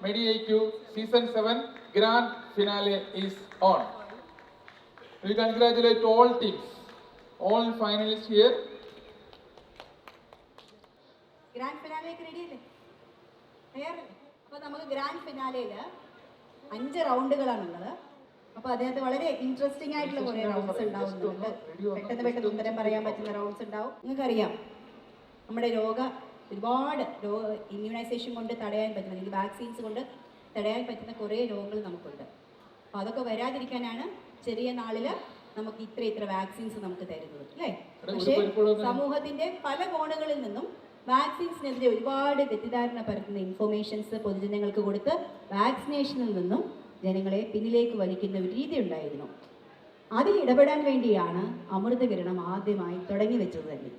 MEDIIQ Season 7 Grand Finale is on. We congratulate all teams, all finalists here. Grand ഫിനാലേക്ക് ready അല്ലേ? തയ്യാറല്ലേ? അപ്പോൾ നമുക്ക് ഗ്രാൻഡ് ഫിനാലയിൽ 5 റൗണ്ടുകളാണുള്ളത്. അപ്പോൾ അതിനകത്ത് വളരെ ഇൻട്രസ്റ്റിംഗ് ആയിട്ടുള്ള കുറേ റൗണ്ട്സ് ഉണ്ടാവുന്നുണ്ട്. പെട്ടെന്ന് ഉത്തരം പറയാൻ പറ്റുന്ന റൗണ്ട്സ് ഉണ്ടാവും. നിങ്ങൾക്കറിയാം നമ്മുടെ ഒരുപാട് ഇമ്മ്യൂണൈസേഷൻ കൊണ്ട് തടയാൻ പറ്റുന്ന, അല്ലെങ്കിൽ വാക്സിൻസ് കൊണ്ട് തടയാൻ പറ്റുന്ന കുറേ രോഗങ്ങൾ നമുക്കുണ്ട്. അപ്പോൾ അതൊക്കെ വരാതിരിക്കാനാണ് ചെറിയ നാളിൽ നമുക്ക് ഇത്ര വാക്സിൻസ് നമുക്ക് തരുന്നത്, അല്ലേ? പക്ഷേ സമൂഹത്തിൻ്റെ പല കോണുകളിൽ നിന്നും വാക്സിൻസിനെതിരെ ഒരുപാട് തെറ്റിദ്ധാരണ പരത്തുന്ന ഇൻഫോർമേഷൻസ് പൊതുജനങ്ങൾക്ക് കൊടുത്ത് വാക്സിനേഷനിൽ നിന്നും ജനങ്ങളെ പിന്നിലേക്ക് വലിക്കുന്ന ഒരു രീതി ഉണ്ടായിരുന്നു. അതിൽ ഇടപെടാൻ വേണ്ടിയാണ് അമൃതകിരണം ആദ്യമായി തുടങ്ങി വെച്ചത് തന്നെ.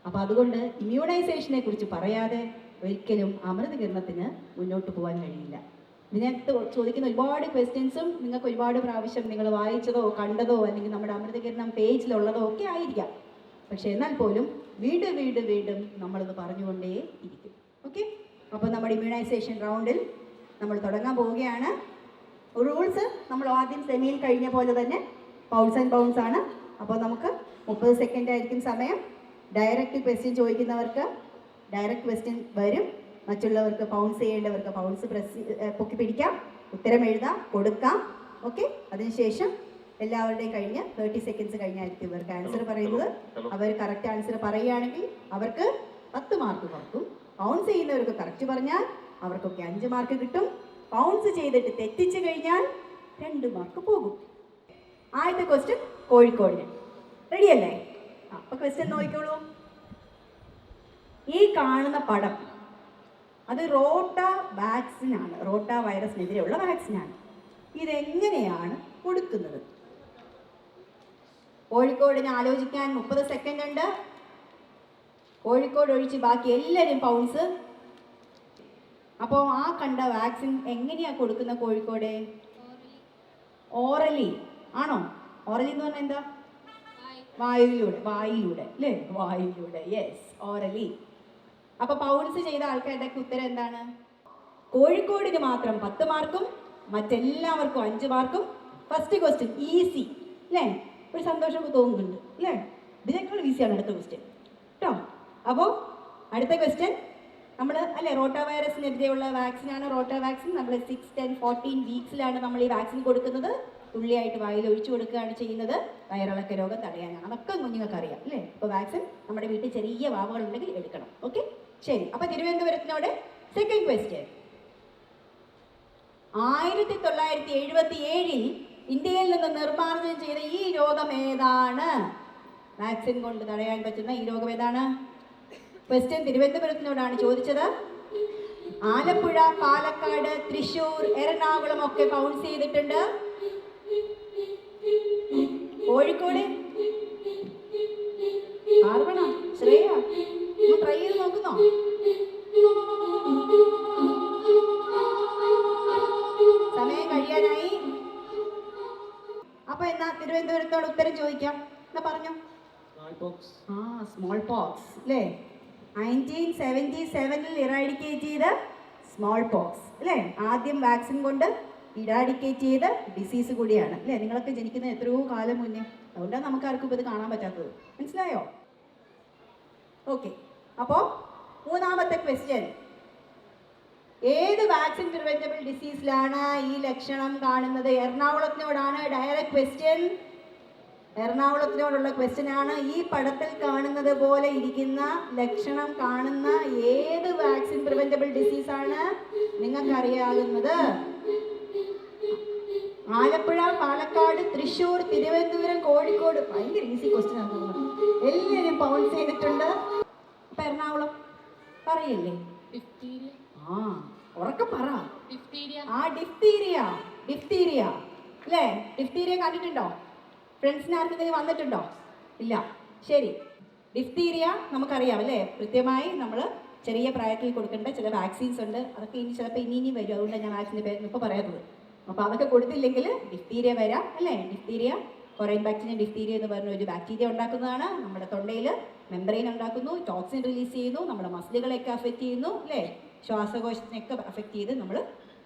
അപ്പോൾ അതുകൊണ്ട് ഇമ്മ്യൂണൈസേഷനെ കുറിച്ച് പറയാതെ ഒരിക്കലും അമൃതകിരണത്തിന് മുന്നോട്ട് പോകാൻ കഴിയില്ല. ഇതിനകത്ത് ചോദിക്കുന്ന ഒരുപാട് ക്വസ്റ്റ്യൻസും നിങ്ങൾക്ക് ഒരുപാട് പ്രാവശ്യം നിങ്ങൾ വായിച്ചതോ കണ്ടതോ അല്ലെങ്കിൽ നമ്മുടെ അമൃതകിരണം പേജിലുള്ളതോ ഒക്കെ ആയിരിക്കാം. പക്ഷേ എന്നാൽ പോലും വീണ്ടും നമ്മളത് പറഞ്ഞുകൊണ്ടേ ഇരിക്കും. ഓക്കെ, അപ്പോൾ നമ്മുടെ ഇമ്മ്യൂണൈസേഷൻ റൗണ്ടിൽ നമ്മൾ തുടങ്ങാൻ പോവുകയാണ്. റൂൾസ് നമ്മൾ ആദ്യം സെമിയിൽ കഴിഞ്ഞ പോലെ തന്നെ പൗൾസ് ആൻഡ് ബൗൺസ് ആണ്. അപ്പോൾ നമുക്ക് 30 സെക്കൻഡ് ആയിരിക്കും സമയം. ഡയറക്റ്റ് ക്വസ്റ്റ്യൻ ചോദിക്കുന്നവർക്ക് ഡയറക്റ്റ് ക്വസ്റ്റ്യൻ വരും. മറ്റുള്ളവർക്ക് പൗൺസ് ചെയ്യേണ്ടവർക്ക് പൗൺസ് പൊക്കി പിടിക്കാം, ഉത്തരം എഴുതാം, കൊടുക്കാം. ഓക്കെ, അതിനുശേഷം എല്ലാവരുടെയും കഴിഞ്ഞ് 30 സെക്കൻഡ്സ് കഴിഞ്ഞായിരിക്കും ഇവർക്ക് ആൻസർ പറയുന്നത്. അവർ കറക്റ്റ് ആൻസർ പറയുകയാണെങ്കിൽ അവർക്ക് 10 മാർക്ക് കൊടുക്കും. പൗൺസ് ചെയ്യുന്നവർക്ക് കറക്റ്റ് പറഞ്ഞാൽ അവർക്കൊക്കെ 5 മാർക്ക് കിട്ടും. പൗൺസ് ചെയ്തിട്ട് തെറ്റിച്ച് കഴിഞ്ഞാൽ 2 മാർക്ക് പോകും. ആദ്യത്തെ ക്വസ്റ്റ്യൻ കോഴിക്കോടിന്. റെഡിയല്ലേ? അപ്പോൾ ക്വസ്റ്റ്യൻ നോക്കിക്കോളൂ. ഈ കാണുന്ന പടം അത് റോട്ട വാക്സിനാണ്, റോട്ട വൈറസിനെതിരെയുള്ള വാക്സിനാണ്. ഇതെങ്ങനെയാണ് കൊടുക്കുന്നത്? കോഴിക്കോടിന് ആലോചിക്കാൻ 30 സെക്കൻഡ് ഉണ്ട്. കോഴിക്കോട് ഒഴിച്ച് ബാക്കി എല്ലാവരും പൗൺസ്. അപ്പോൾ ആ കണ്ട വാക്സിൻ എങ്ങനെയാണ് കൊടുക്കുന്ന കോഴിക്കോട്? ഓറലി ആണോ? ഓറലി എന്ന് പറഞ്ഞാൽ എന്താ? വായിലൂടെ അല്ലേ? വായിലൂടെ, യെസ്, ഓറലി. അപ്പോൾ പൗൺസ് ചെയ്ത ആൾക്കാരുടെ ഉത്തരം എന്താണ്? കോഴിക്കോടിന് മാത്രം 10 മാർക്കും മറ്റെല്ലാവർക്കും 5 മാർക്കും. ഫസ്റ്റ് ക്വസ്റ്റ്യൻ ഈസി അല്ലേ? ഒരു സന്തോഷമൊക്കെ തോന്നുന്നുണ്ട് അല്ലേ? ഇതിനേക്കാൾ ഈസിയാണ് അടുത്ത ക്വസ്റ്റ്യൻ കേട്ടോ. അപ്പോൾ അടുത്ത ക്വസ്റ്റ്യൻ നമ്മൾ അല്ലേ, റോട്ട വൈറസിനെതിരെയുള്ള വാക്സിനാണ് റോട്ട വാക്സിൻ. നമ്മൾ 6, 10, 14 വീക്സിലാണ് നമ്മൾ ഈ വാക്സിൻ കൊടുക്കുന്നത്. തുള്ളിയായിട്ട് വായിൽ ഒഴിച്ചു കൊടുക്കുകയാണ് ചെയ്യുന്നത്. വയറിളക്ക രോഗം തടയാനാണ്. അതൊക്കെ കുഞ്ഞുങ്ങൾക്ക് അറിയാം അല്ലേ? അപ്പോൾ വാക്സിൻ നമ്മുടെ വീട്ടിൽ ചെറിയ വാവുകളുണ്ടെങ്കിൽ എടുക്കണം. ഓക്കെ, ശരി. അപ്പോൾ തിരുവനന്തപുരത്തിനോട് സെക്കൻഡ് ക്വസ്റ്റ്യൻ. 1977 ഇന്ത്യയിൽ നിന്ന് നിർമ്മാർജ്ജനം ചെയ്ത ഈ രോഗം ഏതാണ്? വാക്സിൻ കൊണ്ട് തടയാൻ പറ്റുന്ന ഈ രോഗം ഏതാണ്? ക്വസ്റ്റ്യൻ തിരുവനന്തപുരത്തിനോടാണ് ചോദിച്ചത്. ആലപ്പുഴ, പാലക്കാട്, തൃശ്ശൂർ, എറണാകുളം ഒക്കെ പൗൺസ് ചെയ്തിട്ടുണ്ട്. കോഴിക്കോട് ആർവണ ശ്രേയ ട്രൈ ചെയ്ത് നോക്കുന്നോ? സമയം കഴിയാനായി. അപ്പൊ എന്നാ തിരുവനന്തപുരത്തോട് ഉത്തരം ചോദിക്കാം. എന്നാ പറഞ്ഞു. സ്മോൾ പോക്സ് അല്ലേ? 1977 ഇറാഡിക്കേറ്റ് ചെയ്ത സ്മോൾ പോക്സ് അല്ലേ? ആദ്യം വാക്സിൻ കൊണ്ട് ഇറാഡിക്കേറ്റ് ചെയ്ത ഡിസീസ് കൂടിയാണ് അല്ലേ? നിങ്ങളൊക്കെ ജനിക്കുന്ന എത്രയോ കാലം മുന്നേ. അതുകൊണ്ടാണ് നമുക്കാർക്കും ഇത് കാണാൻ പറ്റാത്തത്. മനസ്സിലായോ? ഓക്കെ, അപ്പോൾ മൂന്നാമത്തെ ക്വസ്റ്റ്യൻ. ഏത് വാക്സിൻ പ്രിവെന്റബിൾ ഡിസീസിലാണ് ഈ ലക്ഷണം കാണുന്നത്? എറണാകുളത്തിനോടാണ് ഡയറക്റ്റ് ക്വസ്റ്റ്യൻ. എറണാകുളത്തിനോടുള്ള ക്വസ്റ്റ്യൻ ആണ്. ഈ പടത്തിൽ കാണുന്നത് പോലെ ഇരിക്കുന്ന ലക്ഷണം കാണുന്ന ഏത് വാക്സിൻ പ്രിവെന്റബിൾ ഡിസീസാണ് നിങ്ങൾക്ക് അറിയാവുന്നത്? ആലപ്പുഴ, പാലക്കാട്, തൃശ്ശൂർ, തിരുവനന്തപുരം, കോഴിക്കോട്. ഭയങ്കര ഈസി ക്വസ്റ്റ്യൻ ആണ് തോന്നുന്നത്. എല്ലാവരും പൗൺസ് ചെയ്തിട്ടുണ്ട്. അപ്പൊ എറണാകുളം പറയില്ലേ? ഉറക്കം പറ. ഡിഫ്തീരിയ അല്ലേ? ഡിഫ്തീരിയ കണ്ടിട്ടുണ്ടോ? ഫ്രണ്ട്സിന് ആർക്കെങ്കിലും വന്നിട്ടുണ്ടോ? ഇല്ല. ശരി, ഡിഫ്തീരിയ നമുക്കറിയാം അല്ലേ? കൃത്യമായി നമ്മൾ ചെറിയ പ്രായത്തിൽ കൊടുക്കേണ്ട ചില വാക്സിൻസ് ഉണ്ട്. അതൊക്കെ ഇനി ചിലപ്പോൾ ഇനിയും വരും. അതുകൊണ്ടാണ് ഞാൻ വാക്സിൻ്റെ പേര് ഇപ്പോൾ പറയാത്തത്. അപ്പോൾ അതൊക്കെ കൊടുത്തില്ലെങ്കിൽ ഡിഫ്തീരിയ വരാം അല്ലേ? ഡിഫ്തീരിയ, കൊറൈൻ ബാക്ടീരിയ ഡിഫ്തീരിയ എന്ന് പറഞ്ഞ ഒരു ബാക്ടീരിയ ഉണ്ടാക്കുന്നതാണ്. നമ്മുടെ തൊണ്ടയിൽ മെമ്പറൈൻ ഉണ്ടാക്കുന്നു, ടോക്സിൻ റിലീസ് ചെയ്യുന്നു, നമ്മുടെ മസിലുകളെയൊക്കെ അഫക്റ്റ് ചെയ്യുന്നു അല്ലേ? ശ്വാസകോശത്തിനെയൊക്കെ അഫക്റ്റ് ചെയ്ത് നമ്മൾ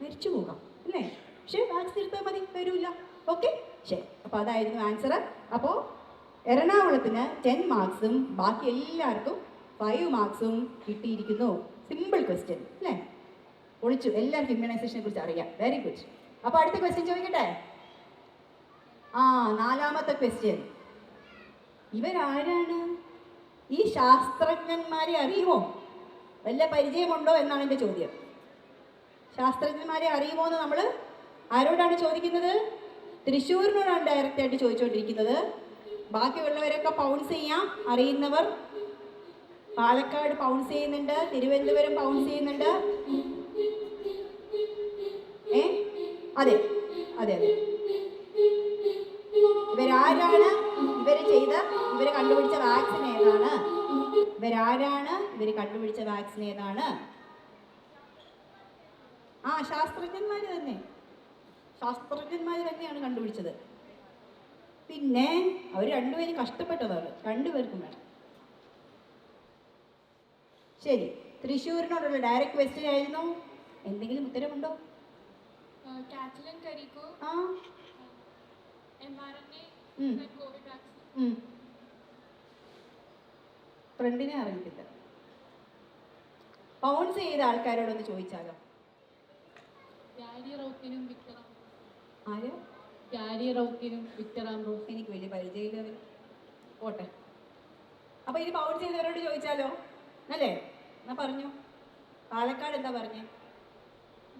മരിച്ചു പോകാം അല്ലേ? പക്ഷേ വാക്സിൻ എടുത്താൽ മതി, വരില്ല. ഓക്കെ, ശരി. അപ്പോൾ അതായിരുന്നു ആൻസർ. അപ്പോൾ എറണാകുളത്തിന് 10 മാർക്സും ബാക്കി എല്ലാവർക്കും 5 മാർക്സും കിട്ടിയിരിക്കുന്നു. സിമ്പിൾ ക്വസ്റ്റ്യൻ അല്ലേ? ഒളിച്ചു, എല്ലാവർക്കും ഇമ്മ്യൂണൈസേഷനെ കുറിച്ച് അറിയാം. Very good. അപ്പോൾ അടുത്ത ക്വസ്റ്റ്യൻ ചോദിക്കട്ടെ? നാലാമത്തെ ക്വസ്റ്റ്യൻ. ഇവരാരാണ്? ഈ ശാസ്ത്രജ്ഞന്മാരെ അറിയുമോ? വല്ല പരിചയമുണ്ടോ എന്നാണ് എൻ്റെ ചോദ്യം. ശാസ്ത്രജ്ഞന്മാരെ അറിയുമോ എന്ന് നമ്മൾ ആരോടാണ് ചോദിക്കുന്നത്? തൃശ്ശൂരിനോടാണ് ഡയറക്റ്റായിട്ട് ചോദിച്ചുകൊണ്ടിരിക്കുന്നത്. ബാക്കിയുള്ളവരൊക്കെ പൗൺസ് ചെയ്യാം. അറിയുന്നവർ പാലക്കാട് പൗൺസ് ചെയ്യുന്നുണ്ട്, തിരുവനന്തപുരം പൗൺസ് ചെയ്യുന്നുണ്ട്. അതെ അതെ അതെ. ഇവരാരാണ്? ഇവര് കണ്ടുപിടിച്ച വാക്സിൻ ഏതാണ്? ഇവര് കണ്ടുപിടിച്ച വാക്സിൻ ഏതാണ്? ശാസ്ത്രജ്ഞന്മാർ തന്നെയാണ് കണ്ടുപിടിച്ചത്. പിന്നെ അവർ രണ്ടുപേരും കഷ്ടപ്പെട്ടതാണ്, രണ്ടുപേർക്കും വേണം. ശരി, തൃശ്ശൂരിനോടുള്ള ഡയറക്റ്റ് ക്വസ്റ്റ്യൻ ആയിരുന്നു. എന്തെങ്കിലും ഉത്തരവുണ്ടോ? Katalin Kariko mRNA covid vaccine. ഫ്രണ്ടിനെ അറിയത്തില്ല. പൗൺസ് ചെയ്ത ആൾക്കാരോടൊന്ന് ചോദിച്ചാലോ? എനിക്ക് വലിയ പരിചയമില്ല. പോട്ടെ. അപ്പൊ ഇത് പൗൺസ് ചെയ്തവരോട് ചോദിച്ചാലോ? അല്ലേ? എന്നാ പറഞ്ഞു. പാലക്കാട് എന്താ പറഞ്ഞേ?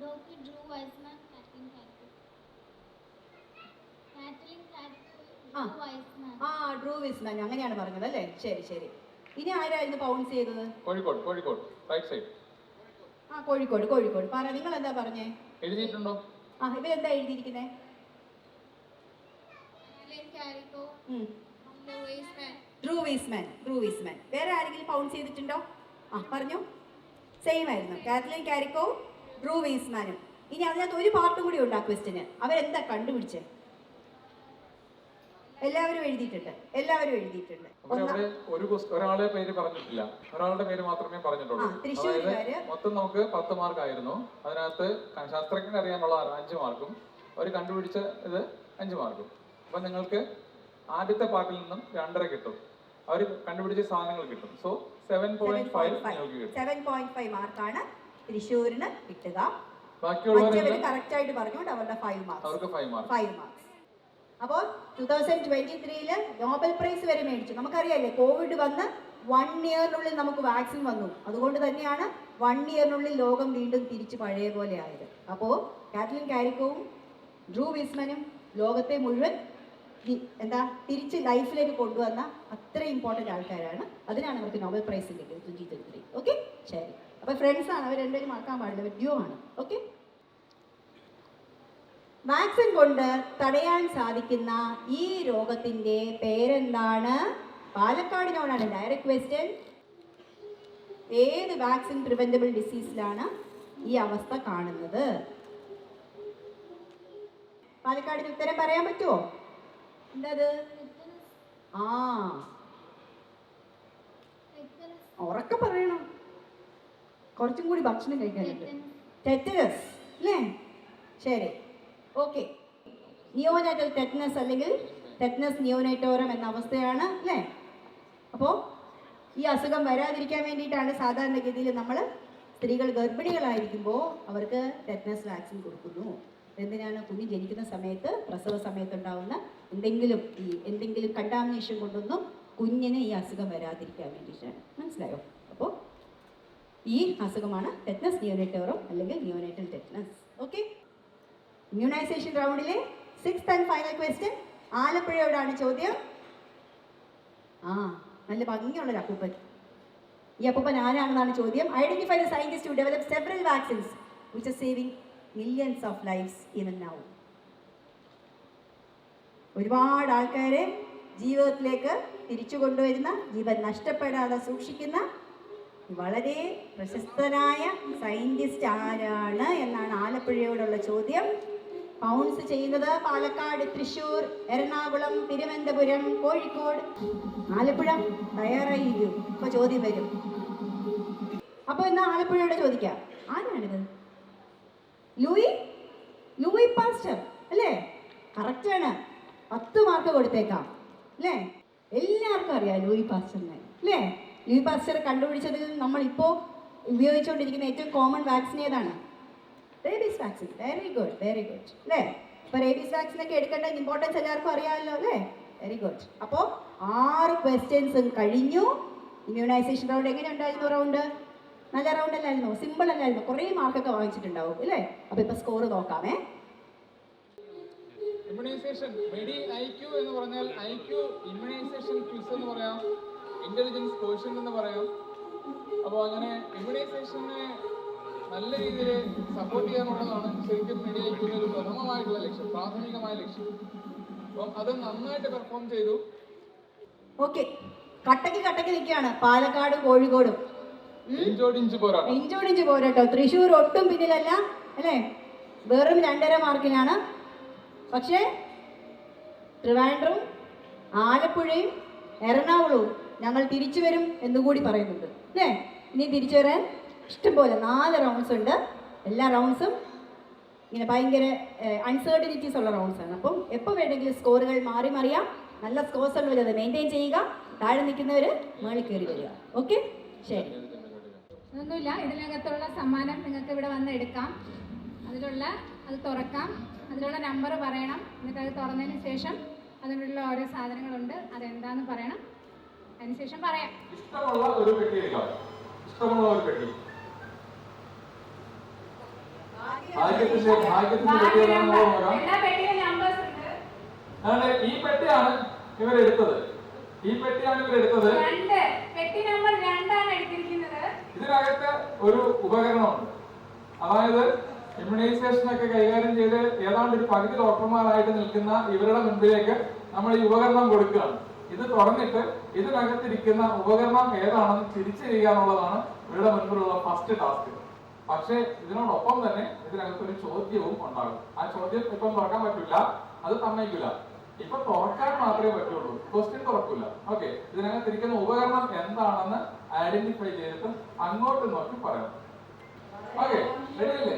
ഡ്രൂ വിസ്മാൻ, അങ്ങനെയാണ് പറഞ്ഞത് അല്ലേ? ശരി ശരി. ഇനി ആരായിരുന്നു പൗൺസ് ചെയ്തത്? Kozhikode right side. കോഴിക്കോട്. പറ, നിങ്ങൾ എന്താ പറഞ്ഞേ? എഴുതിയിട്ടുണ്ടോ? ഇവരെന്താ എഴുതിയിരിക്കുന്നേ? Drew Wiseman. വേറെ ആരെങ്കിലും പൗൺസ് ചെയ്തിട്ടുണ്ടോ? പറഞ്ഞു. സെയിം ആയിരുന്നു. കാത്ലിൻ കാരിക്കോ, ഡ്രൂ വിസ്മാനും. ഇനി അതിനകത്ത് ഒരു പാർട്ട് കൂടി ഉണ്ട് ആ ക്വസ്റ്റിന്. അവരെന്താ കണ്ടുപിടിച്ചേ? എല്ലാവരും എഴുതിയിട്ടുണ്ട്. ഒരാളെ പേര് പറഞ്ഞിട്ടില്ല, ഒരാളുടെ പേര് മാത്രമേ പറഞ്ഞിട്ടുള്ളൂ. മൊത്തം നമുക്ക് 10 മാർക്ക് ആയിരുന്നു. അതിനകത്ത് ശാസ്ത്രജ്ഞനെ അറിയാനുള്ള 5 മാർക്കും അവർ കണ്ടുപിടിച്ച ഇത് 5 മാർക്കും. അപ്പൊ നിങ്ങൾക്ക് ആദ്യത്തെ പാർട്ടിൽ നിന്നും 2.5 കിട്ടും. അവർ കണ്ടുപിടിച്ച സാധനങ്ങൾ കിട്ടും. സോ 7.5 മാർക്കാണ് തൃശ്ശൂരിന് കിട്ടുക. ബാക്കിയുള്ളവർ കറക്റ്റ് ആയിട്ട് പറഞ്ഞുകൊണ്ട് അവരുടെ 5 മാർക്സ്. അപ്പോൾ 2023 നോബൽ പ്രൈസ് വരെ മേടിച്ചു. നമുക്കറിയാല്ലേ, കോവിഡ് വന്ന് 1 ഇയറിനുള്ളിൽ നമുക്ക് വാക്സിൻ വന്നു. അതുകൊണ്ട് തന്നെയാണ് 1 ഇയറിനുള്ളിൽ ലോകം വീണ്ടും തിരിച്ച് പഴയ പോലെ ആയത്. അപ്പോൾ കാത്ലിൻ കാരിക്കോവും ഡ്രൂ വിസ്മനും ലോകത്തെ മുഴുവൻ തിരിച്ച് ലൈഫിലേക്ക് കൊണ്ടുവന്ന അത്ര ഇമ്പോർട്ടൻ്റ് ആൾക്കാരാണ്. അതിനാണ് അവർക്ക് നോബൽ പ്രൈസ് കിട്ടിയത് 2023. ഓക്കെ, ശരി. അപ്പോൾ ഫ്രണ്ട്സാണ്, അവർ രണ്ടുപേരും മറക്കാൻ പാടില്ല, ഡ്യൂ ആണ്. ഓക്കെ. വാക്സിൻ കൊണ്ട് തടയാൻ സാധിക്കുന്ന ഈ രോഗത്തിൻ്റെ പേരെന്താണ്? പാലക്കാടിനോടാണ് ഡയറക്റ്റ് ക്വസ്റ്റ്യൻ. ഏത് വാക്സിൻ പ്രിവെന്റബിൾ ഡിസീസിലാണ് ഈ അവസ്ഥ കാണുന്നത്? പാലക്കാടിന് ഉത്തരം പറയാൻ പറ്റുമോ? എന്തത്? ഉറക്കെ പറയണം, കുറച്ചും കൂടി ഭക്ഷണം കഴിക്കാനുണ്ട്. ടെറ്റനസ് അല്ലേ? ശരി, ഓക്കെ. നിയോനാറ്റൽ ടെറ്റനസ് അല്ലെങ്കിൽ ടെറ്റനസ് നിയോനേറ്റോറം എന്ന അവസ്ഥയാണ് അല്ലേ? അപ്പോൾ ഈ അസുഖം വരാതിരിക്കാൻ വേണ്ടിയിട്ടാണ് സാധാരണഗതിയിൽ നമ്മൾ സ്ത്രീകൾ ഗർഭിണികളായിരിക്കുമ്പോൾ അവർക്ക് ടെറ്റനസ് വാക്സിൻ കൊടുക്കുന്നു. എന്തിനാണ്? കുഞ്ഞ് ജനിക്കുന്ന സമയത്ത്, പ്രസവ സമയത്ത് ഉണ്ടാകുന്ന എന്തെങ്കിലും കണ്ടാമിനേഷൻ കൊണ്ടൊന്നും കുഞ്ഞിന് ഈ അസുഖം വരാതിരിക്കാൻ വേണ്ടിയിട്ടാണ്. മനസ്സിലായോ? അപ്പോൾ ഈ അസുഖമാണ് ടെറ്റനസ് നിയോനേറ്റോറം അല്ലെങ്കിൽ നിയോനേറ്റൽ ടെറ്റനസ്. ഓക്കെ. ഇമ്മ്യൂണൈസേഷൻ റൗണ്ടിലെ 6th ആൻഡ് ഫൈനൽ ക്വസ്റ്റ്യൻ ആലപ്പുഴയോടാണ് ചോദ്യം. നല്ല ഭംഗിയുള്ളൊരു അപ്പൂപ്പൻ. ഈ അപ്പൂപ്പൻ ആരാണെന്നാണ് ചോദ്യം. Identify the scientist who develop several vaccines which are saving millions of lives even now. ഒരുപാട് ആൾക്കാരെ ജീവിതത്തിലേക്ക് തിരിച്ചു കൊണ്ടുവരുന്ന, ജീവൻ നഷ്ടപ്പെടാതെ സൂക്ഷിക്കുന്ന വളരെ പ്രശസ്തനായ സയന്റിസ്റ്റ് ആരാണ് എന്നാണ് ആലപ്പുഴയോടുള്ള ചോദ്യം. പൗൺസ് ചെയ്യുന്നത് പാലക്കാട്, തൃശ്ശൂർ, എറണാകുളം, തിരുവനന്തപുരം, കോഴിക്കോട്, ആലപ്പുഴ. തയ്യാറായിരിക്കും, ഇപ്പോൾ ചോദ്യം വരും. അപ്പോൾ എന്നാൽ ആലപ്പുഴയോട് ചോദിക്കാം, ആരാണിത്? ലൂയി പാസ്റ്റർ അല്ലേ? കറക്റ്റാണ്. 10 മാർക്ക് കൊടുത്തേക്കാം അല്ലേ? എല്ലാവർക്കും അറിയാം ലൂയി പാസ്റ്ററിനെ അല്ലേ? ലൂയി പാസ്റ്റർ കണ്ടുപിടിച്ചതിൽ നമ്മളിപ്പോൾ ഉപയോഗിച്ചുകൊണ്ടിരിക്കുന്ന ഏറ്റവും കോമൺ വാക്സിൻ ഏതാണ്? Rabies vaccine. വെരി ഗുഡ് അല്ലേ? ഇപ്പോൾ റേബീസ് വാക്സിനൊക്കെ എടുക്കേണ്ട ഇമ്പോർട്ടൻസ് എല്ലാവർക്കും അറിയാമല്ലോ അല്ലേ? Very good. അപ്പോൾ 6 ക്വസ്റ്റ്യൻസും കഴിഞ്ഞു. ഇമ്മ്യൂണൈസേഷൻ റൗണ്ട് എങ്ങനെ ഉണ്ടായിരുന്നു? റൗണ്ട് നല്ല റൗണ്ട് അല്ലായിരുന്നു? സിമ്പിൾ അല്ലായിരുന്നു? കുറേ മാർക്കൊക്കെ വാങ്ങിച്ചിട്ടുണ്ടാവും അല്ലേ? അപ്പോൾ ഇപ്പോൾ സ്കോർ നോക്കാമേ. ഇമ്മ്യൂണൈസേഷൻ മെഡി IQ എന്ന് പറഞ്ഞാൽ IQ ഇമ്മ്യൂണൈസേഷൻ ക്വിസ് എന്ന് പറയാം, ഇന്റലിജൻസ് ക്വോഷ്യന്റ് എന്ന് പറയാം. അപ്പോൾ അങ്ങനെ ഇമ്മ്യൂണൈസേഷനെ നല്ല രീതിയിൽ സപ്പോർട്ട് ചെയ്യാനുള്ളതാണ് ശരിക്കും മെഡി IQന്റെ ഒരു പ്രഥമമായിട്ടുള്ള ലക്ഷ്യം, പ്രാഥമികമായ ലക്ഷ്യം. അപ്പം അത് നന്നായിട്ട് പെർഫോം ചെയ്തു. ഓക്കെ, കട്ടക്ക് നിൽക്കുകയാണ് പാലക്കാടും കോഴിക്കോടും. ഇഞ്ചോടിഞ്ച് പോരാട്ടോ. തൃശ്ശൂർ ഒട്ടും പിന്നിലല്ല അല്ലേ? വെറും 2.5 മാർക്കിനാണ്. പക്ഷേ ട്രിവാൻഡ്രം, ആലപ്പുഴയും എറണാകുളവും ഞങ്ങൾ തിരിച്ചു വരും എന്നുകൂടി പറയുന്നുണ്ട് അല്ലേ? ഇനി തിരിച്ചു വരാൻ ഇഷ്ടംപോലെ 4 റൗണ്ട്സ് ഉണ്ട്. എല്ലാ റൗണ്ട്സും ഇങ്ങനെ ഭയങ്കര അൺസർട്ടനിറ്റീസ് ഉള്ള റൗണ്ട്സാണ്. അപ്പം എപ്പോൾ വേണമെങ്കിലും സ്കോറുകൾ മറിയാം. നല്ല സ്കോർസ് ഉള്ളവർ അത് മെയിൻറ്റെയിൻ ചെയ്യുക, താഴെ നിൽക്കുന്നവർ മേളിൽ കയറി വരിക. ഓക്കെ, ശരി. അതൊന്നുമില്ല. ഇതിനകത്തുള്ള സമ്മാനം നിങ്ങൾക്ക് ഇവിടെ വന്ന് എടുക്കാം. അത് തുറക്കാം. അതിലുള്ള നമ്പർ പറയണം. എന്നിട്ട് അത് തുറന്നതിന് ശേഷം അതിനുള്ള ഓരോ സാധനങ്ങളുണ്ട്, അതെന്താന്ന് പറയണം. അതിനുശേഷം പറയാം. ഇഷ്ടമുള്ള ഒരു പെട്ടി എടുക്കാം. ഇഷ്ടമുള്ള ഒരു പെട്ടി. ഭാഗ്യത്തിന്റെ പെട്ടികളാണ് നോക്കാം. ഈ പെട്ടിയാണ് ഇവരെടുത്തത്. പെട്ടി നമ്പർ 2 ആണ് എടുത്തിരിക്കുന്നത്. ഇതിനകത്ത് ഒരു ഉപകരണമുണ്ട്. അതായത് ഇമ്മ്യൂണൈസേഷൻ ഒക്കെ കൈകാര്യം ചെയ്ത് ഏതാണ്ട് ഒരു പകുതി ഡോക്ടർമാരായിട്ട് നിൽക്കുന്ന ഇവരുടെ മുൻപിലേക്ക് നമ്മൾ ഈ ഉപകരണം കൊടുക്കുകയാണ്. ഇത് തുറന്നിട്ട് ഇതിനകത്തിരിക്കുന്ന ഉപകരണം ഏതാണെന്ന് തിരിച്ചറിയുക എന്നുള്ളതാണ് ഇവരുടെ മുൻപിലുള്ള ഫസ്റ്റ് ടാസ്ക്. പക്ഷേ ഇതിനോടൊപ്പം തന്നെ ഇതിനകത്തൊരു ചോദ്യവും ഉണ്ടാകും. ആ ചോദ്യം ഇപ്പം തുറക്കാൻ പറ്റില്ല, അത് സമ്മതിക്കില്ല. ഇപ്പൊ തുറക്കാൻ മാത്രമേ പറ്റുള്ളൂ, ക്വസ്റ്റ്യൻ തുറക്കില്ല. ഓക്കെ, ഇതിനകത്തിരിക്കുന്ന ഉപകരണം എന്താണെന്ന് ഐഡന്റിഫൈ ചെയ്തിട്ട് അങ്ങോട്ട് നോക്കി പറയാം. ഓക്കെ, റെഡിയല്ലേ?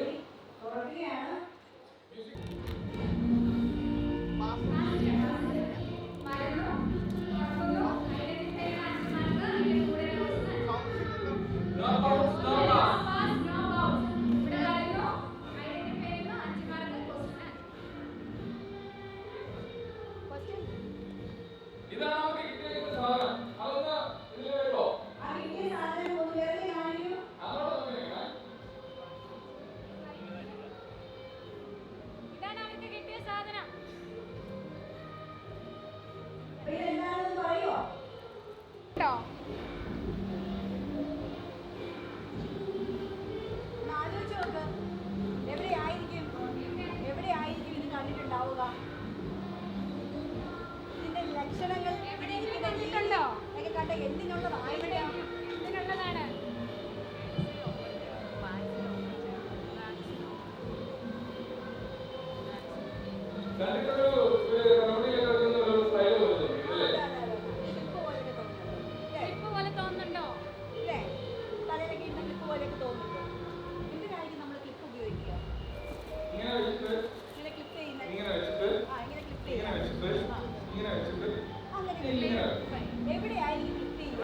എവിടെയായിരിക്കും ഇത് കണ്ടിട്ടുണ്ടാവുക? ഇതിന്റെ ലക്ഷണങ്ങൾ കണ്ടിട്ടുണ്ടോ? കണ്ട എന്തിനുള്ളതായിരിക്കാം? ഇതിനുള്ളതാണ്. പോലെ തോന്നുന്നുണ്ടോ? ഇല്ലേ? തലയിലൊക്കെ ഇടുന്ന ക്ലിപ്പ് പോലെയൊക്കെ തോന്നുന്നുണ്ടോ? എന്തിനായിരിക്കും നമ്മൾ ക്ലിപ്പ് ഉപയോഗിക്കുക? ഇങ്ങനെ ക്ലിപ്പ് ചെയ്യുന്ന ഇങ്ങനെ ക്ലിപ്പ് ചെയ്യുക. അങ്ങനെ എവിടെയായിരിക്കും ക്ലിപ്പ് ചെയ്യുക?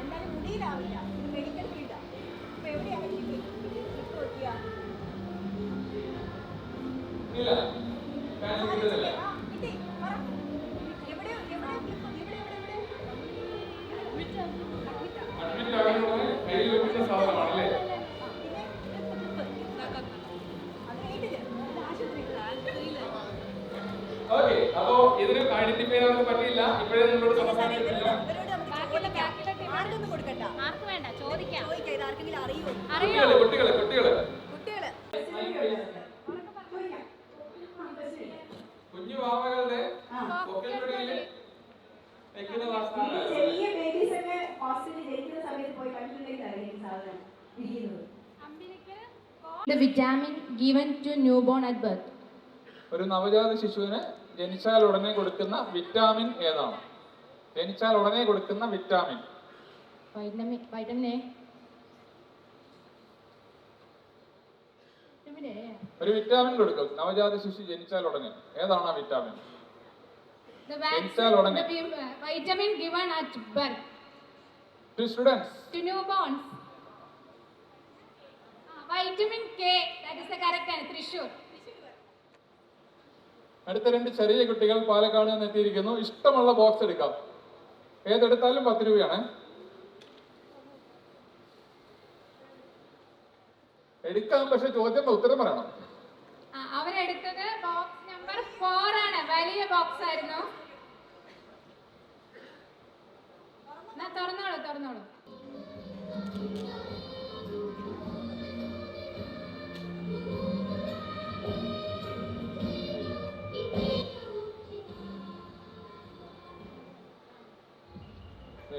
എന്തായാലും മുടിയിലാവില്ല, മെഡിക്കൽ ഫീൽഡാണ്. അപ്പൊ എവിടെയായിരിക്കും ക്ലിപ്പ് വെക്കുക? അപ്പോ ഇതിന് ഐഡന്റിഫൈ ചെയ്യാൻ നമുക്ക് പറ്റില്ല. ഇപ്പോഴേ നമ്മളോട് സംസാരിക്കുന്നില്ല. മാർക്ക് വേണ്ട, ചോദിക്കാം. കുട്ടികള് കുഞ്ഞു വാവകളുടെ ചെറിയ ബേബീസ് ഒക്കെ ഹോസ്പിറ്റലിൽ ജനിക്കുന്ന സമയത്ത് പോയി കണ്ടിട്ടുണ്ടെങ്കിൽ അറിയാം സാധനം ഇരിക്കുന്നത്. The vitamin given to newborn at birth. ഒരു നവജാത ശിശുവിന് ജനിച്ചാൽ ഉടനെ കൊടുക്കുന്ന വിറ്റാമിൻ ഏതാണ്? ജനിച്ചാൽ ഉടനെ കൊടുക്കുന്ന വിറ്റാമിൻ. Vitamin A. ഒരു വിറ്റാമിൻ കൊടുക്കും നവജാത ശിശു ജനിച്ചാൽ ഉടനെ. ഏതാണ് ആ വിറ്റാമിൻ? The ജനിച്ചാൽ ഉടനെ. vitamin given at birth To students. to newborns. Vitamin K, that is the correct answer. Thrissur. അടുത്ത 2 ചെറിയ കുട്ടികൾ പാലക്കാട് നിന്ന് എത്തിയിരിക്കുന്നു. ഇഷ്ടമുള്ള ബോക്സ് എടുക്കാം. ഏതെടുത്താലും 10 രൂപയാണ്. എടുക്കാം, പക്ഷെ ചോദ്യത്തിന്റെ ഉത്തരം പറയണം. അവരെടുത്തത് ബോക്സ് നമ്പർ 4 ആണ്. വലിയ ബോക്സ് ആയിരുന്നു. തുറന്നോളൂ.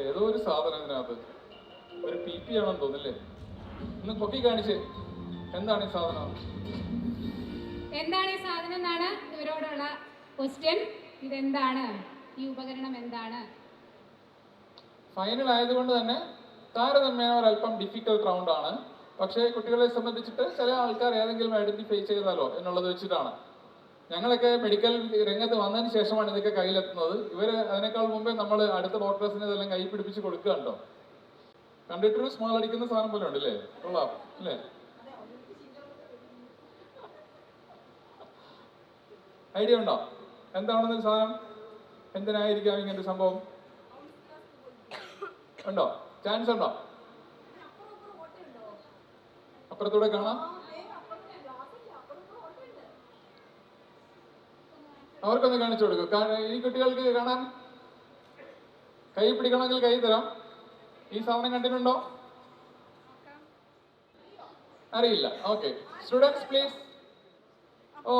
ഏതോ ഒരു സാധനം ഇതിനകത്ത് ഒരു PP ആണെന്ന് തോന്നില്ലേ? ഒന്ന് പൊക്കി കാണിച്ച്. എന്താണ് ഈ സാധനം? എന്താണ് ഈ സാധനം എന്നാണ് ഇവരോടുള്ള ക്വസ്റ്റ്യൻ. ഇതെന്താണ്? ഈ ഉപകരണം എന്താണ്? ഫൈനൽ ആയതുകൊണ്ട് തന്നെ താരതമ്യേന ഒരല്പം ഡിഫിക്കൽട്ട് റൗണ്ട് ആണ്. പക്ഷേ കുട്ടികളെ സംബന്ധിച്ചിട്ട് ചില ആൾക്കാർ ഏതെങ്കിലും ഐഡന്റിഫൈ ചെയ്താലോ എന്നുള്ളത് വെച്ചിട്ടാണ്. ഞങ്ങളൊക്കെ മെഡിക്കൽ രംഗത്ത് വന്നതിന് ശേഷമാണ് ഇതൊക്കെ കയ്യിലെത്തുന്നത്. ഇവര് അതിനേക്കാൾ മുമ്പേ നമ്മൾ അടുത്ത ഡോക്ടേഴ്സിനെ ഇതെല്ലാം കൈ പിടിപ്പിച്ച് കൊടുക്കുകയുണ്ടോ. കണ്ടിട്ടൊരു സ്മാൾ അടിക്കുന്ന സാധനം പോലെ ഉണ്ട് അല്ലേ? കൊള്ളാം അല്ലേ? ഐഡിയ ഉണ്ടോ എന്താണെന്ന് സാധനം? എന്തിനായിരിക്കാം ഇങ്ങനത്തെ സംഭവം? ഉണ്ടോ? ചാൻസ് ഉണ്ടോ? അപ്പുറത്തൂടെ കാണാം. അവർക്കൊന്ന് കാണിച്ചു കൊടുക്കും. ഈ കുട്ടികൾക്ക് കാണാൻ. കൈ പിടിക്കണമെങ്കിൽ കൈ തരാം. ഈ സാധനം കണ്ടിട്ടുണ്ടോ? അറിയില്ല. Okay, students please. ഓ,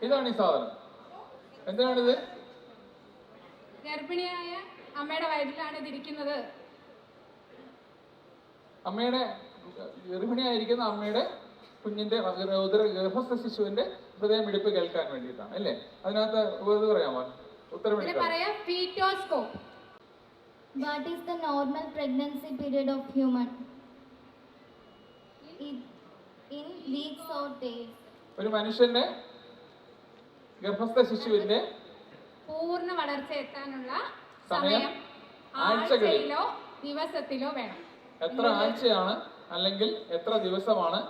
ഇതാണ് ഈ സാധനം. എന്തിനാണിത്? ഗർഭിണിയായ അമ്മയുടെ വയറ്റിലാണ് ഇതിരിക്കുന്നത്. ഗർഭിണിയായിരിക്കുന്ന അമ്മയുടെ കുഞ്ഞിന്റെ ഗർഭസ്ഥ ശിശുവിന്റെ ഹൃദയമിടിപ്പ് കേൾക്കാൻ വേണ്ടിയിട്ടാണ് അല്ലേ? അതിനകത്ത് ഇത് പറയാമോ? ഉത്തരം ഫീറ്റോസ്കോപ്പ്. What is the normal pregnancy period of human? In weeks or days? ഒരു മനുഷ്യന്റെ ഗർഭസ്ഥ ശിശുവിന്റെ പൂർണ്ണ വളർച്ച എത്താനുള്ള സമയം ആഴ്ചയിലോ ദിവസത്തിലോ വേണം. എത്ര ആഴ്ചയാണ് അല്ലെങ്കിൽ എത്ര ദിവസമാണ്,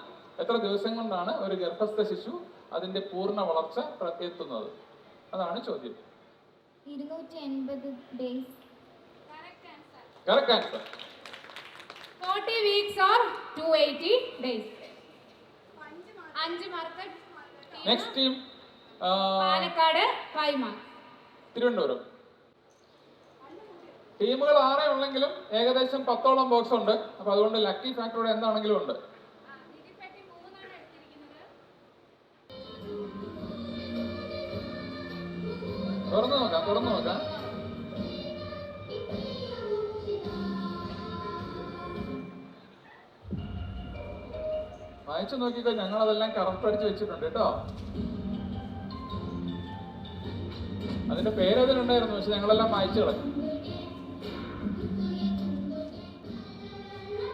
എത്ര ദിവസം കൊണ്ടാണ് ഒരു ഗർഭസ്ഥ ശിശു അതിന്റെ പൂർണ്ണ വളർച്ച എത്തുന്നത്? അതാണ് ചോദ്യം. 280 days. Correct answer. 40 weeks or 280 days. 5 mark. Next team Palakkad 5 mark. Thiruvananthapuram. ടീമുകൾ 6 ഉള്ളെങ്കിലും ഏകദേശം 10ഓളം ബോക്സ് ഉണ്ട്. അപ്പൊ അതുകൊണ്ട് ലക്കി ഫാക്ടറുടെ എന്താണെങ്കിലും ഉണ്ട്. തുറന്നു നോക്കാം. വായിച്ചു നോക്കിക്കോ. ഞങ്ങൾ അതെല്ലാം കറക്റ്റ് അടിച്ച് വെച്ചിട്ടുണ്ട് കേട്ടോ. അതിന്റെ പേരതിലുണ്ടായിരുന്നു, പക്ഷെ ഞങ്ങളെല്ലാം വായിച്ചു കളഞ്ഞു.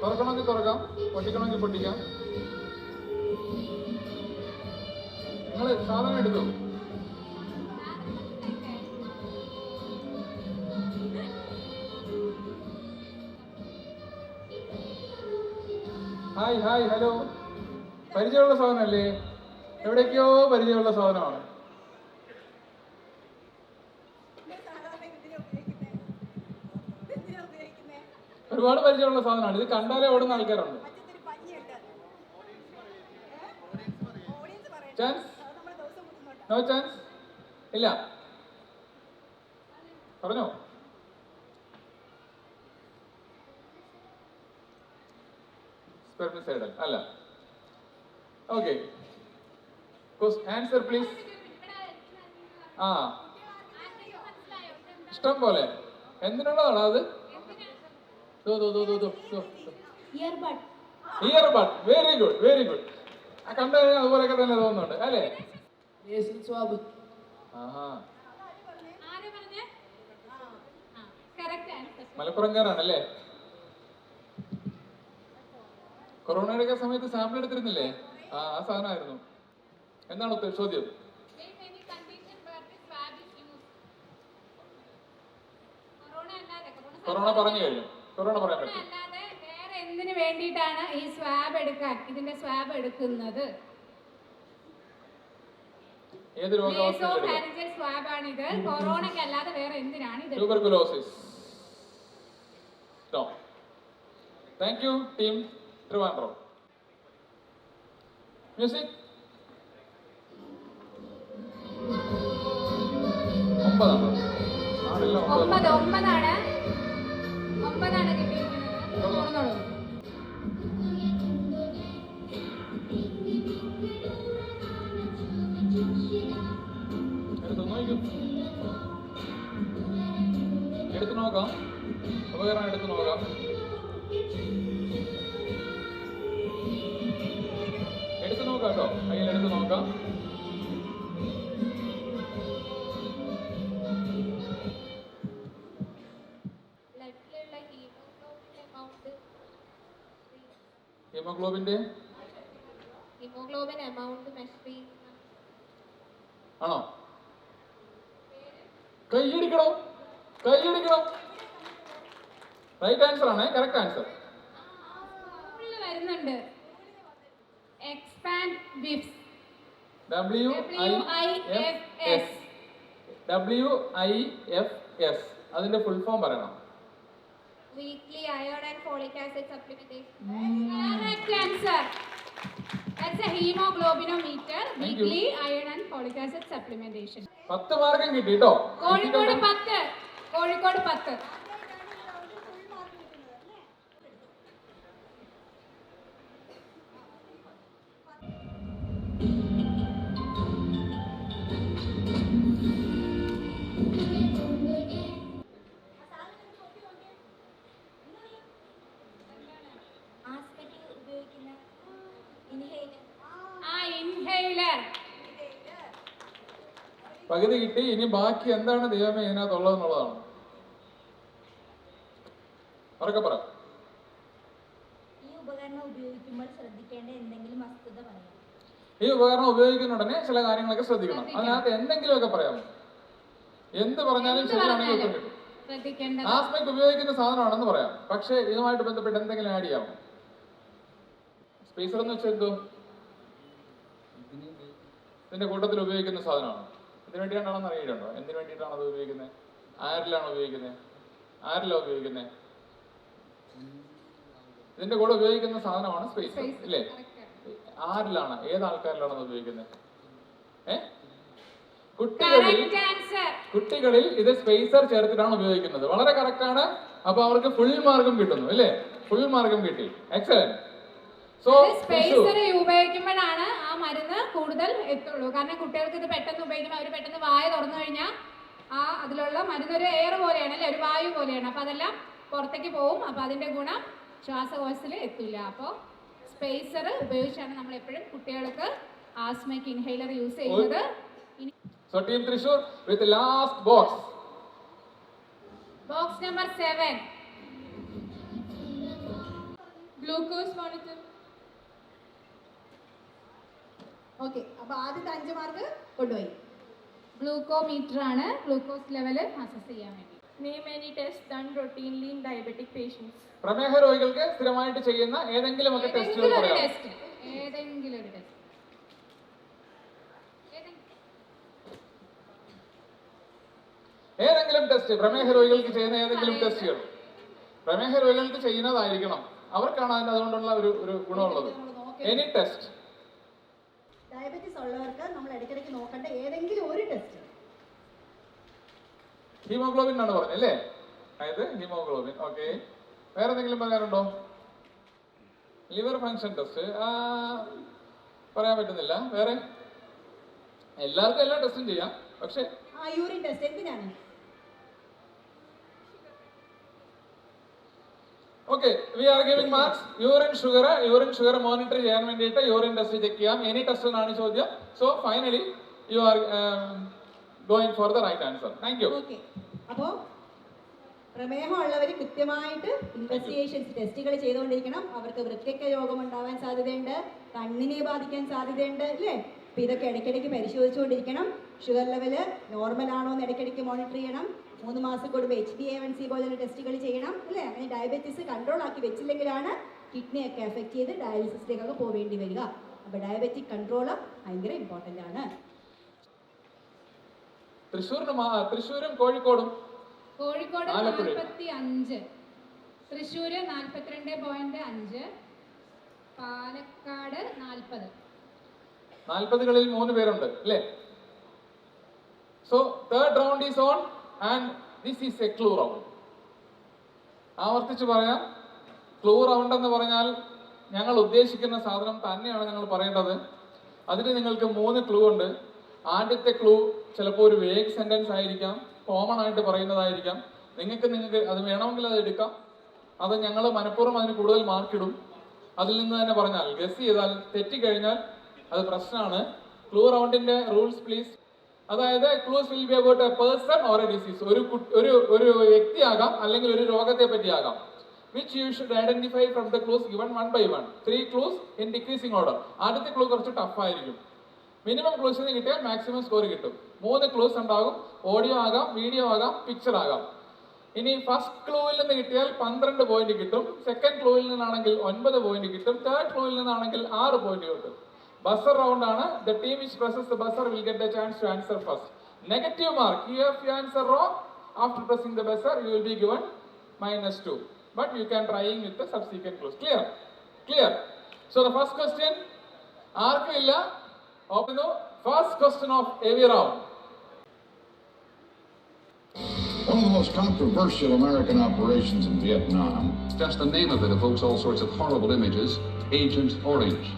തുറക്കണമെങ്കിൽ തുറക്കാം, പൊട്ടിക്കണമെങ്കിൽ പൊട്ടിക്കാം. നിങ്ങൾ സാധനം എടുത്തു. Hi hello. പരിചയമുള്ള സാധനമല്ലേ? എവിടേക്കോ പരിചയമുള്ള സാധനമാണ്. ഒരുപാട് പരിചയമുള്ള സാധനമാണ്. ഇത് കണ്ടാലേ ഓടുന്ന ആൾക്കാരുണ്ട്. ചാൻസ്? No chance? ഇല്ല. പറഞ്ഞോ. സ്പെർമിസൈഡൽ അല്ല. Okay, answer please. ഇഷ്ടം പോലെ. എന്തിനുള്ളതാണ് അത്? ഇയർബഡ്. Very good. കണ്ടു കഴിഞ്ഞാൽ അതുപോലെയൊക്കെ തന്നെ തോന്നുന്നുണ്ട് അല്ലേ? മലപ്പുറംകാരാണല്ലേ? കൊറോണയുടെ സമയത്ത് സാമ്പിൾ എടുത്തിരുന്നില്ലേ? ആ സാധനമായിരുന്നു. എന്താണ് ചോദ്യം? Name any condition where the swab is used. Corona അല്ലാതെ കൊറോണ പറഞ്ഞു കഴിഞ്ഞു. കൊറോണ പറയാൻ പറ്റും. അല്ലാതെ വേറെ എന്തിനു വേണ്ടിയിട്ടാണ് ഈ സ്വാബ് എടുക്കാൻ ഇതിന്റെ സ്വാബ് എടുക്കുന്നത്? ഏത് രോഗാവസ്ഥയിലും സ്വാബ് ആണ് ഇത്. കൊറോണയ്ക്ക് അല്ലാതെ വേറെ എന്തിനാണ് ഇത്? Tuberculosis. No. Thank you team Trivandrum. Music. 9 ആണ്. 9 കിട്ടിയിരിക്കുന്നത്. തുറന്നോളൂ. എടുത്തു നോക്കാം. ഉപകരണം എടുത്തു നോക്കാം. എടുത്തു നോക്കാം കേട്ടോ. കയ്യിൽ എടുത്തു നോക്കാം. ഹീമോഗ്ലോബിന്റെ എമൗണ്ട് മെഷർ ചെയ്യുന്ന ആണോ? കൈയടിക്കണം. റൈറ്റ് ആൻസർ ആണ്. കറക്റ്റ് ആൻസർ വരുന്നുണ്ട്. എക്സ്പാൻഡ് വിഫ്സ്. WIFS. അതിന്റെ ഫുൾ ഫോം പറയണം. Weekly iron and folic acid supplementation. Correct answer. That's a hemoglobinometer. Weekly iron and folic acid supplementation. 10 മാർക്കും കിട്ടി കേട്ടോ. കോഴിക്കോട് 10. കോഴിക്കോട് 10. പകുതി കിട്ടി. ഇനി ബാക്കി എന്താണ് ദൈവമേ ഇതിനകത്തുള്ളതെന്നുള്ളതാണ്. ഉറക്കെ പറ. ഈ ഉപകരണം ഉപയോഗിക്കുമ്പോൾ ശ്രദ്ധിക്കേണ്ട എന്തെങ്കിലും വസ്തുത പറയാം. ഈ ഉപകരണം ഉപയോഗിക്കുന്ന ഉടനെ ചില കാര്യങ്ങളൊക്കെ ശ്രദ്ധിക്കണം. അതിനകത്ത് എന്തെങ്കിലുമൊക്കെ പറയാമോ? എന്ത് പറഞ്ഞാലും ശരിയാണെങ്കിൽ ഉത്തരം കിട്ടും. ആസ്മയ്ക്ക് ഉപയോഗിക്കുന്ന സാധനമാണെന്ന് പറയാം. പക്ഷെ ഇതുമായിട്ട് ബന്ധപ്പെട്ട് എന്തെങ്കിലും ആഡ് ചെയ്യാമോ? സ്പേസർ എന്ന് വെച്ചാൽ എന്തോ ഇതിന്റെ കൂട്ടത്തിൽ ഉപയോഗിക്കുന്ന സാധനമാണ്. ഇതിനു വേണ്ടിയിട്ടാണെന്ന് അറിയില്ലുണ്ടോ? എന്തിനു വേണ്ടിയിട്ടാണ് അത് ഉപയോഗിക്കുന്നത്? ആരിലാണ് ഉപയോഗിക്കുന്നത്? ഇതിന്റെ കൂടെ ഉപയോഗിക്കുന്ന സാധനമാണ് സ്പേസർ ഇല്ലേ? ആരിലാണ്, ഏത് ആൾക്കാരിലാണ് അത് ഉപയോഗിക്കുന്നത്? കുട്ടികളിൽ ഇത് സ്പേസർ ചേർത്തിട്ടാണ് ഉപയോഗിക്കുന്നത്. വളരെ കറക്റ്റ് ആണ്. അപ്പൊ അവർക്ക് ഫുൾ മാർക്കും കിട്ടുന്നു അല്ലേ? ഫുൾ മാർക്കും കിട്ടി. എക്സലന്റ്. സോ സ്പേസർ ഉപയോഗിക്കുമ്പോഴാണ് ആ മരുന്ന് കൂടുതൽ എത്തുള്ളൂ. കാരണം കുട്ടികൾക്ക് ഇത് പെട്ടെന്ന് ഉപയോഗിക്കുമ്പോൾ അവർ പെട്ടെന്ന് വായ തുറന്നു കഴിഞ്ഞാൽ ആ അതിലുള്ള മരുന്ന് ഒരു എയർ പോലെയാണ് അല്ലേ, ഒരു വായു പോലെയാണ്. അപ്പൊ അതെല്ലാം പുറത്തേക്ക് പോകും. അപ്പൊ അതിന്റെ ഗുണം ശ്വാസകോശത്തിൽ എത്തില്ല. അപ്പോൾ സ്പേസർ ഉപയോഗിച്ചാണ് നമ്മൾ എപ്പോഴും കുട്ടികൾക്ക് ആസ്മയ്ക്ക് ഇൻഹേലർ യൂസ് ചെയ്യുന്നത്. So team Thrissur with the last box. Box number 7. Glucose monitor. Okay, അപ്പൊ ആദ്യത്തെ 5 മാർക്ക് കൊണ്ടുപോയി. ഗ്ലൂക്കോമീറ്റർ ആണ് ഗ്ലൂക്കോസ് ലെവൽ അസസ് ചെയ്യാൻ വേണ്ടി. Name any test done routinely in diabetic patients. പ്രമേഹ രോഗികൾക്ക് സ്ഥിരമായിട്ട് ചെയ്യുന്ന ഏതെങ്കിലും ഒക്കെ ടെസ്റ്റുകൾ പറയാം. ഏതെങ്കിലും ഒരു ടെസ്റ്റ്. ഏതെങ്കിലും ടെസ്റ്റ് പ്രമേഹ രോഗികൾക്ക് ചെയ്യുന്ന ഏതെങ്കിലും ടെസ്റ്റുകൾ പ്രമേഹ രോഗികൾക്ക് ചെയ്യുന്നതായിരിക്കണം. അവർക്കാണ് അതിന് അതുകൊണ്ടുള്ള ഒരു ഗുണമുള്ളത്. Any test. ഡയബറ്റീസ് ഉള്ളവർക്ക് നമ്മൾ ഇടയ്ക്കിടയ്ക്ക് നോക്കേണ്ട ഏതെങ്കിലും ഒരു ടെസ്റ്റ്. ഹീമോഗ്ലോബിൻ ആണ് പറഞ്ഞത് അല്ലേ? അതായത് ഹീമോഗ്ലോബിൻ. ഓക്കെ, വേറെ എന്തെങ്കിലും പറയാനുണ്ടോ? ലിവർ ഫങ്ഷൻ ടെസ്റ്റ് പറയാൻ പറ്റുന്നില്ല. വേറെ എല്ലാവർക്കും എല്ലാ ടെസ്റ്റും ചെയ്യാം. പക്ഷെ യൂറിൻ ടെസ്റ്റ് എന്തിനാണ്? Okay, we are giving marks. Urine sugar monitor ചെയ്യാൻ വേണ്ടിയിട്ട് യൂറിൻ ടെസ്റ്റ് ചെക്ക് ചെയ്യാം. എനി ടെസ്റ്റ് എന്നാണ് ചോദ്യം. So finally you are going for the right answer. Thank you. Okay, അപ്പോ പ്രമേഹം ഉള്ളവർ കൃത്യമായിട്ട് ഇൻവെസ്റ്റിഗേഷൻസ് ടെസ്റ്റുകൾ ചെയ്തുകൊണ്ടിരിക്കണം. അവർക്ക് വൃക്കയ്ക്ക് രോഗം ഉണ്ടാവാൻ സാധ്യതയുണ്ട്, കണ്ണിനെ ബാധിക്കാൻ സാധ്യതയുണ്ട് അല്ലേ? അപ്പോൾ ഇതൊക്കെ ഇടയ്ക്കിടയ്ക്ക് പരിശോധിച്ചുകൊണ്ടിരിക്കണം. ഷുഗർ ലെവല് നോർമൽ ആണോ എന്ന് ഇടയ്ക്കിടയ്ക്ക് മോണിറ്റർ ചെയ്യണം. 3 മാസം കൂടുമ്പോൾ HbA1c പോലുള്ള ടെസ്റ്റുകൾ ചെയ്യണം അല്ലേ. അങ്ങനെ ഡയബറ്റീസ് കൺട്രോൾ ആക്കി വെച്ചില്ലെങ്കിലാണ് കിഡ്നിയൊക്കെ എഫക്റ്റ് ചെയ്ത് ഡയാലിസിസിലേക്കൊക്കെ പോവേണ്ടി വരിക. അപ്പോൾ ഡയബറ്റിക് കൺട്രോൾ ഭയങ്കര ഇമ്പോർട്ടൻ്റ് ആണ്. തൃശ്ശൂരും കോഴിക്കോടും 45, തൃശ്ശൂർ 42.5, പാലക്കാട് 40. 40കളിൽ 3 പേരുണ്ട് അല്ലേ. So third round is on and this is A clue round. ആവർത്തിച്ച് പറയാം, ക്ലൂ റൗണ്ട് എന്ന് പറഞ്ഞാൽ ഞങ്ങൾ ഉദ്ദേശിക്കുന്ന സാധനം തന്നെയാണ് ഞങ്ങൾ പറയേണ്ടത്. അതിന് നിങ്ങൾക്ക് 3 ക്ലൂ ഉണ്ട്. ആദ്യത്തെ ക്ലൂ ചിലപ്പോൾ ഒരു വേഗ് സെന്റൻസ് ആയിരിക്കാം, കോമൺ ആയിട്ട് പറയുന്നതായിരിക്കാം. നിങ്ങൾക്ക് അത് വേണമെങ്കിൽ അത് എടുക്കാം. അത് ഞങ്ങൾ മനഃപൂർവ്വം അതിന് കൂടുതൽ മാർക്കിടും. അതിൽ നിന്ന് തന്നെ പറഞ്ഞാൽ ഗസ് ചെയ്താൽ തെറ്റിക്കഴിഞ്ഞാൽ അത് പ്രശ്നമാണ്. ക്ലൂ റൗണ്ടിന്റെ റൂൾസ് പ്ലീസ്. അതായത് clues will be about a person or a disease. ഒരു വ്യക്തിയാകാം അല്ലെങ്കിൽ ഒരു രോഗത്തെ പറ്റിയാകാം. which you should identify from the clues given one by one. 3 clues in decreasing order. ആദ്യത്തെ ക്ലൂ കുറച്ച് ടഫ് ആയിരിക്കും. മിനിമം ക്ലൂസ് കിട്ടിയാൽ മാക്സിമം സ്കോർ കിട്ടും. 3 ക്ലൂസ് ഉണ്ടാകും. ഓഡിയോ ആകാം, വീഡിയോ ആകാം, പിക്ചർ ആകാം. ഇനി ഫസ്റ്റ് ക്ലൂവിൽ നിന്ന് കിട്ടിയാൽ 12 പോയിന്റ് കിട്ടും. സെക്കൻഡ് ക്ലൂവിൽ നിന്നാണെങ്കിൽ 9 പോയിന്റ് കിട്ടും. തേർഡ് ക്ലൂവിൽ നിന്നാണെങ്കിൽ 6 പോയിന്റ് കിട്ടും. ബസർ റൗണ്ട് ആണ്. The team which presses the buzzer will get the chance to answer first. Negative mark. If you answer wrong after pressing the buzzer, you will be given -2. But you can try with the subsequent clues. Clear? So the first question, ആർക്കും ഇല്ല. Open the first question of every round. One of the most controversial American operations in Vietnam. Just the name of it evokes all sorts of horrible images. Agent Orange.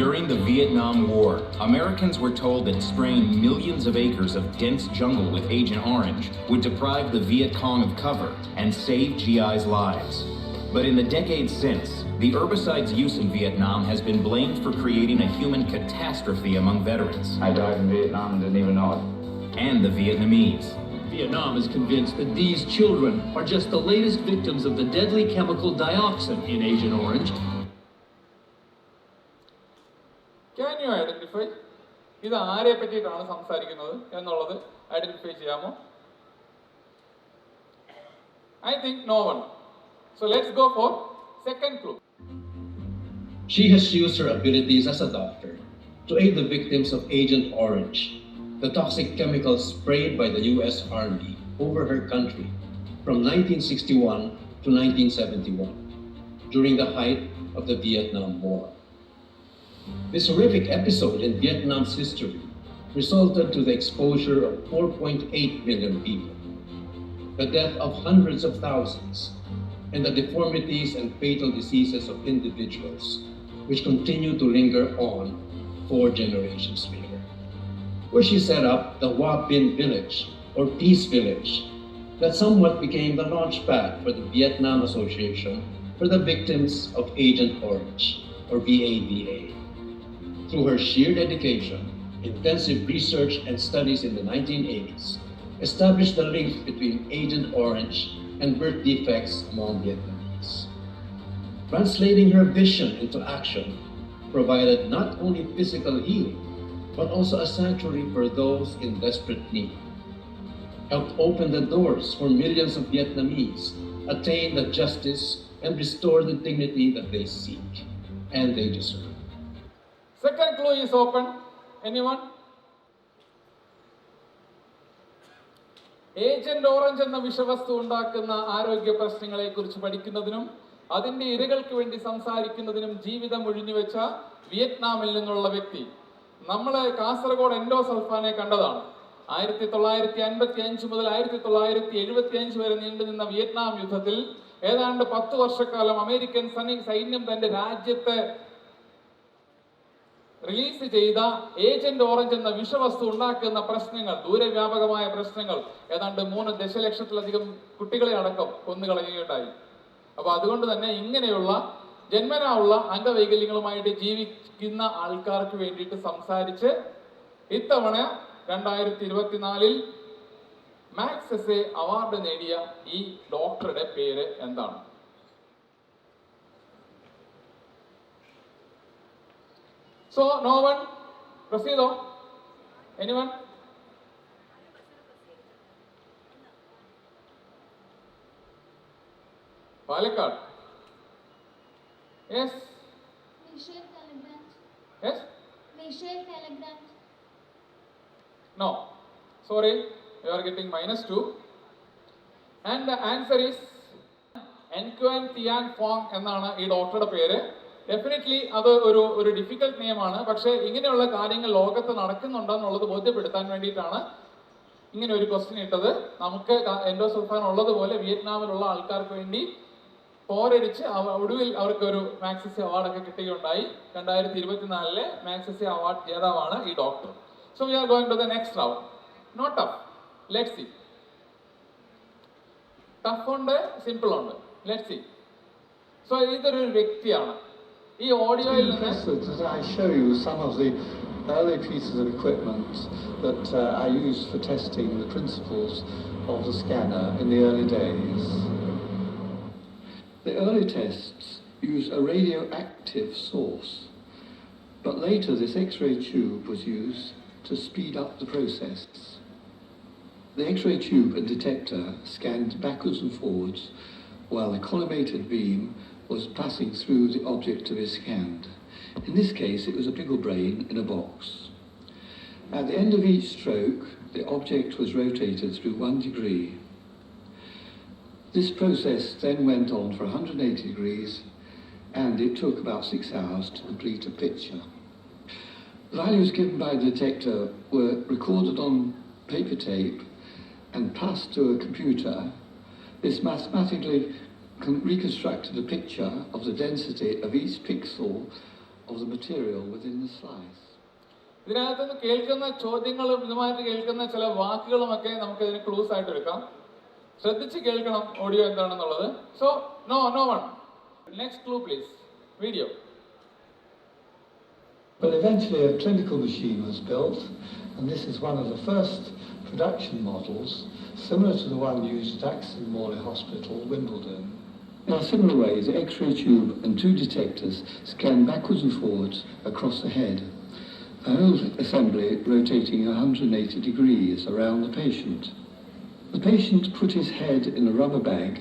During the Vietnam War, Americans were told that spraying millions of acres of dense jungle with Agent Orange would deprive the Viet Cong of cover and save GIs' lives. But in the decades since, the herbicide's use in Vietnam has been blamed for creating a human catastrophe among veterans. I died in Vietnam and didn't even know it. And the Vietnamese. Vietnam is convinced that these children are just the latest victims of the deadly chemical dioxin in Agent Orange. Can you identify? ഇത് ആരെ പറ്റിയിട്ടാണ് സംസാരിക്കുന്നത് എന്നുള്ളത് identify ചെയ്യാമോ? I think no one. So let's go for second clue. She has used her abilities as a doctor to aid the victims of Agent Orange, the toxic chemical sprayed by the US Army over her country from 1961 to 1971 during the height of the Vietnam War. This horrific episode in Vietnam's history resulted to the exposure of 4.8 million people, the death of hundreds of thousands, and the deformities and fatal diseases of individuals, which continue to linger on 4 generations later. Where she set up the Hoa Binh Village, or Peace Village, that somewhat became the launchpad for the Vietnam Association for the Victims of Agent Orange, or VAVA. Through her sheer dedication, intensive research and studies in the 1980s established the link between Agent Orange and birth defects among Vietnamese. Translating her vision into action provided not only physical healing, but also a sanctuary for those in desperate need. Helped open the doors for millions of Vietnamese attain the justice and restore the dignity that they seek and they deserve. Second clue is open. Anyone? Agent orange എന്ന വിഷവസ്തു ഉണ്ടാക്കുന്ന ആരോഗ്യ പ്രശ്നങ്ങളെ കുറിച്ച് പഠിക്കുന്നതിനും അതിന്റെ ഇരകൾക്ക് വേണ്ടി സംസാരിക്കുന്നതിനും ജീവിതം ഒഴിഞ്ഞുവെച്ച വിയറ്റ്നാമിൽ നിന്നുള്ള വ്യക്തി. നമ്മൾ കാസർഗോഡ് എൻഡോസൾഫാനെ കണ്ടതാണ്. 1955 മുതൽ 1975 വരെ നീണ്ടുനിന്ന വിയറ്റ്നാം യുദ്ധത്തിൽ ഏതാണ്ട് 10 വർഷക്കാലം അമേരിക്കൻ സൈന്യം തന്റെ രാജ്യത്തെ റിലീസ് ചെയ്ത ഏജന്റ് ഓറഞ്ച് എന്ന വിഷവസ്തു ഉണ്ടാക്കുന്ന പ്രശ്നങ്ങൾ, ദൂരവ്യാപകമായ പ്രശ്നങ്ങൾ, ഏതാണ്ട് 3 ദശലക്ഷത്തിലധികം കുട്ടികളെ അടക്കം കൊന്നുകളയുകയുണ്ടായി. അപ്പൊ അതുകൊണ്ട് തന്നെ ഇങ്ങനെയുള്ള ജന്മനാ ഉള്ള അംഗവൈകല്യങ്ങളുമായിട്ട് ജീവിക്കുന്ന ആൾക്കാർക്ക് വേണ്ടിയിട്ട് സംസാരിച്ച് ഇത്തവണ 2024 മാക്സസെ അവാർഡ് നേടിയ ഈ ഡോക്ടറുടെ പേര് എന്താണ്? So no one. പ്രസ് ചെയ്തോ? Anyone? Palakkad. Yes. Michelle Telegrant. Yes. Michelle Telegrant. No. Sorry, you are getting -2. And the answer is Nguyen Thian Phuong എന്നാണ് ഈ ഡോക്ടറുടെ പേര്. ഡെഫിനറ്റ്ലി അത് ഒരു ഡിഫിക്കൽട്ട് നെയിമാണ്. പക്ഷേ ഇങ്ങനെയുള്ള കാര്യങ്ങൾ ലോകത്ത് നടക്കുന്നുണ്ടെന്നുള്ളത് ബോധ്യപ്പെടുത്താൻ വേണ്ടിയിട്ടാണ് ഇങ്ങനെ ഒരു ക്വസ്റ്റ്യൻ ഇട്ടത്. നമുക്ക് എൻഡോസൾഫാൻ ഉള്ളതുപോലെ വിയറ്റ്നാമിലുള്ള ആൾക്കാർക്ക് വേണ്ടി പോരടിച്ച് ഒടുവിൽ അവർക്ക് ഒരു മാഗ്സസെ അവാർഡൊക്കെ കിട്ടുകയുണ്ടായി. 2024 മാഗ്സസെ അവാർഡ് ജേതാവാണ് ഈ doctor. So we are going to the next round. Not tough. Let's see. Tough ഉണ്ട്, simple ഉണ്ട്. Let's see. So ഇതൊരു വ്യക്തിയാണ്. ഈ ഓഡിയോയിൽ നിന്ന് I show you some of the early pieces of equipment that I used for testing the principles of the scanner in the early days. The early tests used a radioactive source, but later this X-ray tube was used to speed up the process. The X-ray tube and detector scanned backwards and forwards while the collimated beam was passing through the object to be scanned. In this case, it was a pickle brain in a box. At the end of each stroke, the object was rotated through 1 degree. This process then went on for 180 degrees, and it took about 6 hours to complete a picture. The values given by the detector were recorded on paper tape and passed to a computer. This mathematically reconstructed a picture of the density of each pixel of the material within the slice. ഇതിനകത്തുനിന്ന് കേൾക്കുന്ന ചോദ്യങ്ങളും ഇതുമായിട്ട് കേൾക്കുന്ന ചില വാക്കുകളുമൊക്കെ നമുക്ക് ഇതിന് clues ആയിട്ട് എടുക്കാം. ശ്രദ്ധിച്ച് കേൾക്കണം ഓഡിയോ എന്താണെന്നുള്ളത്. So no one. Next clue please. Video. But eventually a clinical machine was built, and this is one of the first production models, similar to the one used at Axon Morley Hospital, Wimbledon. In a similar way, the X-ray tube and 2 detectors scan backwards and forwards across the head, the whole assembly rotating 180 degrees around the patient. The patient put his head in a rubber bag,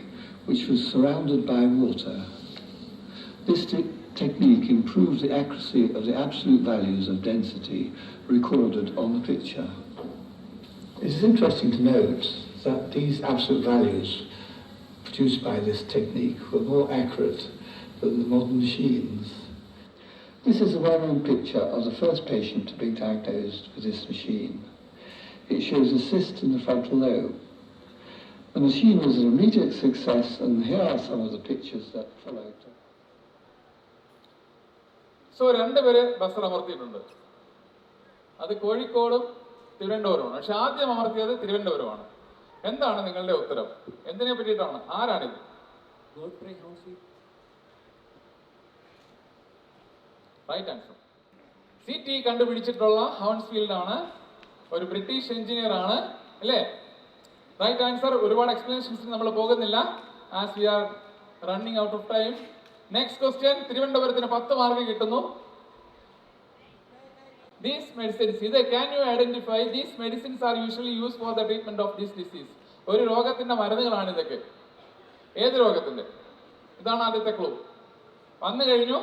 which was surrounded by water. This technique improved the accuracy of the absolute values of density recorded on the picture. It is interesting to note that these absolute values produced by this technique were more accurate than the modern machines. This is a well-known picture of the first patient to be diagnosed with this machine. It shows a cyst in the frontal lobe. The machine was an immediate success, and here are some of the pictures that followed. So 2 പേര് buzzer അമർത്തിയിട്ടുണ്ട്. അത് കോഴിക്കോടും തിരുവനന്തപുരമാണ്. പക്ഷെ ആദ്യം അമർത്തിയത് തിരുവനന്തപുരമാണ്. എന്താണ് നിങ്ങളുടെ ഉത്തരം? എന്തിനെ പറ്റിയിട്ടാണ്? ആരാണിത്? Right answer. CT കണ്ടുപിടിച്ചിട്ടുള്ള ഹൗൺസ്ഫീൽഡ് ആണ്. ഒരു ബ്രിട്ടീഷ് എഞ്ചിനീയർ ആണ്, അല്ലേ? Right answer. ഒരുപാട് എക്സ്പ്ലനേഷൻസ് നമ്മൾ പോകുന്നില്ല, as we are running out of time. Next question. തിരുവനന്തപുരത്തിന് 10 മാർക്ക് കിട്ടുന്നു. These medicines, can you identify these medicines are usually used for the treatment of this disease? ഒരു രോഗത്തിന്റെ മരുന്നുകളാണ് ഇതൊക്കെ. ഏത് രോഗത്തിന്റെ? ഇതാണ് ആദ്യത്തെ ക്ലൂ. വന്നു കഴിഞ്ഞു.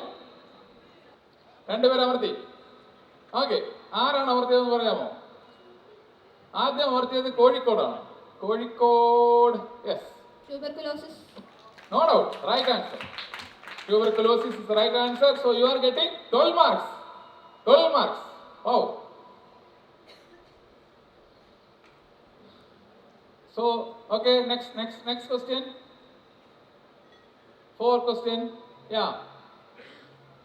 2 പേര് അമർത്തി. ഓക്കെ, ആരാണ് അമർത്തിയതെന്ന് പറയാമോ? ആദ്യം അമർത്തിയത് കോഴിക്കോടാണ്. Kozhikode. Yes. Tuberculosis. No doubt. Right answer. Tuberculosis is the right answer. So you are getting 12 marks. 12 marks. Oh. So, okay, next question. 4th question. Yeah.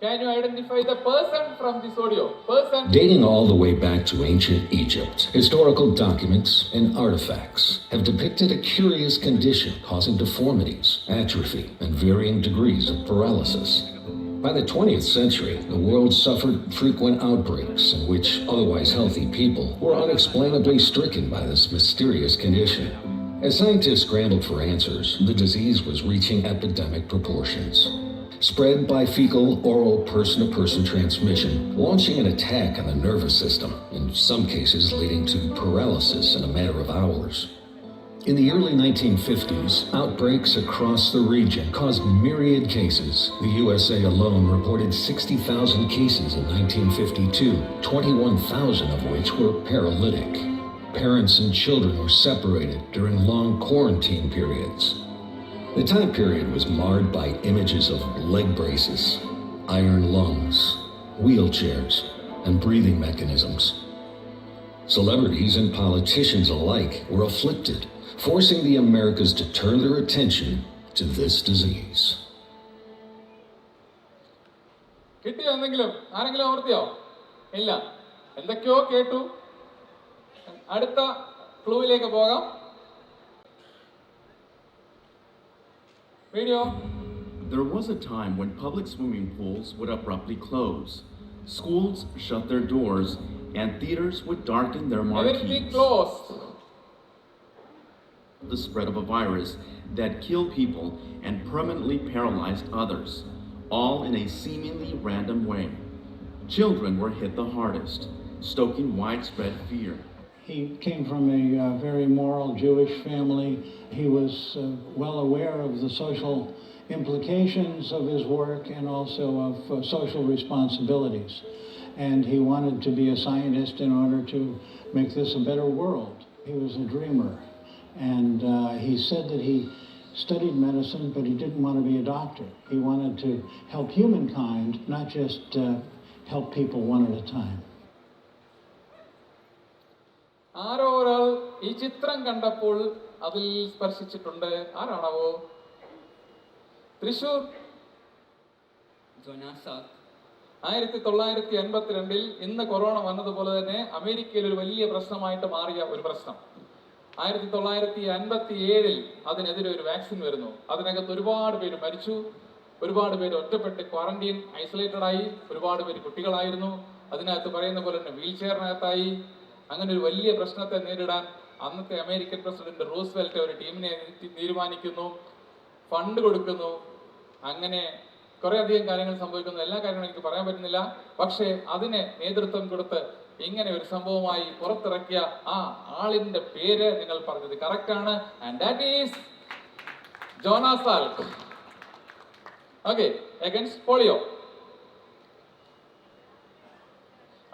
Can you identify the person from this audio? Person. Dating all the way back to ancient Egypt, historical documents and artifacts have depicted a curious condition causing deformities, atrophy, and varying degrees of paralysis. By the 20th century, the world suffered frequent outbreaks in which otherwise healthy people were unexplainably stricken by this mysterious condition. As scientists scrambled for answers, the disease was reaching epidemic proportions. spread by fecal oral person-to-person transmission, launching an attack on the nervous system, in some cases leading to paralysis in a matter of hours. In the early 1950s, outbreaks across the region caused myriad cases. The USA alone reported 60,000 cases in 1952, 21,000 of which were paralytic. Parents and children were separated during long quarantine periods. The time period was marred by images of leg braces, iron lungs, wheelchairs, and breathing mechanisms. Celebrities and politicians alike were afflicted, forcing the Americas to turn their attention to this disease. കിട്ടിയോ എന്തെങ്കിലും? ആരെങ്കിലും ഓർത്തിയോ? ഇല്ല. എന്തൊക്കെയോ കേട്ടു. അടുത്ത ക്ലൂവിലേക്ക് പോകാം. Video. There was a time when public swimming pools would abruptly close. Schools shut their doors and theaters would darken their marquees. Everything closed. The spread of a virus that killed people and permanently paralyzed others, all in a seemingly random way. Children were hit the hardest, stoking widespread fear. He came from a very moral Jewish family. He was well aware of the social implications of his work and also of social responsibilities. And he wanted to be a scientist in order to make this a better world. He was a dreamer. And he said that he studied medicine, but he didn't want to be a doctor. He wanted to help humankind, not just help people one at a time. ആരോ ഒരാൾ ഈ ചിത്രം കണ്ടപ്പോൾ അതിൽ സ്പർശിച്ചിട്ടുണ്ട്. ആരാണാവോ? തൃശൂർ 1982 ഇന്ന് corona വന്നതുപോലെ തന്നെ അമേരിക്കയിൽ ഒരു വലിയ പ്രശ്നമായിട്ട് മാറിയ ഒരു പ്രശ്നം. 1957 അതിനെതിരെ ഒരു വാക്സിൻ വരുന്നു. അതിനകത്ത് ഒരുപാട് പേര് മരിച്ചു, ഒരുപാട് പേര് ഒറ്റപ്പെട്ട് ക്വാറന്റൈൻ ഐസൊലേറ്റഡ് ആയി, ഒരുപാട് പേര് കുട്ടികളായിരുന്നു. അതിനകത്ത് പറയുന്ന പോലെ തന്നെ വീൽ ചെയറിനകത്തായി. അങ്ങനെ ഒരു വലിയ പ്രശ്നത്തെ നേരിടാൻ അന്നത്തെ അമേരിക്കൻ പ്രസിഡന്റ് റൂസ്വെൽറ്റ് ഒരു ടീമിനെ തീരുമാനിക്കുന്നു, ഫണ്ട് കൊടുക്കുന്നു. അങ്ങനെ കുറെ അധികം കാര്യങ്ങൾ സംഭവിക്കുന്നു. എല്ലാ കാര്യങ്ങളും എനിക്ക് പറയാൻ പറ്റുന്നില്ല. പക്ഷേ അതിനെ നേതൃത്വം കൊടുത്ത് ഇങ്ങനെ ഒരു സംഭവമായി പുറത്തിറക്കിയ ആ ആളിന്റെ പേര് നിങ്ങൾ പറഞ്ഞത് കറക്റ്റ് ആണ്. And that is Jonas Salk. Okay, against polio.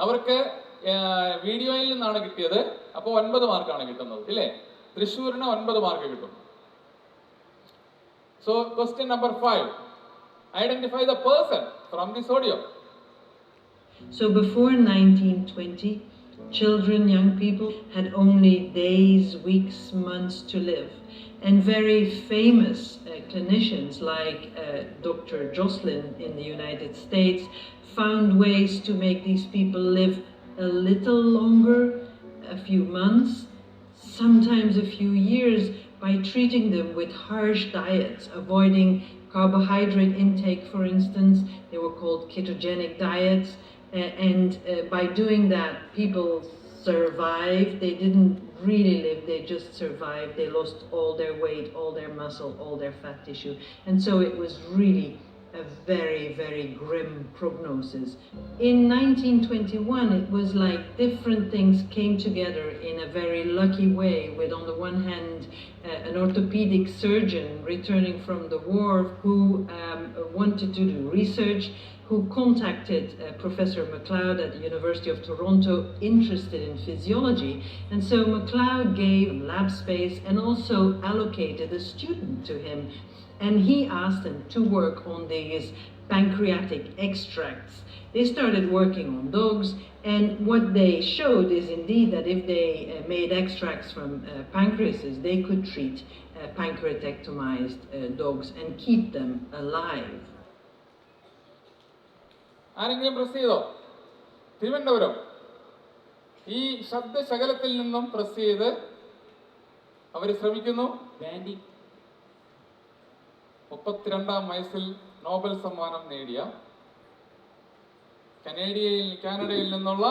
അവർക്ക് വീഡിയോയിൽ നിന്നാണ് കിട്ടിയത്. അപ്പോൾ 9 മാർക്കാണ് കിട്ടുന്നത്, ഇല്ലേ? തൃശ്ശൂരിന് 9 മാർക്ക് കിട്ടും. So question number 5. Identify the person from this audio. So before 1920, children, young people had only days, weeks, months to live. And very famous clinicians like Dr. Joslin in the United States found ways to make these people live a little longer, a few months, sometimes a few years, by treating them with harsh diets, avoiding carbohydrate intake, for instance. They were called ketogenic diets. And by doing that, people survived. They didn't really live, they just survived. They lost all their weight, all their muscle, all their fat tissue. And so it was really a very, very grim prognosis. In 1921, it was like different things came together in a very lucky way, with on the one hand, an orthopedic surgeon returning from the war who wanted to do research, who contacted Professor MacLeod at the University of Toronto, interested in physiology. And so MacLeod gave lab space and also allocated a student to him. And he asked him to work on these pancreatic extracts. They started working on dogs, and what they showed is indeed that if they made extracts from pancreases, they could treat pancreatectomized dogs and keep them alive. ആരെങ്കിലും press ചെയ്തോ? തിരുവനന്തപുരം. ഈ ശബ്ദശകലത്തിൽ നിന്നും press ചെയ്ത് അവർ ശ്രമിക്കുന്നു. 32-ാം വയസ്സിൽ Nobel സമ്മാനം നേടിയ കാനഡയിൽ നിന്നുള്ള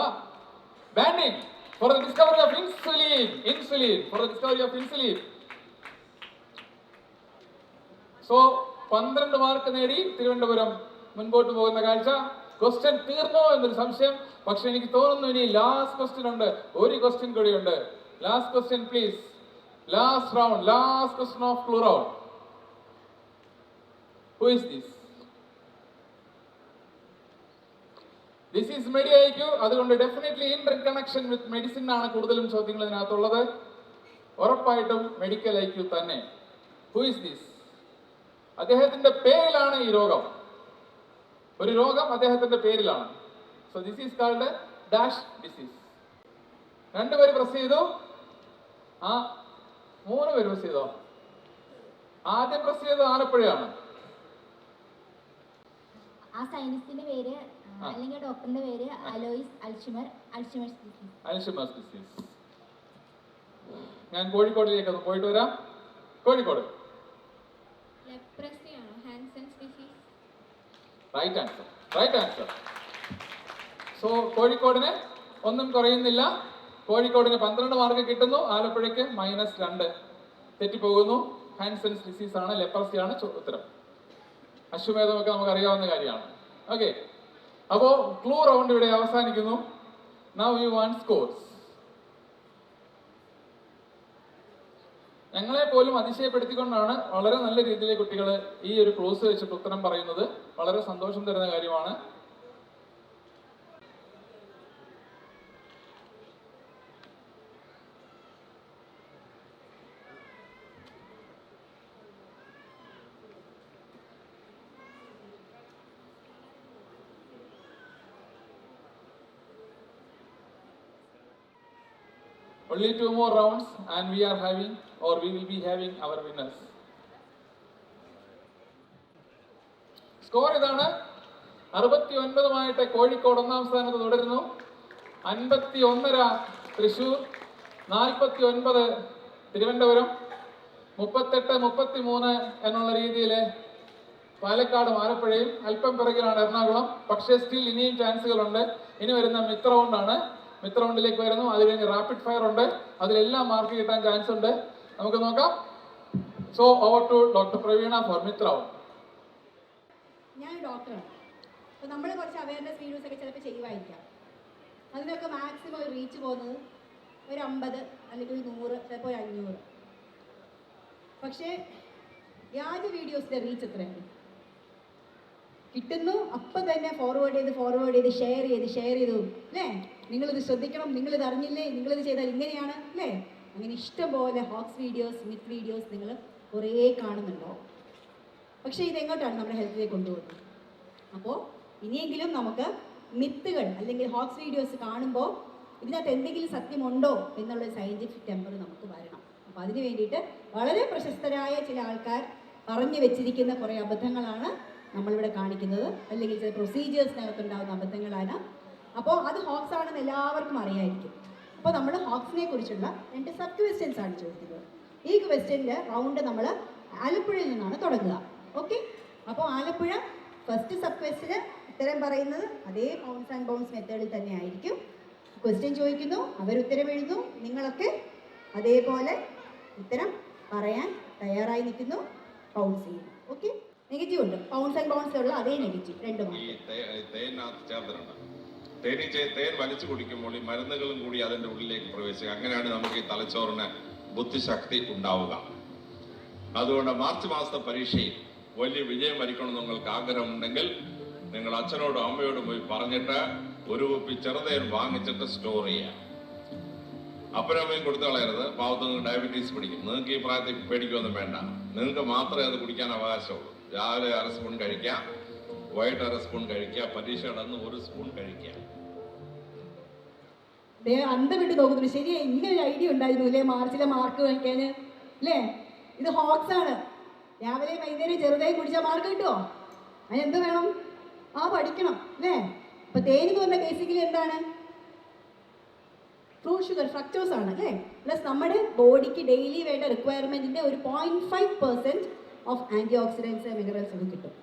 banding for the discovery of insulin. So 12 mark നേടി തിരുവനന്തപുരം മുൻപോട്ട് പോകുന്ന കാഴ്ച. ക്വസ്റ്റ്യൻ തീർന്നോ എന്നൊരു സംശയം. പക്ഷെ എനിക്ക് തോന്നുന്നു ഇനി ലാസ്റ്റ് ക്വസ്റ്റ്യൻ ഉണ്ട്. ഒരു ക്വസ്റ്റ്യൻ കൂടിയുണ്ട്. Last question please. Last round, last question of clue round. Who is this? This is MEDIIQ. അതുകൊണ്ട് definitely in connection with medicine ആണ് കൂടുതലും ചോദ്യങ്ങൾ ഇതിനകത്തുള്ളത്. ഉറപ്പായിട്ടും മെഡിക്കൽ IQ തന്നെ. Who is this? അദ്ദേഹത്തിന്റെ പേരിലാണ് ഈ രോഗം. ഒരു രോഗം അദ്ദേഹത്തിന്റെ പേരിലാണ്. So this is called dash disease. 2 പേര് പ്രസ് ചെയ്തു. 3 പേര് പ്രസ് ചെയ്തോ? ആദ്യം പ്രസ് ചെയ്തത് ആലപ്പുഴയാണ്. ആ സയനിസ്റ്റിന്റെ പേര് അല്ലെങ്കിൽ ഡോക്ടറിന്റെ പേര് അലോയിസ് അൽഷിമേഴ്സ് ഡിസീസ്. ഞാൻ കോഴിക്കോടിലേക്ക് ഒന്ന് പോയിട്ട് വരാം. കോഴിക്കോട്. ലെപ്രസി ആണോ? Hansen's disease. Right answer. So കോഴിക്കോടിന് ഒന്നും കുറയുന്നില്ല. കോഴിക്കോടിന് 12 മാർക്ക് കിട്ടുന്നു. ആലപ്പുഴയ്ക്ക് -2 തെറ്റിപ്പോകുന്നു. ഹാൻസൻസ് ഡിസീസ് ആണ്, ലെപ്രസി ആണ് ഉത്തരം. അശ്വമേധമൊക്കെ നമുക്ക് അറിയാവുന്ന കാര്യമാണ്. ഓക്കെ, അപ്പോൾ ക്ലൂ റൗണ്ട് ഇവിടെ അവസാനിക്കുന്നു. Now you want scores. ഞങ്ങളെ പോലും അതിശയപ്പെടുത്തിക്കൊണ്ടാണ് വളരെ നല്ല രീതിയിൽ കുട്ടികൾ ഈ ഒരു ക്ലോസ് വെച്ചിട്ട് ഉത്തരം പറയുന്നത്. വളരെ സന്തോഷം തരുന്ന കാര്യമാണ്. Only 2 more rounds and we will be having our winners. Score ഇതാണ്. 69 കോഴിക്കോട് 1ാം സ്ഥാനത്ത് തുടരുന്നു. 51 തൃശ്ശൂർ, 49 തിരുവനന്തപുരം, 38-33 എന്നുള്ള രീതിയിൽ പാലക്കാടും ആലപ്പുഴയും. അല്പം പിറകിലാണ് എറണാകുളം. പക്ഷേ സ്റ്റിൽ ഇനിയും ചാൻസുകളുണ്ട്. ഇനി വരുന്ന മിഡ് റൗണ്ടാണ്. മിഡ് റൗണ്ടിലേക്ക് വരുന്നു. അത് കഴിഞ്ഞ് റാപ്പിഡ് ഫയർ ഉണ്ട്. അതിലെല്ലാം മാർക്ക് കിട്ടാൻ ചാൻസ് ഉണ്ട്. നമുക്ക് നോക്കാം. So over to doctor Praveena for mid round. ഞാൻ ഡോക്ടറാണ്. അപ്പോൾ നമ്മൾ കുറച്ച് അവയർനെസ് വീഡിയോസ് ഒക്കെ ചിലപ്പോൾ ചെയ്യുമായിരിക്കാം. അതിനൊക്കെ മാക്സിമം റീച്ച് പോകുന്നത് ഒരു 50 അല്ലെങ്കിൽ ഒരു 100, ചിലപ്പോൾ ഒരു 500. പക്ഷേ വ്യാജ വീഡിയോസിൻ്റെ റീച്ച് എത്രയാണ്? കിട്ടുന്നു, അപ്പം തന്നെ ഫോർവേഡ് ചെയ്ത് ഷെയർ ചെയ്തു അല്ലേ? നിങ്ങളിത് ശ്രദ്ധിക്കണം, നിങ്ങളിത് അറിഞ്ഞില്ലേ, നിങ്ങളിത് ചെയ്താൽ ഇങ്ങനെയാണ് അല്ലേ? അങ്ങനെ ഇഷ്ടംപോലെ ഹോക്സ് വീഡിയോസ്, മിത്ത് വീഡിയോസ് നിങ്ങൾ കുറേ കാണുന്നുണ്ടാവും. പക്ഷേ ഇതെങ്ങോട്ടാണ് നമ്മുടെ ഹെൽത്തിലേക്ക് കൊണ്ടുപോകുന്നത്? അപ്പോൾ ഇനിയെങ്കിലും നമുക്ക് മിത്തുകൾ അല്ലെങ്കിൽ ഹോക്സ് വീഡിയോസ് കാണുമ്പോൾ ഇതിനകത്ത് എന്തെങ്കിലും സത്യമുണ്ടോ എന്നുള്ളൊരു സയൻറ്റിഫിക് ടെമ്പർ നമുക്ക് വരണം. അപ്പോൾ അതിന് വേണ്ടിയിട്ട് വളരെ പ്രശസ്തരായ ചില ആൾക്കാർ പറഞ്ഞു വെച്ചിരിക്കുന്ന കുറേ അബദ്ധങ്ങളാണ് നമ്മളിവിടെ കാണിക്കുന്നത്. അല്ലെങ്കിൽ ചില പ്രൊസീജിയേഴ്സിനകത്തുണ്ടാകുന്ന അബദ്ധങ്ങളാണ്. അപ്പോൾ അത് ഹോക്സ് ആണെന്ന് എല്ലാവർക്കും അറിയായിരിക്കും. അപ്പോൾ നമ്മൾ ഹോക്സിനെ കുറിച്ചുള്ള 2 സബ് ക്വസ്റ്റ്യൻസ് ആണ് ചോദിക്കുന്നത്. ഈ ക്വസ്റ്റ്യൻ്റെ റൗണ്ട് നമ്മൾ ആലപ്പുഴയിൽ നിന്നാണ് തുടങ്ങുക. ഓക്കെ, അപ്പോൾ ആലപ്പുഴ ഫസ്റ്റ് സബ് ക്വസ്റ്റ്യന് ഉത്തരം പറയുന്നത് അതേ ബൗൺസ് ആൻഡ് ബൗൺസ് മെത്തേഡിൽ തന്നെ ആയിരിക്കും. ക്വസ്റ്റ്യൻ ചോദിക്കുന്നു, അവരുത്തരം എഴുതുന്നു. നിങ്ങളൊക്കെ അതേപോലെ ഉത്തരം പറയാൻ തയ്യാറായി നിൽക്കുന്നു, ബൗൺസ് ചെയ്യുന്നു. ഓക്കെ, നെഗറ്റീവ് ഉണ്ട്. ബൗൺസ് ആൻഡ് ബൗൺസിലുള്ള അതേ നെഗറ്റീവ് 2 ചേർത്തിട്ടുണ്ട്. തേൻ വലിച്ചു കുടിക്കുമ്പോൾ ഈ മരുന്നുകളും കൂടി അതിൻ്റെ ഉള്ളിലേക്ക് പ്രവേശിക്കുക. അങ്ങനെയാണ് നമുക്ക് ഈ തലച്ചോറിന് ബുദ്ധിശക്തി ഉണ്ടാവുക. അതുകൊണ്ട് മാർച്ച് മാസത്തെ പരീക്ഷയിൽ വലിയ വിജയം വരിക്കണമെന്ന് നിങ്ങൾക്ക് ആഗ്രഹമുണ്ടെങ്കിൽ നിങ്ങൾ അച്ഛനോടും അമ്മയോടും പോയി പറഞ്ഞിട്ട് ഒരു കുപ്പി ചെറുതേൻ വാങ്ങിച്ചിട്ട് സ്റ്റോർ ചെയ്യാം. അപ്പനും അമ്മയും കൊടുത്തു കളയരുത്. പാവത്ത് നിങ്ങൾക്ക് ഡയബറ്റീസ് പിടിക്കും. നിങ്ങൾക്ക് ഈ പ്രായത്തിൽ പേടിക്കൊന്നും വേണ്ട. നിങ്ങൾക്ക് മാത്രമേ അത് കുടിക്കാൻ അവകാശമുള്ളൂ. രാവിലെ 1 സ്പൂൺ കഴിക്കാം, വൈകിട്ട് 1 സ്പൂൺ കഴിക്കുക, പരീക്ഷയുടെ അന്ന് 1 സ്പൂൺ കഴിക്കുക. അന്തം വിട്ട് നോക്കുന്നുണ്ട്. ശരി, ഇങ്ങനെ ഒരു ഐഡിയ ഉണ്ടായിരുന്നു അല്ലേ മാർച്ചിലെ മാർക്ക് കഴിക്കാൻ അല്ലേ? ഇത് ഹോക്സ് ആണ്. രാവിലെ വൈകുന്നേരം ചെറുതായി കുടിച്ചാൽ മാർക്ക് കിട്ടുമോ? അതിനെന്ത് വേണം? പഠിക്കണം അല്ലേ? അപ്പൊ തേൻ എന്ന് പറഞ്ഞ ബേസിക്കലി എന്താണ്? ഫ്രൂട്ട് ഷുഗർ, ഫ്രക്ടോസ് ആണ് അല്ലേ? പ്ലസ് നമ്മുടെ ബോഡിക്ക് ഡെയിലി വേണ്ട റിക്വയർമെന്റിന്റെ ഒരു 0.5% ഓഫ് ആന്റി ഓക്സിഡൻസ് മിനറൽസ് ഒക്കെ കിട്ടും.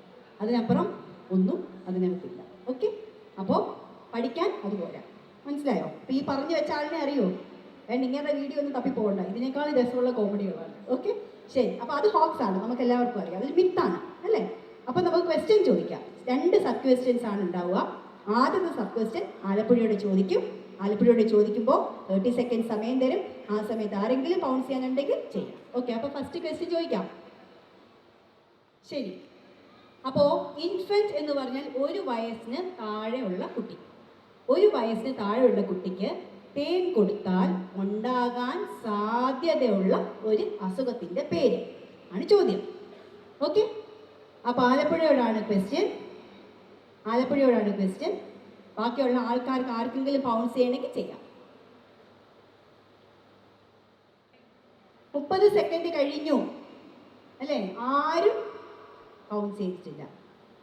അതിനപ്പുറം ഒന്നും അതിനകത്തില്ല. ഓക്കെ, അപ്പോൾ പഠിക്കാൻ അതുപോലെ മനസ്സിലായോ? അപ്പോൾ ഈ പറഞ്ഞു വെച്ച ആളിനെ അറിയോ? വേണ്ട, ഇങ്ങനത്തെ വീഡിയോ ഒന്നും തപ്പിപ്പോകണ്ട. ഇതിനേക്കാൾ രസമുള്ള കോമഡികളാണ്. ഓക്കെ, ശരി, അപ്പോൾ അത് ഹോക്സ് ആണ്, നമുക്ക് എല്ലാവർക്കും അറിയാം, അതൊരു മിത്താണ് അല്ലേ? അപ്പോൾ നമുക്ക് ക്വസ്റ്റ്യൻ ചോദിക്കാം. 2 സബ് ക്വസ്റ്റ്യൻസ് ആണ് ഉണ്ടാവുക. ആദ്യത്തെ സബ് ക്വസ്റ്റ്യൻ ആലപ്പുഴയോട് ചോദിക്കും. ആലപ്പുഴയോട് ചോദിക്കുമ്പോൾ 30 സെക്കൻഡ് സമയം തരും. ആ സമയത്ത് ആരെങ്കിലും പൗൺസ് ചെയ്യാനുണ്ടെങ്കിൽ ചെയ്യാം. ഓക്കെ, അപ്പോൾ ഫസ്റ്റ് ക്വസ്റ്റ്യൻ ചോദിക്കാം. ശരി, അപ്പോൾ ഇൻഫൻറ്റ് എന്ന് പറഞ്ഞാൽ 1 വയസ്സിന് താഴെയുള്ള കുട്ടി. 1 വയസ്സിന് താഴെയുള്ള കുട്ടിക്ക് തേൻ കൊടുത്താൽ ഉണ്ടാകാൻ സാധ്യതയുള്ള ഒരു അസുഖത്തിൻ്റെ പേര് ആണ് ചോദ്യം. ഓക്കെ, അപ്പോൾ ആലപ്പുഴയോടാണ് ക്വസ്റ്റ്യൻ. ബാക്കിയുള്ള ആൾക്കാർക്ക് ആർക്കെങ്കിലും പൗൺസ് ചെയ്യണമെങ്കിൽ ചെയ്യാം. 30 സെക്കൻഡ് കഴിഞ്ഞു അല്ലേ? ആരും പൗൺസ് ചെയ്തിട്ടില്ല.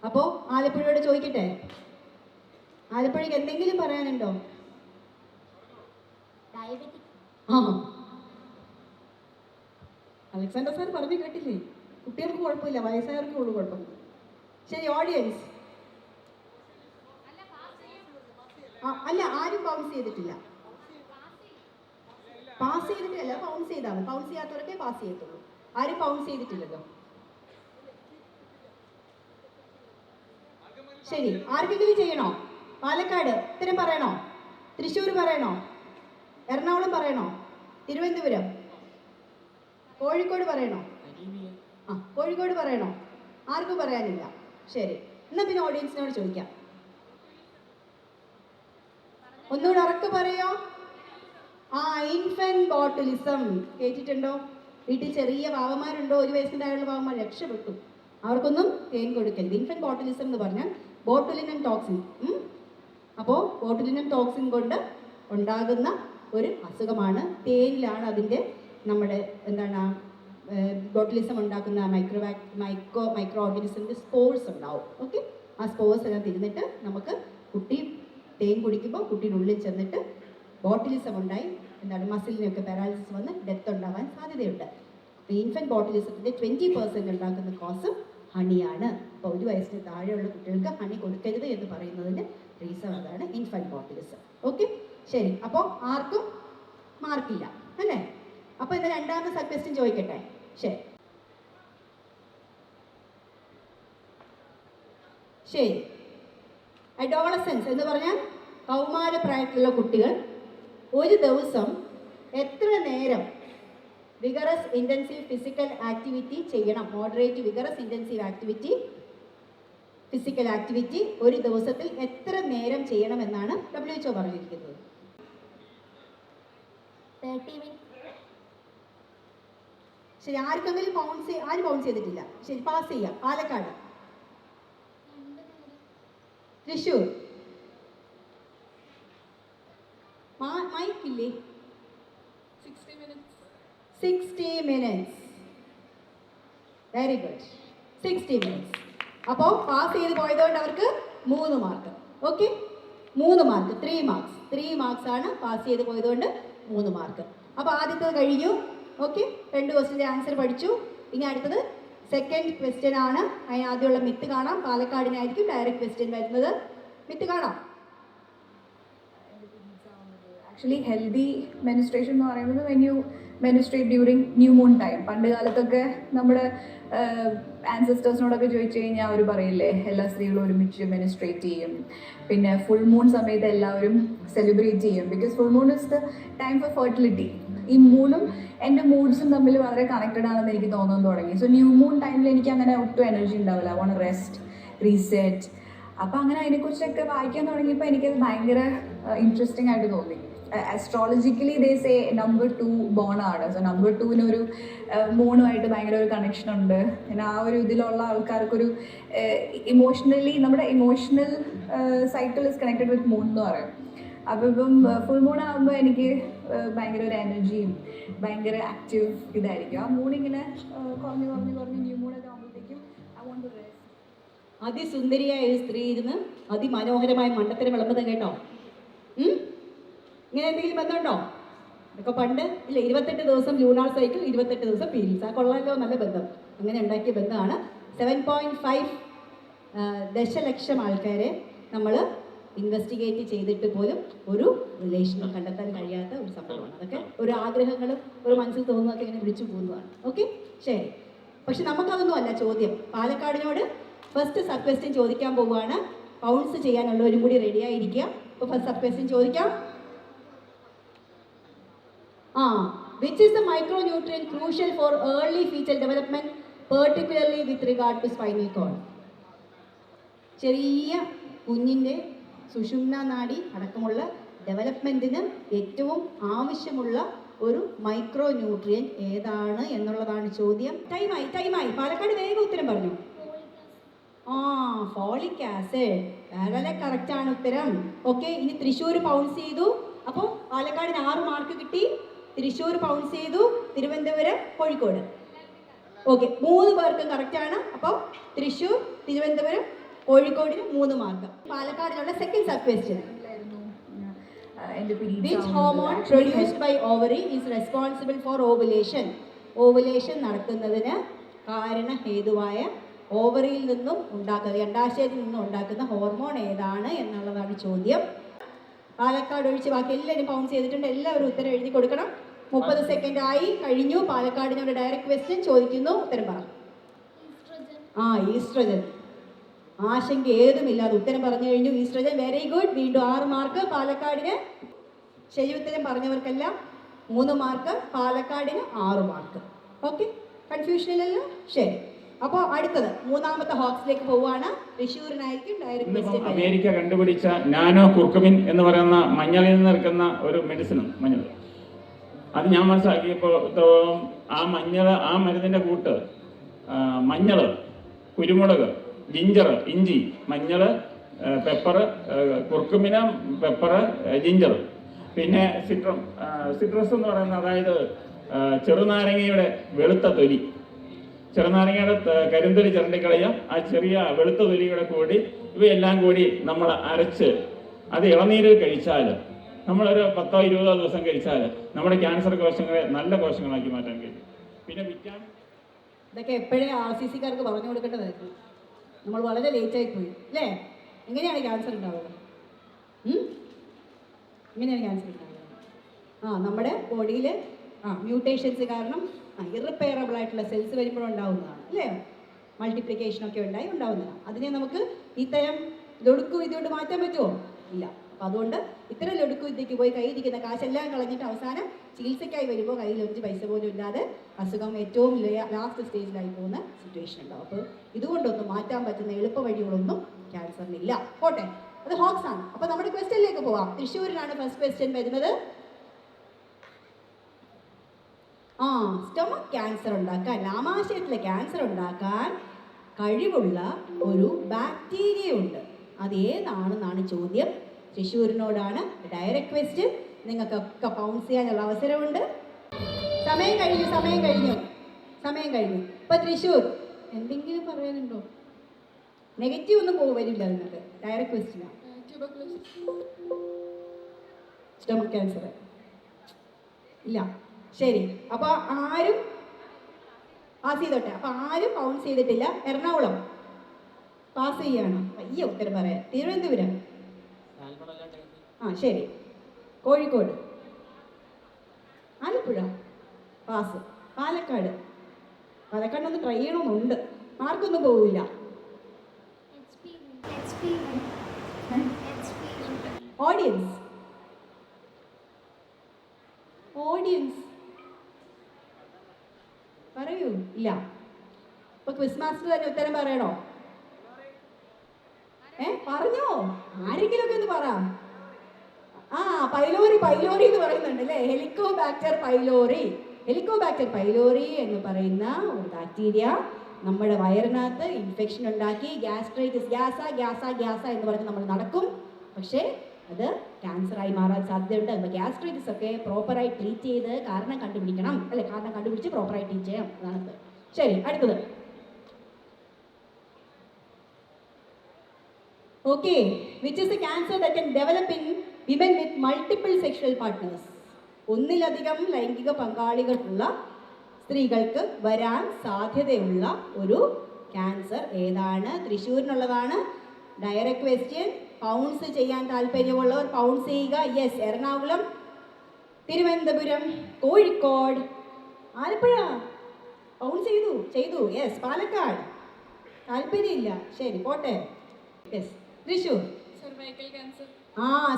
അപ്പോൾ ആലപ്പുഴയോട് ചോദിക്കട്ടെ, ആലപ്പുഴയ്ക്ക് എന്തെങ്കിലും പറയാനുണ്ടോ? ആ, അലക്സാണ്ടർ സാർ പറഞ്ഞു കേട്ടില്ലേ? കുട്ടികൾക്ക് കുഴപ്പമില്ല, വയസ്സായവർക്കേ ഉള്ളൂ കുഴപ്പം. ശരി, ഓഡിയൻസ് അല്ല, ആരും പൗൺസ് ചെയ്തിട്ടില്ല. പാസ് ചെയ്തിട്ടില്ല, പൗൺസ് ചെയ്താണ്. പൗൺസ് ചെയ്യാത്തവരൊക്കെ പാസ് ചെയ്യത്തുള്ളൂ. ആരും പൗൺസ് ചെയ്തിട്ടില്ലല്ലോ. ശരി, ആർക്കെങ്കിലും ചെയ്യണോ? പാലക്കാട് ഉത്തരം പറയണോ? തൃശ്ശൂർ പറയണോ? എറണാകുളം പറയണോ? തിരുവനന്തപുരം? കോഴിക്കോട് പറയണോ? കോഴിക്കോട് പറയണോ? ആർക്കും പറയാനില്ല. ശരി, എന്നാൽ പിന്നെ ഓഡിയൻസിനോട് ചോദിക്കാം. ഒന്നുകൂടെ ഉറക്കെ പറയോ? ഇൻഫന്റ് ബോട്ടുലിസം കേട്ടിട്ടുണ്ടോ? വീട്ടിൽ ചെറിയ പാവന്മാരുണ്ടോ? 1 വയസ്സിന് താഴെയുള്ള പാവന്മാർ രക്ഷപ്പെട്ടു, അവർക്കൊന്നും തേൻ കൊടുക്കരുത്. ഇൻഫന്റ് ബോട്ടുലിസം എന്ന് പറഞ്ഞാൽ ബോട്ടുലിനം ടോക്സിൻ. അപ്പോൾ ബോട്ടുലിനം ടോക്സിൻ കൊണ്ട് ഉണ്ടാകുന്ന ഒരു അസുഖമാണ്. തേനിലാണ് അതിൻ്റെ നമ്മുടെ ബോട്ടുലിസം ഉണ്ടാക്കുന്ന മൈക്രോ ഓർഗാനിസത്തിൻ്റെ സ്പോർസ് ഉണ്ടാവും. ഓക്കെ, ആ സ്പോർസ് എല്ലാം തിരിഞ്ഞിട്ട് നമുക്ക് കുട്ടി തേൻ കുടിക്കുമ്പോൾ കുട്ടിയുടെ ഉള്ളിൽ ചെന്നിട്ട് ബോട്ടുലിസം ഉണ്ടായി മസിലിനൊക്കെ പാരാലിസിസ് വന്ന് ഡെത്ത് ഉണ്ടാവാൻ സാധ്യതയുണ്ട്. അപ്പോൾ ഇൻഫന്റ് ബോട്ടുലിസത്തിൻ്റെ 20% ഉണ്ടാക്കുന്ന കോസ് ഹണിയാണ്. അപ്പോൾ 1 വയസ്സിന് താഴെയുള്ള കുട്ടികൾക്ക് ഹണി കൊടുക്കരുത് എന്ന് പറയുന്നതിൻ്റെ റീസൺ അതാണ്, ഇൻഫന്റ് ബോട്ടുലിസം. ഓക്കെ, ശരി, അപ്പോൾ ആർക്കും മാർക്കില്ല അല്ലേ? അപ്പോൾ ഇത് രണ്ടാമത്തെ സബ് ക്വസ്റ്റ്യൻ ചോദിക്കട്ടെ. ശരി, അഡോളസൻസ് എന്ന് പറഞ്ഞാൽ കൗമാരപ്രായത്തിലുള്ള കുട്ടികൾ ഒരു ദിവസം എത്ര നേരം വിഗറസ് ഇൻറ്റൻസീവ് ഫിസിക്കൽ ആക്ടിവിറ്റി ചെയ്യണം? Moderate vigorous intensive physical activity ഒരു ദിവസത്തിൽ എത്ര നേരം ചെയ്യണമെന്നാണ് WHO പറഞ്ഞിരിക്കുന്നത്? 30 minutes. ശരി, ആർക്കെങ്കിലും ആരും പൗൺസ് ചെയ്തിട്ടില്ല. ശരി, പാസ് ചെയ്യാം. പാലക്കാട്? തൃശ്ശൂർ? മൈക്കില്ലേ? 60 minutes. Very good, 60 minutes. അപ്പോൾ പാസ് ചെയ്ത് പോയതുകൊണ്ട് അവർക്ക് 3 mark. Okay, 3 mark, 3 marks. 3 marks ആണ് പാസ് ചെയ്ത് പോയതുകൊണ്ട് 3 മാർക്ക്. അപ്പോൾ ആദ്യത്തത് കഴിഞ്ഞു. ഓക്കെ, 2 ക്വസ്റ്റ്യൻ്റെ ആൻസർ പഠിച്ചു. ഇനി അടുത്തത് സെക്കൻഡ് ക്വസ്റ്റ്യൻ ആണ്. അതിന് ആദ്യമുള്ള മിത്ത് കാണാം. പാലക്കാടിനായിരിക്കും ഡയറക്റ്റ് ക്വസ്റ്റ്യൻ വരുന്നത്. മിത്ത് കാണാം. ആക്ച്വലി ഹെൽത്തി മെനിസ്ട്രേഷൻ എന്ന് പറയുന്നത് when you menstruate during new moon time. പണ്ട് കാലത്തൊക്കെ നമ്മുടെ ആൻസസ്റ്റേഴ്സിനോടൊക്കെ ചോദിച്ചു കഴിഞ്ഞാൽ അവർ പറയില്ലേ, എല്ലാ സ്ത്രീകളും ഒരുമിച്ച് മെനിസ്ട്രേറ്റ് ചെയ്യും. പിന്നെ ഫുൾ മൂൺ സമയത്ത് എല്ലാവരും സെലിബ്രേറ്റ് ചെയ്യും. Because full moon is the time for fertility. ഈ മൂണും എൻ്റെ മൂഡ്സും തമ്മിൽ വളരെ കണക്റ്റഡ് ആണെന്ന് എനിക്ക് തോന്നാൻ തുടങ്ങി. സോ ന്യൂ മൂൺ ടൈമിൽ എനിക്ക് അങ്ങനെ ഒട്ടും എനർജി ഉണ്ടാവില്ല. I won't rest, reset. അപ്പോൾ അങ്ങനെ അതിനെക്കുറിച്ചൊക്കെ വായിക്കാൻ തുടങ്ങിയപ്പോൾ എനിക്കത് ഭയങ്കര ഇൻട്രസ്റ്റിംഗ് ആയിട്ട് തോന്നി. astrologically they say number 2 born ആണ്. സോ നമ്പർ 2-നൊരു മൂണുമായിട്ട് ഭയങ്കര ഒരു കണക്ഷൻ ഉണ്ട്. പിന്നെ ആ ഒരു ഇതിലുള്ള ആൾക്കാർക്കൊരു ഇമോഷണലി നമ്മുടെ emotional cycle is connected with moon എന്ന് പറയും. അപ്പോൾ ഇപ്പം ഫുൾ മൂൺ ആകുമ്പോൾ എനിക്ക് ഭയങ്കര ഒരു എനർജിയും ഭയങ്കര ആക്റ്റീവ് ഇതായിരിക്കും. ആ മൂണിങ്ങനെ കുറഞ്ഞ് ന്യൂ മൂണൊക്കെ ആകുമ്പോഴത്തേക്കും ഐ വോണ്ട് ടു റെസ്റ്റ്. അതിസുന്ദരിയായ ഒരു സ്ത്രീ ഇരുന്ന് അതിമനോഹരമായ മണ്ടത്തരം വിളമ്പുന്നത് കേട്ടോ. ഇങ്ങനെ എന്തെങ്കിലും ബന്ധമുണ്ടോ? ഇതൊക്കെ പണ്ട് ഇല്ല, 28 ദിവസം ലൂണാർ സൈക്കിൾ, 28 ദിവസം പീരീഡ്സ്. ആ കൊള്ളാമല്ലോ, നല്ല ബന്ധം. അങ്ങനെ ഉണ്ടാക്കിയ ബന്ധമാണ്. 7.5 ദശലക്ഷം ആൾക്കാരെ നമ്മൾ ഇൻവെസ്റ്റിഗേറ്റ് ചെയ്തിട്ട് പോലും ഒരു റിലേഷൻ കണ്ടെത്താൻ കഴിയാത്ത ഒരു സംഭവമാണ്. അതൊക്കെ ഒരു ആഗ്രഹങ്ങളും ഒരു മനസ്സിൽ തോന്നുന്നതൊക്കെ ഇങ്ങനെ വിളിച്ചു പോകുന്നതാണ്. ഓക്കെ, ശരി. പക്ഷെ നമുക്കതൊന്നും അല്ല ചോദ്യം. പാലക്കാടിനോട് ഫസ്റ്റ് സബ് ക്വസ്റ്റ്യൻ ചോദിക്കാൻ പോവുകയാണ്. ബൗൺസ് ചെയ്യാനുള്ളവരും കൂടി റെഡി ആയിരിക്കുക. അപ്പോൾ ഫസ്റ്റ് സബ് ക്വസ്റ്റ്യൻ ചോദിക്കാം. Which is the micronutrient crucial for early fetal development, particularly with regard to spinal cord? ചെറിയ കുഞ്ഞിൻ്റെ സുഷുമ്ന നാഡി അടക്കമുള്ള ഡെവലപ്മെൻറ്റിന് ഏറ്റവും ആവശ്യമുള്ള ഒരു മൈക്രോ ന്യൂട്രിയൻ ഏതാണ് എന്നുള്ളതാണ് ചോദ്യം. ടൈമായി. പാലക്കാട് വേഗം ഉത്തരം പറഞ്ഞു. Folic acid. വളരെ കറക്റ്റാണ് ഉത്തരം. ഓക്കെ, ഇനി തൃശ്ശൂർ പൗൺസ് ചെയ്തു. അപ്പോൾ പാലക്കാടിന് 6 മാർക്ക് കിട്ടി. തൃശ്ശൂർ പൗൺസ് ചെയ്തു. തിരുവനന്തപുരം, കോഴിക്കോട്. ഓക്കെ, 3 പേർക്കും കറക്റ്റാണ്. അപ്പോൾ തൃശ്ശൂർ, തിരുവനന്തപുരം, കോഴിക്കോടിന് 3 മാർക്ക്. പാലക്കാടിനുള്ള second sub question. Which hormone produced by ovary is responsible for ovulation? Ovulation നടത്തുന്നതിന് കാരണഹേതുവായ ഓവറിയിൽ നിന്നും ഉണ്ടാക്കുന്ന, അണ്ടാശയത്തിൽ നിന്നും ഉണ്ടാക്കുന്ന ഹോർമോൺ ഏതാണ് എന്നുള്ളതാണ് ചോദ്യം. പാലക്കാട് ഒഴിച്ച് ബാക്കി എല്ലാവരും പൗൺസ് ചെയ്തിട്ടുണ്ട്. എല്ലാവരും ഉത്തരം എഴുതി കൊടുക്കണം. 30 സെക്കൻഡ് ആയി കഴിഞ്ഞു. പാലക്കാടിനോട് ഡയറക്റ്റ് ക്വസ്റ്റ്യൻ ചോദിക്കുന്നു. ഉത്തരം പറ. ഈസ്ട്രജൻ. ആശങ്ക ഏതുമില്ലാതെ ഉത്തരം പറഞ്ഞു കഴിഞ്ഞു. ഈസ്ട്രജൻ. Very good. വീണ്ടും 6 മാർക്ക് പാലക്കാടിന്. ശരി ഉത്തരം പറഞ്ഞവർക്കെല്ലാം 3 മാർക്ക്. പാലക്കാടിന് 6 മാർക്ക്. ഓക്കെ, കൺഫ്യൂഷനിലല്ലോ. ശരി, അപ്പോൾ അടുത്തത് മൂന്നാമത്തെ ഹോക്സിലേക്ക് പോവുകയാണ്. തൃശ്ശൂരിനായിരിക്കും ഡയറക്റ്റ് ക്വസ്റ്റ്യൻ. അമേരിക്ക കണ്ടുപിടിച്ച നാനോ കുർക്കുമിൻ എന്ന് പറയുന്ന മഞ്ഞളിൽ നിന്ന് എടുക്കുന്ന ഒരു മെഡിസിനും മഞ്ഞൾ, അത് ഞാൻ മനസ്സിലാക്കിയപ്പോൾ ആ മരുന്നിൻ്റെ കൂട്ട് മഞ്ഞൾ, കുരുമുളക്, ജിഞ്ചർ, ഇഞ്ചി, മഞ്ഞൾ, പെപ്പർ, കുർക്കുമിന, പെപ്പർ, ജിഞ്ചർ, പിന്നെ സിട്രസ് എന്ന് പറയുന്ന, അതായത് ചെറുനാരങ്ങയുടെ വെളുത്ത തൊലി, ചെറുനാരങ്ങയുടെ കരിന്തൊലി ചിരണ്ടിക്കളയാം. ആ ചെറിയ വെളുത്ത തൊലിയുടെ കൂടി ഇവയെല്ലാം കൂടി നമ്മൾ അരച്ച് അത് ഇളനീരിൽ കഴിച്ചാൽ, നമ്മളൊരു 10-20 ദിവസം കഴിച്ചാൽ നമ്മുടെ ക്യാൻസർ കോശങ്ങളെ നല്ല കോശങ്ങളാക്കി മാറ്റാൻ കഴിയും. പിന്നെ വിറ്റാമിൻ, ഇതൊക്കെ എപ്പോഴേ RCCക്കാർക്ക് പറഞ്ഞു കൊടുക്കേണ്ടതായിരുന്നു. നമ്മൾ വളരെ ലേറ്റായി പോയി അല്ലേ? എങ്ങനെയാണ് ക്യാൻസർ ഉണ്ടാവുക? എങ്ങനെയാണ് ക്യാൻസർ ഉണ്ടാവുക? നമ്മുടെ ബോഡിയിൽ മ്യൂട്ടേഷൻസ് കാരണം ഇറിപ്പയറബിൾ ആയിട്ടുള്ള സെൽസ് വരുമ്പോഴുണ്ടാവുന്നതാണ് അല്ലേ? മൾട്ടിപ്ലിക്കേഷനൊക്കെ ഉണ്ടാവുന്നതാണ്. അതിനെ നമുക്ക് ഇത്തരം ലൊടുക്കു ഇതുകൊണ്ട് മാറ്റാൻ പറ്റുമോ? ഇല്ല. അപ്പോൾ അതുകൊണ്ട് ഇത്തരം ലൊടുക്കു വിദ്യയ്ക്ക് പോയി കയ്യിരിക്കുന്ന കാശെല്ലാം കളഞ്ഞിട്ട് അവസാനം ചികിത്സയ്ക്കായി വരുമ്പോൾ കയ്യിൽ 5 പൈസ പോലും ഇല്ലാതെ അസുഖം ഏറ്റവും ലാസ്റ്റ് സ്റ്റേജിലായി പോകുന്ന സിറ്റുവേഷൻ ഉണ്ടാവും. അപ്പോൾ ഇതുകൊണ്ടൊന്നും മാറ്റാൻ പറ്റുന്ന എളുപ്പ വഴികളൊന്നും ക്യാൻസറിനില്ല. പോട്ടെ, അത് ഹോക്സ് ആണ്. അപ്പോൾ നമ്മുടെ ക്വസ്റ്റ്യനിലേക്ക് പോവാം. തൃശ്ശൂരിനാണ് ഫസ്റ്റ് ക്വസ്റ്റ്യൻ വരുന്നത്. സ്റ്റൊമക് ക്യാൻസർ ഉണ്ടാക്കാൻ, ആമാശയത്തിലെ ക്യാൻസർ ഉണ്ടാക്കാൻ കഴിവുള്ള ഒരു ബാക്ടീരിയ ഉണ്ട്. അത് ഏതാണെന്നാണ് ചോദ്യം. തൃശ്ശൂരിനോടാണ് ഡയറക്റ്റ് ക്വസ്റ്റ്യൻ. നിങ്ങൾക്കൊക്കെ പൗൺസ് ചെയ്യാനുള്ള അവസരമുണ്ട്. സമയം കഴിഞ്ഞു. ഇപ്പൊ തൃശ്ശൂർ എന്തെങ്കിലും പറയാനുണ്ടോ? നെഗറ്റീവ് ഒന്നും വരില്ല നിങ്ങൾക്ക്. ഡയറക്റ്റ് ക്വസ്റ്റ്യനാണ്. സ്റ്റൊമക് ക്യാൻസർ ഇല്ല. ശരി, അപ്പൊ ആരും പാസ് ചെയ്തോട്ടെ. അപ്പൊ ആരും പൗൺസ് ചെയ്തിട്ടില്ല. എറണാകുളം പാസ് ചെയ്യാണ്. വലിയ ഉത്തരം പറയാൻ. തിരുവനന്തപുരം ശരി. കോഴിക്കോട്, ആലപ്പുഴ പാസ്. പാലക്കാടിനൊന്ന് ട്രൈ ചെയ്യണമെന്നുണ്ട്. മാർക്കൊന്നും പോവില്ല. ഓഡിയൻസ് പറയൂ. ഇല്ല. ഇപ്പൊ ക്വിസ് മാസ്റ്റർ തന്നെ ഉത്തരം പറയണോ? പറഞ്ഞോ, ആരെങ്കിലും ഒക്കെ ഒന്ന് പറ. പൈലോറി എന്ന് പറയുന്നുണ്ട് അല്ലേ? ഹെലിക്കോബാക്ടർ പൈലോറി എന്ന് പറയുന്ന ഒരു ബാക്ടീരിയ നമ്മുടെ വയറിനകത്ത് ഇൻഫെക്ഷൻ ഉണ്ടാക്കി ഗ്യാസ്ട്രൈറ്റിസ്, ഗ്യാസ എന്ന് പറഞ്ഞ് നമ്മൾ നടക്കും. പക്ഷേ അത് ക്യാൻസറായി മാറാൻ സാധ്യതയുണ്ട്. അപ്പോൾ ഗ്യാസ്ട്രൈറ്റിസ് ഒക്കെ പ്രോപ്പറായി ട്രീറ്റ് ചെയ്ത് കാരണം കണ്ടുപിടിക്കണം അല്ലേ? കാരണം കണ്ടുപിടിച്ച് പ്രോപ്പറായി ട്രീറ്റ് ചെയ്യണം. അതാണ്. ശരി, അടുത്തത്. Okay, which is a cancer that can develop in women with multiple sexual partners? ഒന്നിലധികം ലൈംഗിക പങ്കാളികളുള്ള സ്ത്രീകൾക്ക് വരാൻ സാധ്യതയുള്ള ഒരു ക്യാൻസർ ഏതാണ്? തൃശ്ശൂരിനുള്ളതാണ്. Direct question. പൗൺസ് ചെയ്യാൻ താല്പര്യമുള്ളവർ പൗൺസ് ചെയ്യുക. യെസ്, എറണാകുളം, തിരുവനന്തപുരം, കോഴിക്കോട്, ആലപ്പുഴ പൗൺസ് ചെയ്തു. യെസ്, പാലക്കാട് താല്പര്യമില്ല. ശരി, പോട്ടെ. Yes, Thrissur. Cervical cancer.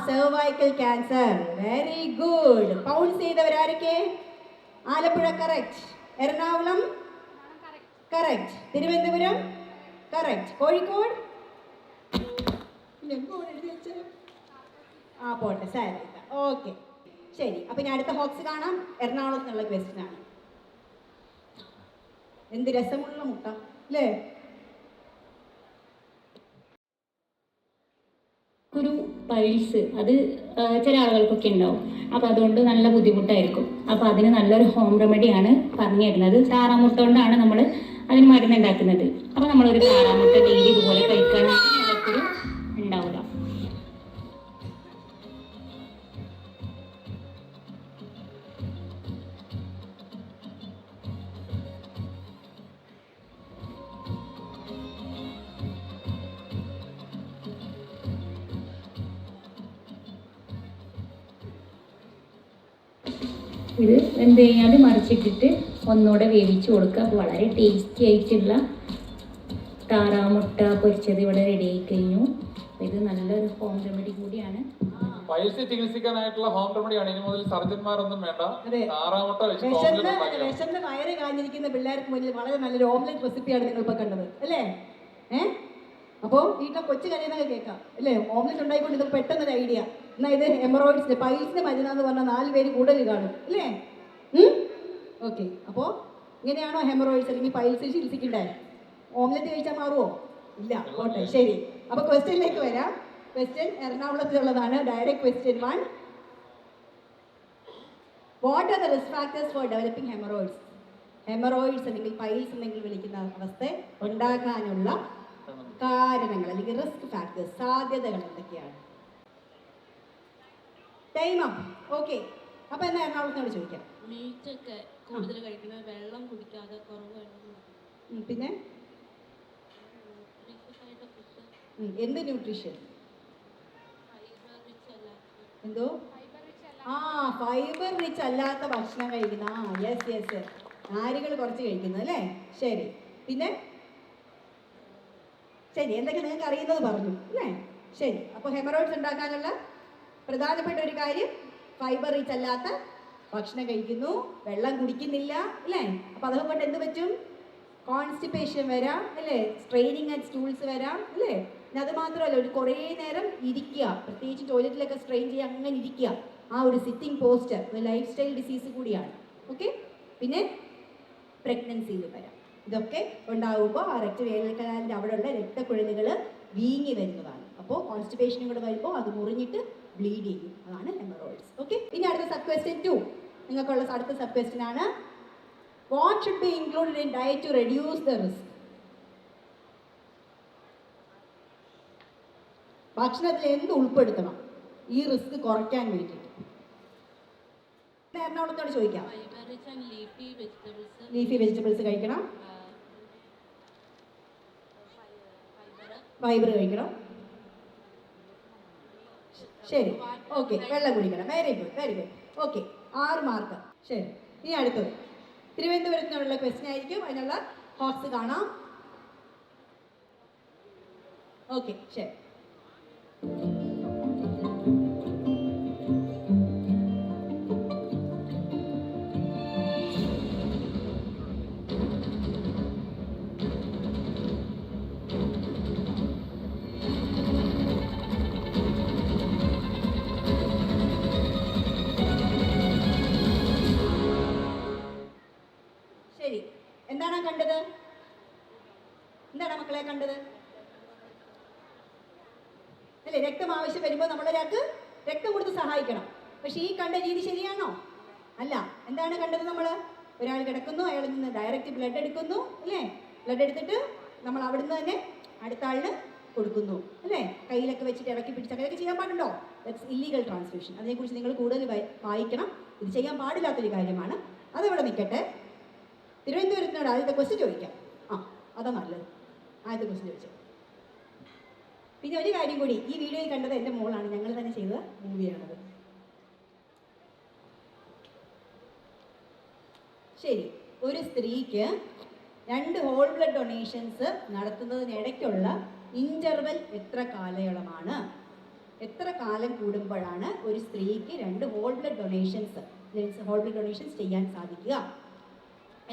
Cervical cancer. Very good. Pounce ചെയ്തവരാരൊക്കെ? Alappuzha correct, Ernakulam correct, Thiruvananthapuram correct, Kozhikode പോട്ടെ, സാരില്ല. ഓക്കെ, ശരി. അപ്പൊ ഇനി അടുത്ത ഹോക്സ് കാണാം. എറണാകുളത്ത് നിന്നുള്ള ക്വസ്റ്റ്യൻ ആണ്. എന്ത് രസമുള്ള മുട്ട അല്ലേ? ഒരു പൈൽസ് അത് ചില ആളുകൾക്കൊക്കെ ഉണ്ടാവും. അപ്പോൾ അതുകൊണ്ട് നല്ല ബുദ്ധിമുട്ടായിരിക്കും. അപ്പോൾ അതിന് നല്ലൊരു ഹോം റെമഡിയാണ് പറഞ്ഞു തരുന്നത്. താറാമുട്ട കൊണ്ടാണ് നമ്മൾ അതിന് മരുന്ന് ഉണ്ടാക്കുന്നത്. അപ്പോൾ നമ്മളൊരു താറാമുട്ട ഡെയിലി ഇതുപോലെ കഴിക്കുകയാണെങ്കിൽ നമുക്കൊരു ഉണ്ടാവില്ല. ഇത് എന്ത് കഴിഞ്ഞാൽ മറിച്ചിട്ടിട്ട് ഒന്നുകൂടെ വേവിച്ച് കൊടുക്കുക. അപ്പോൾ വളരെ ടേസ്റ്റി ആയിട്ടുള്ള താറാമുട്ട പൊരിച്ചത് ഇവിടെ റെഡി ആയി കഴിഞ്ഞു. ഇത് നല്ലൊരു ഹോം റെമഡി കൂടിയാണ്. പൈൽസ് ചികിത്സിക്കാനായിട്ടുള്ള ഹോം റെമഡിയാണ്. ഇനി മുതൽ സർജന്മാരൊന്നും വേണ്ട. താറാമുട്ട വെച്ച് വിശന്ന് വയറ് കാഞ്ഞിരിക്കുന്ന പിള്ളേർക്ക് മുന്നിൽ വളരെ നല്ലൊരു ഓംലെറ്റ് റെസിപ്പിയാണ് നിങ്ങൾ ഇപ്പൊ കണ്ടത് അല്ലേ? അപ്പോൾ വീട്ടിലെ കൊച്ചു കരയുന്നൊക്കെ കേൾക്കാം അല്ലേ? ഓംലെറ്റ് ഉണ്ടായിക്കൊണ്ട് ഇത് പെട്ടെന്നൊരു ഐഡിയ. എന്നാൽ ഇത് ഹെമറോയിഡ്സിന്റെ പൈൽസിന്റെ മരുന്നാന്ന് പറഞ്ഞാൽ 4 പേര് കൂടുതൽ കാണും അല്ലേ? ഓക്കെ, അപ്പോൾ ഇങ്ങനെയാണോ ഹെമറോയിഡ്സ് അല്ലെങ്കിൽ പൈൽസ് ചികിത്സിക്കണ്ടേ? ഓംലെറ്റ് കഴിച്ചാൽ മാറുമോ? ഇല്ല. ഓട്ടെ, ശരി. അപ്പോൾ ക്വസ്റ്റ്യനിലേക്ക് വരാം. ക്വസ്റ്റ്യൻ എറണാകുളത്തുള്ളതാണ്. Direct question 1. What are the risk factors for developing haemorrhoids? Haemorrhoids അല്ലെങ്കിൽ പൈൽസ് എന്നെങ്കിൽ വിളിക്കുന്ന അവസ്ഥ ഉണ്ടാകാനുള്ള കാരണങ്ങൾ അല്ലെങ്കിൽ റിസ്ക് ഫാക്ടേഴ്സ്, സാധ്യതകൾ എന്തൊക്കെയാണ്? Time up. ഓക്കെ, അപ്പൊ എന്നാ എറണാകുളത്തോട് ചോദിക്കാം. മീറ്റൊക്കെ കൂടുതൽ കഴിക്കുന്നത്, വെള്ളം കുടിക്കാതെ, കുറവ് വെള്ളം. പിന്നെ എന്ത് ന്യൂട്രീഷൻ? എന്തോ? ഫൈബർ റിച്ച് അല്ലാത്ത ഭക്ഷണം കഴിക്കുന്ന. യെസ്, നാരുകൾ കുറച്ച് കഴിക്കുന്നത് അല്ലേ? ശരി. പിന്നെ ശരി, എന്തൊക്കെ നിങ്ങൾക്ക് അറിയുന്നത് പറഞ്ഞു അല്ലേ? ശരി. അപ്പോൾ ഹെമറോയിഡ്സ് ഉണ്ടാക്കാനുള്ള പ്രധാനപ്പെട്ട ഒരു കാര്യം ഫൈബർ റിച്ച് അല്ലാത്ത ഭക്ഷണം കഴിക്കുന്നു, വെള്ളം കുടിക്കുന്നില്ല അല്ലേ? അപ്പോൾ അതുകൊണ്ട് എന്ത് പറ്റും? കോൺസ്റ്റിപ്പേഷൻ വരാം അല്ലേ? സ്ട്രെയിനിങ് ആൻഡ് സ്റ്റൂൾസ് വരാം അല്ലേ? പിന്നെ അത് മാത്രമല്ല, ഒരു കുറേ നേരം ഇരിക്കുക, പ്രത്യേകിച്ച് ടോയ്ലറ്റിലൊക്കെ സ്ട്രെയിൻ ചെയ്യുക, അങ്ങനെ ഇരിക്കുക, ആ ഒരു സിറ്റിംഗ് പോസ്റ്റർ ഒരു ലൈഫ് സ്റ്റൈൽ ഡിസീസ് കൂടിയാണ്. ഓക്കെ, പിന്നെ പ്രഗ്നൻസിയിൽ വരാം. ഇതൊക്കെ ഉണ്ടാകുമ്പോൾ ആ രക്തവേനൽക്കനാലിൻ്റെ അവിടെയുള്ള രക്തക്കുഴലുകൾ വീങ്ങി വരുന്നതാണ്. അപ്പോൾ കോൺസ്റ്റിപ്പേഷനും കൂടെ വരുമ്പോൾ അത് മുറിഞ്ഞിട്ട് ബ്ലീഡ് ചെയ്യും. അതാണ് ഹെമറോയിഡ്സ്. ഓക്കെ, ഇനി അടുത്ത സബ് ക്വസ്റ്റ്യൻ 2 നിങ്ങൾക്കുള്ള അടുത്ത സബ് ക്വസ്റ്റ്യൻ ആണ്. What should be included in diet to reduce the risk? ഭക്ഷണത്തിൽ എന്ത് ഉൾപ്പെടുത്തണം ഈ റിസ്ക് കുറയ്ക്കാൻ വേണ്ടിയിട്ട്? എറണാകുളത്തോട് ചോദിക്കാം. ലീഫി വെജിറ്റബിൾസ് കഴിക്കണം, ഫൈബർ കഴിക്കണം. ശരി, ഓക്കെ. വെള്ളം കുടിക്കണം. Very good. Okay, 6 mark. ശരി, ഇനി അടുത്തത് തിരുവനന്തപുരത്തിനുള്ള ക്വസ്റ്റ്യൻ ആയിരിക്കും. അതിനുള്ള ഹോക്സ് കാണാം. ഓക്കെ, ശരി. ശരി, എന്താണ് കണ്ടത്? എന്താണ് മക്കളെ കണ്ടത്? അല്ലേ, രക്തം ആവശ്യം വരുമ്പോൾ നമ്മളൊരാൾക്ക് രക്തം കൊടുത്ത് സഹായിക്കണം. പക്ഷെ ഈ കണ്ട രീതി ശരിയാണോ? അല്ല. എന്താണ് കണ്ടത്? നമ്മൾ ഒരാൾ കിടക്കുന്നു, അയാളിൽ നിന്ന് ഡയറക്റ്റ് ബ്ലഡ് എടുക്കുന്നു അല്ലേ? ബ്ലഡ് എടുത്തിട്ട് നമ്മൾ അവിടുന്ന് തന്നെ അടുത്ത ആളിന് കൊടുക്കുന്നു അല്ലേ? കയ്യിലൊക്കെ വെച്ചിട്ട് ഇറക്കി പിടിച്ച് അങ്ങനെയൊക്കെ ചെയ്യാൻ പാടുണ്ടോ? That's illegal transfusion. അതിനെക്കുറിച്ച് നിങ്ങൾ കൂടുതൽ വായിക്കണം. ഇത് ചെയ്യാൻ പാടില്ലാത്തൊരു കാര്യമാണ്. അതവിടെ നിൽക്കട്ടെ. തിരുവനന്തപുരത്തിനോട് ആദ്യത്തെ ക്വസ്റ്റ്യൻ ചോദിക്കാം. അതാ നല്ലത്. ആദ്യത്തെ ക്വസ്റ്റ്യൻ ചോദിച്ചാൽ പിന്നെ ഒരു കാര്യം കൂടി, ഈ വീഡിയോയിൽ കണ്ടത് എൻ്റെ മോളാണ്, ഞങ്ങൾ തന്നെ ചെയ്ത മൂവിയാണത്. ശരി, ഒരു സ്ത്രീക്ക് 2 ഹോൾ ബ്ലഡ് ഡൊണേഷൻസ് നടത്തുന്നതിനിടയ്ക്കുള്ള ഇൻ്റർവെൽ എത്ര കാലയളവാണ്? എത്ര കാലം കൂടുമ്പോഴാണ് ഒരു സ്ത്രീക്ക് 2 ഹോൾ ബ്ലഡ് ഡൊണേഷൻസ് ചെയ്യാൻ സാധിക്കുക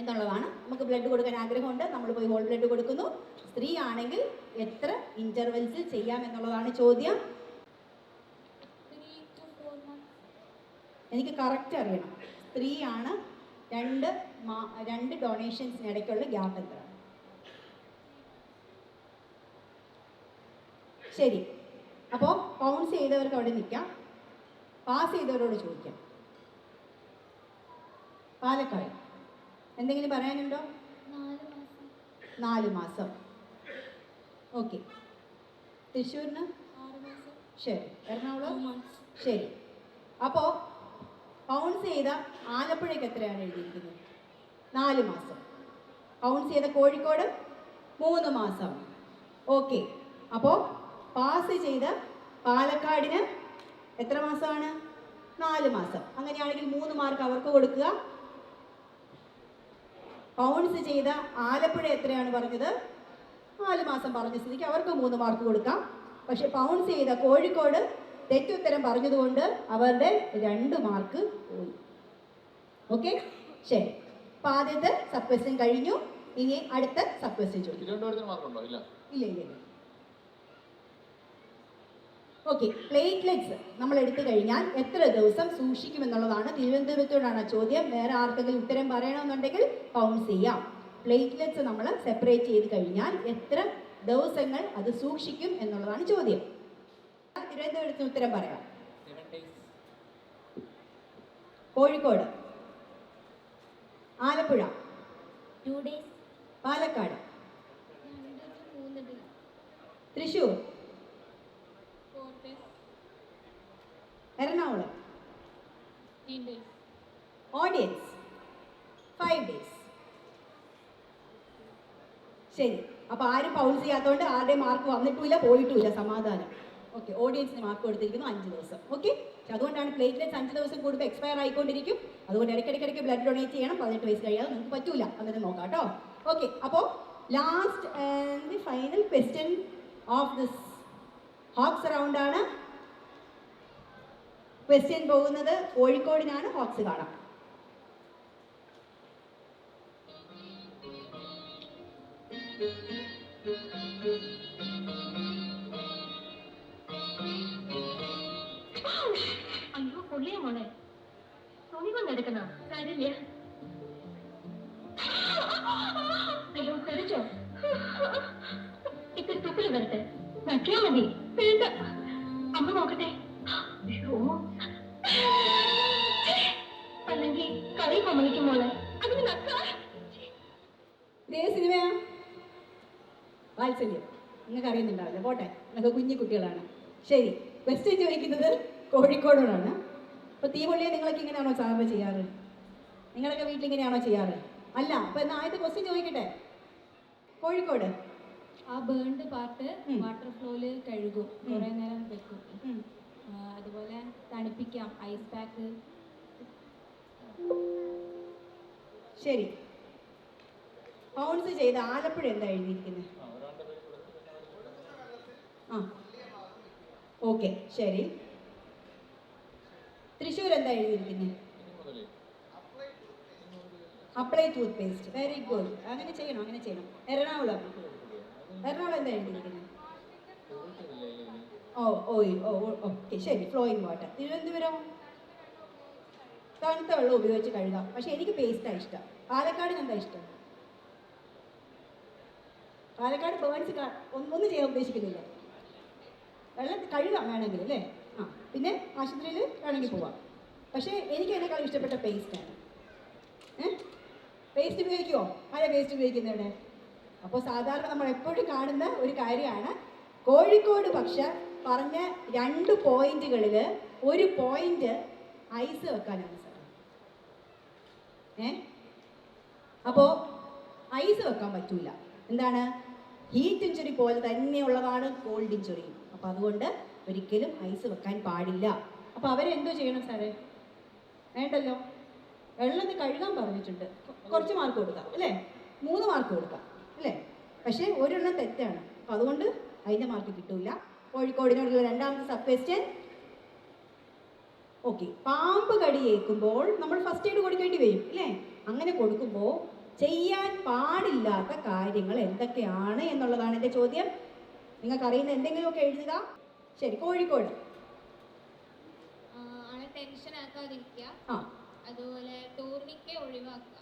എന്നുള്ളതാണ്. നമുക്ക് ബ്ലഡ് കൊടുക്കാൻ ആഗ്രഹമുണ്ട്, നമ്മൾ പോയി ഹോൾ ബ്ലഡ് കൊടുക്കുന്നു. സ്ത്രീ ആണെങ്കിൽ എത്ര ഇൻ്റർവെൽസിൽ ചെയ്യാം എന്നുള്ളതാണ് ചോദ്യം. എനിക്ക് കറക്റ്റ് അറിയണം. സ്ത്രീയാണ് 2 ഡൊണേഷൻസിനിടയ്ക്കുള്ള ഗ്യാപ്പ് എത്ര? ശരി, അപ്പോൾ കൗൺസ് ചെയ്തവർക്ക് അവിടെ നിൽക്കാം, പാസ് ചെയ്തവരോട് ചോദിക്കാം. പാലക്കാട് എന്തെങ്കിലും പറയാനുണ്ടോ? 4 മാസം. ഓക്കെ. തൃശ്ശൂരിന്? ശരി. എറണാകുളം? ശരി. അപ്പോൾ കൗൺസ് ചെയ്ത ആലപ്പുഴയ്ക്ക് എത്രയാണ് എഴുതിയിരിക്കുന്നത്? 4 മാസം. കൗൺസ് ചെയ്ത കോഴിക്കോട് 3 മാസം. ഓക്കെ. അപ്പോൾ പാസ് ചെയ്ത പാലക്കാടിന് എത്ര മാസമാണ്? 4 മാസം. അങ്ങനെയാണെങ്കിൽ 3 മാർക്ക് അവർക്ക് കൊടുക്കുക. കൗൺസ് ചെയ്ത ആലപ്പുഴ എത്രയാണ് പറഞ്ഞത്? 4 മാസം പറഞ്ഞ സ്ഥിതിക്ക് അവർക്ക് 3 മാർക്ക് കൊടുക്കാം. പക്ഷെ കൗൺസ് ചെയ്ത കോഴിക്കോട് തെറ്റുത്തരം പറഞ്ഞതുകൊണ്ട് അവരുടെ 2 മാർക്ക് പോയി. ഓക്കെ, ശരി. അപ്പൊ ആദ്യത്തെ സബ് ക്വസ്റ്റ്യൻ കഴിഞ്ഞു. ഇനി അടുത്ത സബ് ക്വസ്റ്റ്യൻ ചോദിക്കും. ഇല്ല. ഓക്കെ, പ്ലേറ്റ്ലെറ്റ്സ് നമ്മൾ എടുത്തു കഴിഞ്ഞാൽ എത്ര ദിവസം സൂക്ഷിക്കുമെന്നുള്ളതാണ്. തിരുവനന്തപുരത്തോടാണ് ചോദ്യം. വേറെ ആർക്കെങ്കിലും ഉത്തരം പറയണമെന്നുണ്ടെങ്കിൽ കൗൺസ് ചെയ്യാം. പ്ലേറ്റ്ലെറ്റ്സ് നമ്മൾ സെപ്പറേറ്റ് ചെയ്ത് കഴിഞ്ഞാൽ എത്ര ദിവസങ്ങൾ അത് സൂക്ഷിക്കും എന്നുള്ളതാണ് ചോദ്യം. തിരുവനന്തപുരത്തിന് ഉത്തരം പറയാം. Kozhikode, Alappuzha, 2 days, Palakkad, Thrissur, Ernakulam, audience 5 days. ശരി, അപ്പൊ ആരും കൗൺസ് ചെയ്യാത്തതുകൊണ്ട് ആരുടെയും മാർക്ക് വന്നിട്ടില്ല പോയിട്ടുമില്ല, സമാധാനം. ഓക്കെ, ഓഡിയൻസിന് മാർക്ക് കൊടുത്തിരിക്കുന്നു 5 ദിവസം. ഓക്കെ, അതുകൊണ്ടാണ് പ്ലേറ്റ്ലെറ്റ്സ് 5 ദിവസം കൂടുമ്പോൾ എക്സ്പയർ ആയിക്കൊണ്ടിരിക്കും. അതുകൊണ്ട് ഇടയ്ക്കിടയ്ക്ക് ബ്ലഡ് ഡൊണേറ്റ് ചെയ്യണം. 18 വയസ്സ് കഴിയാതെ നിങ്ങൾക്ക് പറ്റൂല, എന്നിട്ട് നോക്കാം കേട്ടോ. ഓക്കെ, അപ്പോൾ last and the final question of this hoax round ആണ്. ക്വസ്റ്റ്യൻ പോകുന്നത് കോഴിക്കോടിനാണ്. ഹോക്സ് കാണാം. അയ്യോ പൊള്ളിയ മോളെ, തുണി കൊണ്ടെടുക്കണോ? കാര്യമില്ല. അയ്യോ തെറിച്ചോ? ഇത്തിരി തുപ്പിൽ വരട്ടെ, നക്കിയാ മതി. വേണ്ട, അമ്മ നോക്കട്ടെ. അയ്യോ, അല്ലെങ്കിൽ കറി കൊമളിക്കും മോളെ. അതിന് നക്കാ സിനിമയാ വാത്സല്യം. നിങ്ങൾക്ക് അറിയുന്നുണ്ടാവില്ല, പോട്ടെ, നിങ്ങൾക്ക് കുഞ്ഞു കുട്ടികളാണ്. ശരി, ക്വസ്റ്റ്യൻ ചോദിക്കുന്നത് കോഴിക്കോടോടാണ്. അപ്പോൾ തീപൊള്ളിയെ നിങ്ങളൊക്കെ ഇങ്ങനെയാണോ സാധാരണ ചെയ്യാറ്? നിങ്ങളൊക്കെ വീട്ടിൽ ഇങ്ങനെയാണോ ചെയ്യാറ്? അല്ല. അപ്പോൾ എന്നാൽ ആദ്യത്തെ ക്വസ്റ്റ്യൻ ചോദിക്കട്ടെ. കോഴിക്കോട് ആ ബേൺഡ് പാർട്ട് വാട്ടർ ഫ്ലോയിൽ കഴുകും, കുറേ നേരം വെക്കും. അതുപോലെ തണുപ്പിക്കാം, ഐസ് പാക്ക്. ശരി, കൗൺസ് ചെയ്ത് ആലപ്പുഴ എന്താ എഴുതിയിരിക്കുന്നത്? ആ, ഓക്കെ, ശരി. തൃശ്ശൂർ എന്താ എഴുതിയിരിക്കുന്നത്? Apply tooth paste. Very good, അങ്ങനെ ചെയ്യണം. എറണാകുളം എന്താ എഴുതിയിരിക്കുന്നത്? ഓക്കെ, ശരി, ഫ്ലോയിങ് വാട്ടർ. തിരുവനന്തപുരം തണുത്ത വെള്ളം ഉപയോഗിച്ച് കഴുകാം, പക്ഷെ എനിക്ക് പേസ്റ്റാണ് ഇഷ്ടം. പാലക്കാടിന് എന്താ ഇഷ്ടം? പാലക്കാട് ബേൺസ് ഒന്നും ചെയ്യാൻ ഉദ്ദേശിക്കുന്നില്ല. വെള്ളം കഴുകാം വേണമെങ്കിൽ അല്ലേ? ആ, പിന്നെ ആശുപത്രിയിൽ വേണമെങ്കിൽ പോവാം. പക്ഷേ എനിക്ക് അതിനേക്കാൾ ഇഷ്ടപ്പെട്ട പേസ്റ്റാണ്. പേസ്റ്റ് ഉപയോഗിക്കുമോ? ആരാ പേസ്റ്റ് ഉപയോഗിക്കുന്നവിടെ? അപ്പോൾ സാധാരണ നമ്മൾ എപ്പോഴും കാണുന്ന ഒരു കാര്യമാണ്. കോഴിക്കോട് പക്ഷെ പറഞ്ഞ 2 പോയിന്റുകളിൽ 1 പോയിന്റ് ഐസ് വെക്കാനാണ് സാർ. അപ്പോൾ ഐസ് വെക്കാൻ പറ്റൂല. എന്താണ്? ഹീറ്റ് ഇഞ്ചുറി പോലെ തന്നെയുള്ളതാണ് കോൾഡ് ഇഞ്ചുറി. അപ്പോൾ അതുകൊണ്ട് ഒരിക്കലും ഐസ് വെക്കാൻ പാടില്ല. അപ്പോൾ അവരെന്തോ ചെയ്യണം സാറേ? വേണ്ടല്ലോ, വെള്ളത്തിൽ കഴുകാൻ പറഞ്ഞിട്ടുണ്ട്, കുറച്ച് മാർക്ക് കൊടുക്കാം അല്ലേ, 3 മാർക്ക് കൊടുക്കാം അല്ലേ. പക്ഷേ ഒരെണ്ണം തെറ്റാണ്, അപ്പോൾ അതുകൊണ്ട് അതിൻ്റെ മാർക്ക് കിട്ടില്ല. കോഴിക്കോടിനോടുള്ള രണ്ടാമത്തെ സബ് ക്വസ്റ്റ്യൻ. ഓക്കെ, പാമ്പ് കടിയേൽക്കുമ്പോൾ നമ്മൾ ഫസ്റ്റ് എയ്ഡ് കൊടുക്കേണ്ടി വരും അല്ലേ. അങ്ങനെ കൊടുക്കുമ്പോൾ ചെയ്യാൻ പാടില്ലാത്ത കാര്യങ്ങൾ എന്തൊക്കെയാണ് എന്നുള്ളതാണ് എൻ്റെ ചോദ്യം. നിങ്ങൾക്കറിയുന്ന എന്തെങ്കിലുമൊക്കെ എഴുതുക. ശരി, കോഴിക്കോട്. ആളെ ടെൻഷൻ ആക്കാതിരിക്കുക, ആ, അതുപോലെ ടൂർണിക്കെ ഒഴിവാക്കുക,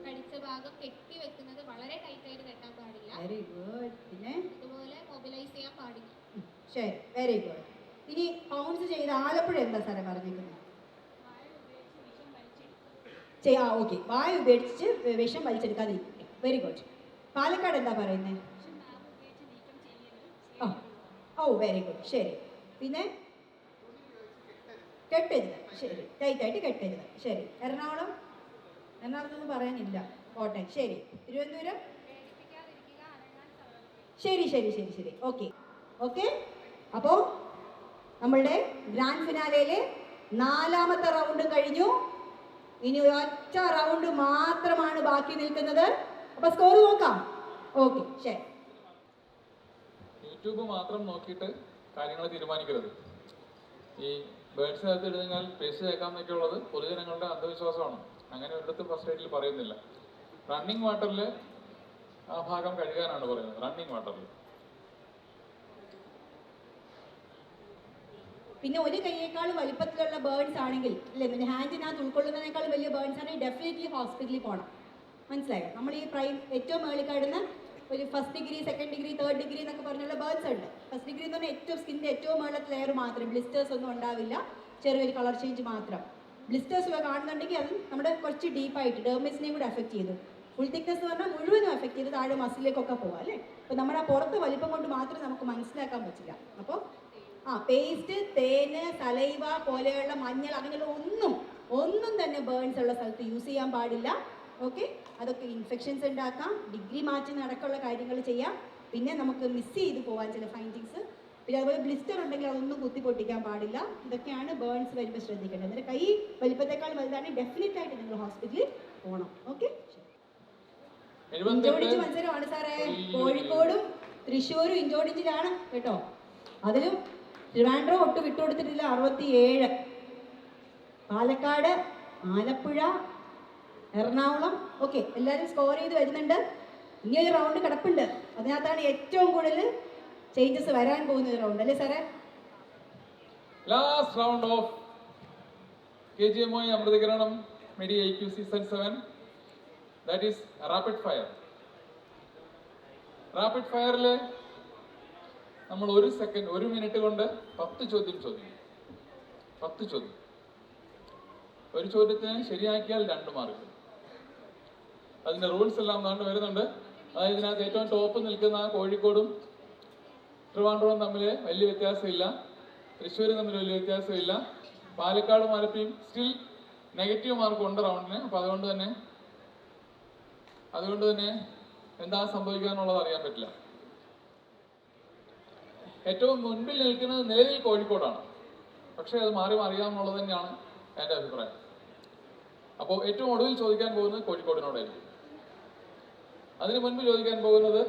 കടിച്ച ഭാഗം കെട്ടി വെക്കുന്നത് വളരെ ടൈറ്റായിട്ട് കെട്ടാൻ പാടില്ല. Very good. പിന്നെ അതുപോലെ മൊബിലൈസ് ചെയ്യാൻ പാടില്ല. ശരി, വെരി ഗുഡ്. ഇനി പൗൺസ് ചെയ്ത ആലപ്പുഴ എന്താ സാറേ പറഞ്ഞിരിക്കുന്നത്? ഓക്കെ, വായ ഉപേക്ഷിച്ച് വിഷം വലിച്ചെടുക്കാതിരിക്കും. Very good. പാലക്കാട് എന്താ പറയുന്നത്? ഓ വെരി ഗുഡ്. ശരി, പിന്നെ കെട്ടരുത്. ശരി, ടൈറ്റായിട്ട് കെട്ടരുത്. ശരി, എറണാകുളത്തൊന്നും പറയാനില്ല. കോട്ടയം. ശരി, തിരുവനന്തപുരം. ശരി ശരി ശരി ശരി ഓക്കെ ഓക്കെ. അപ്പോൾ നമ്മളുടെ ഗ്രാൻഡ് ഫിനാലയിലെ 4ാമത്തെ റൗണ്ട് കഴിഞ്ഞു. ഇനി ഒറ്റ റൗണ്ട് മാത്രമാണ് ബാക്കി നിൽക്കുന്നത്. അപ്പോൾ സ്കോർ നോക്കാം. ഓക്കെ, ശരി. യൂട്യൂബ് മാത്രം നോക്കിയിട്ട് കാര്യങ്ങൾ തീരുമാനിക്കരുത്. ഈ ബേഡ്സിനകത്ത് എഴുതിയാൽ പേസ്റ്റ് ചേക്കാമെന്നൊക്കെ ഉള്ളത് പൊതുജനങ്ങളുടെ അന്ധവിശ്വാസമാണ്. അങ്ങനെ ഒരിടത്തും ഫസ്റ്റ് എയ്ഡിൽ പറയുന്നില്ല. റണ്ണിങ് വാട്ടറിൽ ആ ഭാഗം കഴുകാനാണ് പറയുന്നത്. റണ്ണിങ് വാട്ടറിൽ. പിന്നെ ഒരു കൈയേക്കാൾ വലിപ്പത്തിലുള്ള ബേൺസ് ആണെങ്കിൽ അല്ലേ, പിന്നെ ഹാൻഡിനകത്ത് ഉൾക്കൊള്ളുന്നതിനേക്കാൾ വലിയ ബേൺസ് ആണെങ്കിൽ ഡെഫിനറ്റ്ലി ഹോസ്പിറ്റലിൽ പോകണം. മനസ്സിലായോ? നമ്മൾ ഈ ഏറ്റവും മേളിൽ കാണുന്ന ഒരു first degree, second degree, third degree എന്നൊക്കെ പറഞ്ഞുള്ള ബേൺസ് ഉണ്ട്. ഫസ്റ്റ് ഡിഗ്രി എന്ന് പറഞ്ഞാൽ ഏറ്റവും സ്കിൻ്റെ ഏറ്റവും മേളത്തെ ലെയർ മാത്രം, ബ്ലിസ്റ്റേഴ്സ് ഒന്നും ഉണ്ടാവില്ല, ചെറിയൊരു കളർ ചേഞ്ച് മാത്രം. ബ്ലിസ്റ്റേഴ്സ് കാണുന്നുണ്ടെങ്കിൽ അത് നമ്മുടെ കുറച്ച് ഡീപ്പായിട്ട് ഡെർമിസിനെയും കൂടെ എഫക്ട് ചെയ്തു. ഫുൾ തിക്നെസ് എന്ന് പറഞ്ഞാൽ മുഴുവനും എഫക്ട് ചെയ്ത് താഴെ മസിലേക്കൊക്കെ പോകാം അല്ലേ. അപ്പോൾ നമ്മുടെ ആ പുറത്ത് വലിപ്പം കൊണ്ട് മാത്രം നമുക്ക് മനസ്സിലാക്കാൻ പറ്റില്ല. അപ്പോൾ പേസ്റ്റ്, തേന്, സലൈവ പോലെയുള്ള മഞ്ഞൾ അങ്ങനെയുള്ള ഒന്നും തന്നെ ബേൺസ് ഉള്ള സ്ഥലത്ത് യൂസ് ചെയ്യാൻ പാടില്ല. ഓക്കെ, അതൊക്കെ ഇൻഫെക്ഷൻസ് ഉണ്ടാക്കാം, ഡിഗ്രി മാറ്റി നടക്കുള്ള കാര്യങ്ങൾ ചെയ്യാം. പിന്നെ നമുക്ക് മിസ് ചെയ്ത് പോകാൻ ചില ഫൈൻഡിങ്സ്. പിന്നെ അതുപോലെ ബ്ലിസ്റ്റർ ഉണ്ടെങ്കിൽ അതൊന്നും കുത്തി പൊട്ടിക്കാൻ പാടില്ല. ഇതൊക്കെയാണ് ബേൺസ് വരുമ്പോൾ ശ്രദ്ധിക്കേണ്ടത്. എന്നിട്ട് കൈ വലിപ്പത്തേക്കാൾ വലുതാണെങ്കിൽ ഡെഫിനറ്റ് ആയിട്ട് നിങ്ങൾ ഹോസ്പിറ്റലിൽ പോകണം. ഓക്കെ, ഇഞ്ചോടിഞ്ച് മത്സരമാണ് സാറേ. കോഴിക്കോടും തൃശ്ശൂരും ഇഞ്ചോടിഞ്ചിലാണ് കേട്ടോ. അതിലും ട്രിവാൻഡ്രം ഒട്ടും വിട്ടുകൊടുത്തിട്ടില്ല, 67. പാലക്കാട്, ആലപ്പുഴ, എറണാകുളം. ഓക്കെ, എല്ലാവരും സ്കോർ ചെയ്ത് വരുന്നുണ്ട്. ഇനി ഒരു റൗണ്ട് കിടപ്പുണ്ട്. അതിനകത്താണ് ഏറ്റവും കൂടുതൽ ചേഞ്ചസ് വരാൻ പോകുന്ന ഒരു റൗണ്ട് അല്ലേ സാറേ? Last round of KGMOE Amrithakiranam medi IQ season 7. That is rapid fire. Rapid ഫയറിൽ നമ്മൾ 1 മിനിറ്റ് കൊണ്ട് 10 ചോദ്യം ചോദിക്കും. 10 ചോദ്യം. ഒരു ചോദ്യത്തിന് ശരിയാക്കിയാൽ 2 മാർക്ക്. അതിൻ്റെ റൂൾസ് എല്ലാം താണ്ട് വരുന്നുണ്ട്. അതായത് ഇതിനകത്ത് ഏറ്റവും ടോപ്പ് നിൽക്കുന്ന കോഴിക്കോടും ട്രിവാൻഡ്രവും തമ്മിൽ വലിയ വ്യത്യാസമില്ല, തൃശ്ശൂരും തമ്മിൽ വലിയ വ്യത്യാസമില്ല, പാലക്കാടും ആലപ്പുഴയും സ്റ്റിൽ നെഗറ്റീവ് മാർക്ക് ഉണ്ട് റൗണ്ടിന്. അപ്പോൾ അതുകൊണ്ട് തന്നെ എന്താ സംഭവിക്കാന്നുള്ളത് അറിയാൻ പറ്റില്ല. ഏറ്റവും മുൻപിൽ നിൽക്കുന്നത് നിലവിൽ കോഴിക്കോടാണ്, പക്ഷേ അത് മാറി അറിയാമെന്നുള്ളത് തന്നെയാണ് എൻ്റെ അഭിപ്രായം. അപ്പോൾ ഏറ്റവും ഒടുവിൽ ചോദിക്കാൻ പോകുന്നത് കോഴിക്കോടിനോടായിരിക്കും. അതിന് മുൻപ് ചോദിക്കാൻ പോകുന്നത്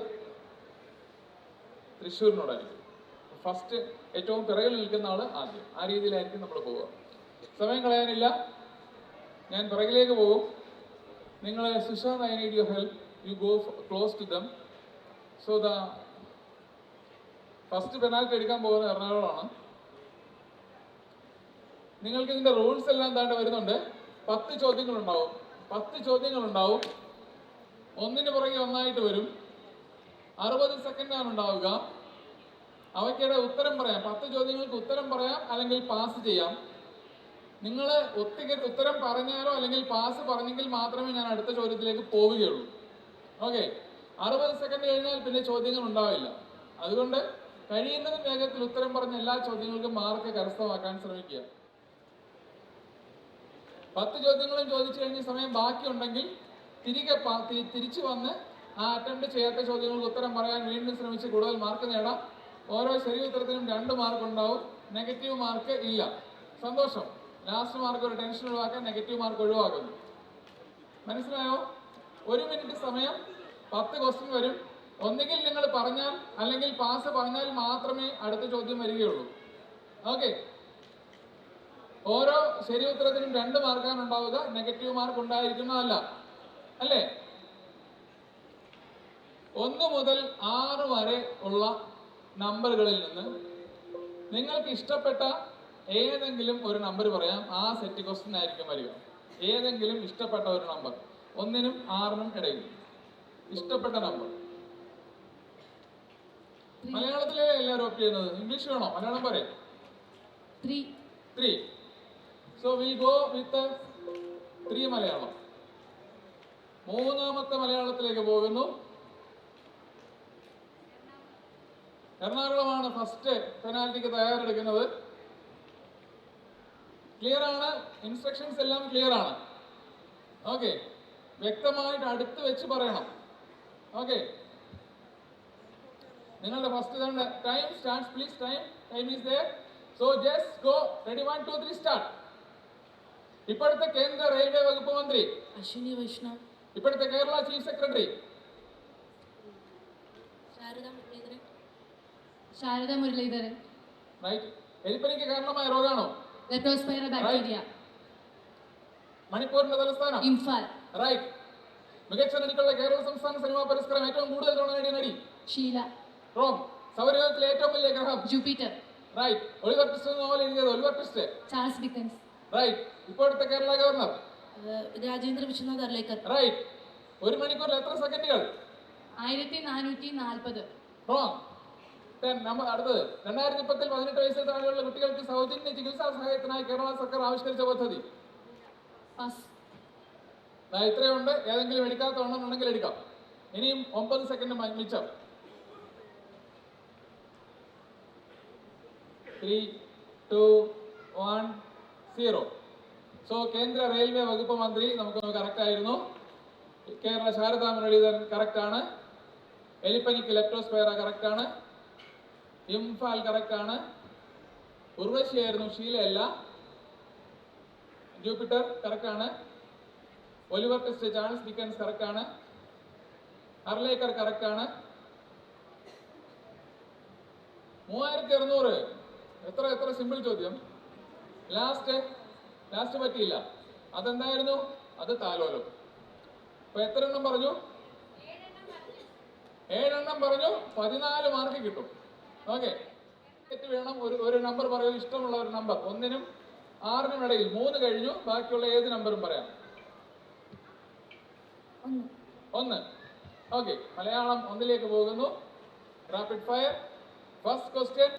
തൃശ്ശൂരിനോടായിരിക്കും. ഫസ്റ്റ് ഏറ്റവും പിറകിൽ നിൽക്കുന്ന ആൾ ആദ്യം. ആ രീതിയിലായിരിക്കും നമ്മൾ പോവുക. സമയം കളയാനില്ല, ഞാൻ പിറകിലേക്ക് പോകും. നിങ്ങൾ Sushant, I need your help. You go close to them. So first penalty എടുക്കാൻ പോകുന്നത് എറണാകുളമാണ്. നിങ്ങൾക്ക് ഇതിൻ്റെ റൂൾസ് എല്ലാം താണ്ട് വരുന്നുണ്ട്. 10 ചോദ്യങ്ങളുണ്ടാവും. 10 ചോദ്യങ്ങളുണ്ടാവും. ഒന്നിന് പുറകെ ഒന്നായിട്ട് വരും. 60 സെക്കൻഡാണ് ഉണ്ടാവുക. അവയ്ക്കിടെ ഉത്തരം പറയാം. 10 ചോദ്യങ്ങൾക്ക് ഉത്തരം പറയാം, അല്ലെങ്കിൽ പാസ് ചെയ്യാം. നിങ്ങൾ ഉത്തരം പറഞ്ഞാലോ അല്ലെങ്കിൽ പാസ് പറഞ്ഞെങ്കിൽ മാത്രമേ ഞാൻ അടുത്ത ചോദ്യത്തിലേക്ക് പോവുകയുള്ളൂ. ഓക്കെ, 60 സെക്കൻഡ് കഴിഞ്ഞാൽ പിന്നെ ചോദ്യങ്ങൾ ഉണ്ടാവില്ല. അതുകൊണ്ട് കഴിയുന്നതും വേഗത്തിൽ ഉത്തരം പറഞ്ഞ എല്ലാ ചോദ്യങ്ങൾക്കും മാർക്ക് കരസ്ഥമാക്കാൻ ശ്രമിക്കുക. 10 ചോദ്യങ്ങളും ചോദിച്ചു കഴിഞ്ഞ് സമയം ബാക്കിയുണ്ടെങ്കിൽ തിരിച്ചു വന്ന് ആ അറ്റംപ്റ്റ് ചെയ്യാത്ത ചോദ്യങ്ങൾക്ക് ഉത്തരം പറയാൻ വീണ്ടും ശ്രമിച്ച് കൂടുതൽ മാർക്ക് നേടാം. ഓരോ ശരി ഉത്തരത്തിനും 2 മാർക്ക് ഉണ്ടാവും. നെഗറ്റീവ് മാർക്ക് ഇല്ല. സന്തോഷം. ലാസ്റ്റ് മാർക്ക് ഒരു ടെൻഷൻ ഒഴിവാക്കാൻ നെഗറ്റീവ് മാർക്ക് ഒഴിവാക്കുന്നു. മനസ്സിലായോ? 1 മിനിറ്റ് സമയം, 10 ക്വസ്റ്റ്യൻ വരും. ഒന്നുകിൽ നിങ്ങൾ പറഞ്ഞാൽ അല്ലെങ്കിൽ പാസ് പറഞ്ഞാൽ മാത്രമേ അടുത്ത ചോദ്യം വരികയുള്ളൂ. ഓക്കെ. ഓരോ ശരി ഉത്തരത്തിനും 2 മാർക്കാണ് ഉണ്ടാവുക. നെഗറ്റീവ് മാർക്ക് ഉണ്ടായിരിക്കുന്നതല്ല. അല്ലേ? 1 മുതൽ 6 വരെ ഉള്ള നമ്പറുകളിൽ നിന്ന് നിങ്ങൾക്ക് ഇഷ്ടപ്പെട്ട ഏതെങ്കിലും ഒരു നമ്പർ പറയാം. ആ സെറ്റ് ക്വസ്റ്റ്യൻ ആയിരിക്കും വരിക. ഏതെങ്കിലും ഇഷ്ടപ്പെട്ട ഒരു നമ്പർ, 1നും 6നും ഇടയിൽ ഇഷ്ടപ്പെട്ട നമ്പർ. മലയാളത്തിലെ എല്ലാവരും ഓപ്റ്റ് ചെയ്യുന്നത്? ഇംഗ്ലീഷ് വേണോ? മലയാളം പോരെ? 3. So will go with 3 Malayalam. 3ാമത്തെ മലയാളത്തിലേക്ക് പോകുന്നു. എറണാകുളമാണ് ഫസ്റ്റ് പെനാൽറ്റിക്ക് തയ്യാറെടുക്കുന്നത്. ക്ലിയർ ആണ്? ഇൻസ്ട്രക്ഷൻസ് എല്ലാം ക്ലിയർ ആണ്. ഓക്കെ. വ്യക്തമായിട്ട് അടുത്ത് വെച്ച് പറയണം. ഓക്കെ. നിങ്ങളുടെ first time starts please. Time is there. So just go. Ready? 1 2 3 start. ഇപ്പോഴത്തെ കേന്ദ്ര റെയിൽവേ വകുപ്പ് മന്ത്രി അശ്വിനി വൈഷ്ണവ്. ഇപ്പോഴത്തെ Kerala chief secretary Sharada Muraleedharan. Right. എലിപ്പനിക്ക് കാരണമായ രോഗാണോ? Leptospira bacteria. മണിപ്പൂരിന്റെ തലസ്ഥാനം? ഇംഫാൽ. റൈറ്റ്. മികച്ച നടിക്കുള്ള കേരള സംസ്ഥാന സിനിമാ പുരസ്കാരം ഏറ്റവും കൂടുതൽ തവണ നേടിയ നടി? ഷീല. റോങ്. സൗരയൂഥത്തിലെ ഏറ്റവും വലിയ ഗ്രഹം? Jupiter. Right. Oliver Twist novel എഴുതിയത്? Oliver Twist. Charles Dickens. Right. ഇപ്പോഴത്തെ കേരള ഗവർണർ? രാജേന്ദ്ര വിശ്വനാഥ് അർലേക്കർ. റൈറ്റ്. 1 മണിക്കൂറിൽ എത്ര സെക്കൻഡുകൾ? 1440. റോങ്. അടുത്തത് 2010 18 വയസ്സിൽ താഴെയുള്ള കുട്ടികൾക്ക് സൗജന്യ ചികിത്സാ സഹായത്തിനായി കേരള സർക്കാർ ആവിഷ്കരിച്ച പദ്ധതി? ഇത്രയുണ്ട്. ഏതെങ്കിലും എടുക്കാത്ത ഉണ്ടെങ്കിൽ എടുക്കാം. ഇനിയും 9 സെക്കൻഡ് മിച്ചം. 3 2 1 0. സോ കേന്ദ്ര റെയിൽവേ വകുപ്പ് മന്ത്രി നമുക്ക് കറക്റ്റ് ആയിരുന്നു. കേരള ശാരദാ മുരളീധരൻ കറക്റ്റ് ആണ്. എലിപ്പനിക്ക് ലെപ്റ്റോസ്പൈറ കറക്റ്റ് ആണ്. ഇംഫാൽ കറക്റ്റ് ആണ്. ഉർവശിയായിരുന്നു, ഷീലയല്ല. ജൂപ്പിറ്റർ കറക്റ്റ് ആണ്. Oliver Twist Charles Dickens correct ആണ്. അർലേക്കർ കറക്റ്റ് ആണ്. 3600. എത്ര സിമ്പിൾ ചോദ്യം. ലാസ്റ്റ് പറ്റിയില്ല. അതെന്തായിരുന്നു? അത് താലോലം. അപ്പൊ എത്ര എണ്ണം പറഞ്ഞു? 7 എണ്ണം പറഞ്ഞു. 14 മാർക്ക് കിട്ടും. ഓക്കെ. വേണം. ഒരു നമ്പർ പറയൂ. ഇഷ്ടമുള്ള ഒരു നമ്പർ. 1നും 6നും ഇടയിൽ. 3 കഴിഞ്ഞു. ബാക്കിയുള്ള ഏത് നമ്പറും പറയാം. 1. ഓക്കെ. മലയാളം 1ലേക്ക് പോകുന്നു. Rapid fire. First question.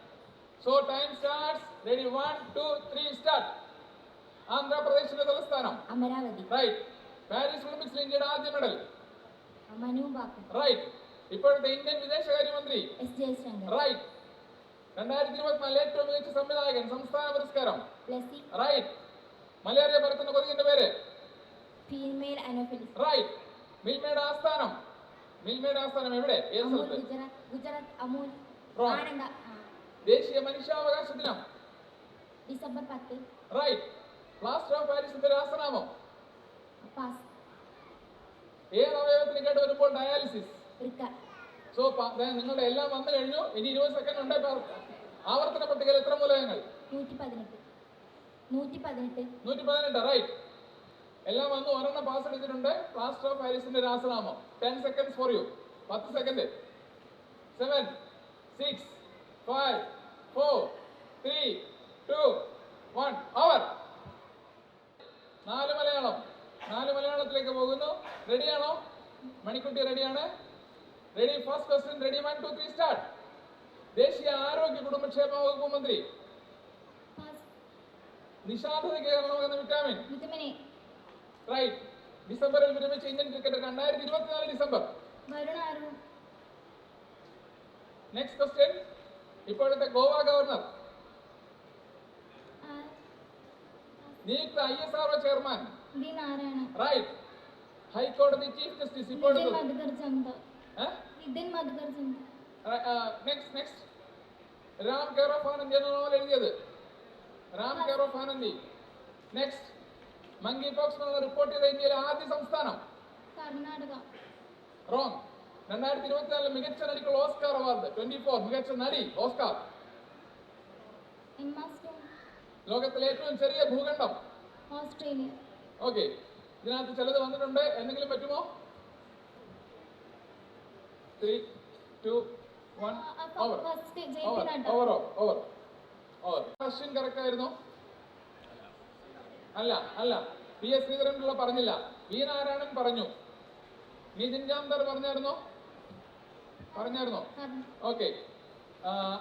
So time starts. Ready? 1 2 3 start. ആന്ധ്രാപ്രദേശിന്റെ തലസ്ഥാനം? അമരാവതി. റൈറ്റ്. പാരീസ് ഒളിമ്പിക്സിൽ ഇന്ത്യയുടെ ആദ്യ മെഡൽ? മനു ബാക്കർ. റൈറ്റ്. ഇപ്പോഴത്തെ ഇന്ത്യൻ വിദേശകാര്യമന്ത്രി? എസ് ജയശങ്കർ. റൈറ്റ്. 2024 ഏറ്റവും മികച്ച സംവിധായകൻ സംസ്ഥാന പുരസ്കാരം? റൈറ്റ്. മലേറിയ പരത്തുന്ന കൊതുകിന്റെ പേര്? Female Anopheles. റൈറ്റ്. മിൽമയുടെ ആസ്ഥാനം? എവിടെ? ഏത് സ്ഥലത്ത്? ഗുജറാത്ത്. അമൂൽ. ദേശീയ മനുഷ്യാവകാശ ദിനം? ഡിസംബർ 10. റൈറ്റ്. പ്ലാസ്റ്റർ ഓഫ് പാരീസിന്റെ രാസനാമം? പാസ്. ഏത് അവയവത്തിന് കേട്ട് വരുമ്പോൾ ഡയാലിസിസ്? സോ നിങ്ങളുടെ എല്ലാം വന്നു കഴിഞ്ഞു. ഇനി 20 സെക്കൻഡ് ഉണ്ട്. ആവർത്തന പട്ടികയിൽ എത്ര മൂലകങ്ങൾ? 118. റൈറ്റ്. എല്ലാം വന്നു. ഒരെണ്ണം പാസ് എടുത്തിട്ടുണ്ട്. പ്ലാസ്റ്റർ ഓഫ് പാരീസിന്റെ രാസനാമം. 10 seconds for you. 10 second. 7 6 5 4 3 2 1 over. 4 മലയാളത്തിലേക്ക് പോകുന്നു. റെഡിയാണോ? മണിക്കുട്ടി റെഡിയാണ്? Ready? First question. Ready? 1 2 3 start. ദേശീയ ആരോഗ്യ കുടുംബക്ഷേമ വകുപ്പ് മന്ത്രി? നിശാന്തതയ്ക്ക് കാരണമാകുന്ന വിറ്റാമിൻ? റൈറ്റ്. ഡിസംബറിൽ വിരമിച്ച Indian cricketer? 2024 December. Next question. ഇപ്പോഴത്തെ ഗോവ ഗവർണർ? നിയുക്ത ISRO ചെയർമാൻ? റൈറ്റ്. ഹൈക്കോടതി ചീഫ് ജസ്റ്റിസ്? ഇപ്പോഴത്തെ? Next. Ram care of Anandi എന്ന നോവൽ എഴുതിയത്? Ram care of Anandi. Next, monkey pox എന്നുള്ള റിപ്പോർട്ട് ചെയ്ത ഇന്ത്യയിലെ ആദ്യ സംസ്ഥാനം? കർണാടക. റോങ്. 2024 മികച്ച നടിക്കുള്ള ഓസ്കാർ അവാർഡ് 24 മികച്ച നടി ഓസ്കാർ. ലോകത്തിലെ ഏറ്റവും ചെറിയ ഭൂഖണ്ഡം? ഓസ്ട്രേലിയ. ഓക്കെ, ഇതിനകത്ത് ചിലത് വന്നിട്ടുണ്ട്. എന്തെങ്കിലും പറ്റുമോ? 3, 2, 1 ഓവർ. ക്വസ്റ്റ്യൻ കറക്റ്റ് ആയിരുന്നു? അല്ല. PS ശ്രീധരൻപിള്ള പറഞ്ഞില്ല. വി നാരായണൻ പറഞ്ഞു. നിതിൻ ജാംദർ പറഞ്ഞായിരുന്നോ? ഓക്കെ.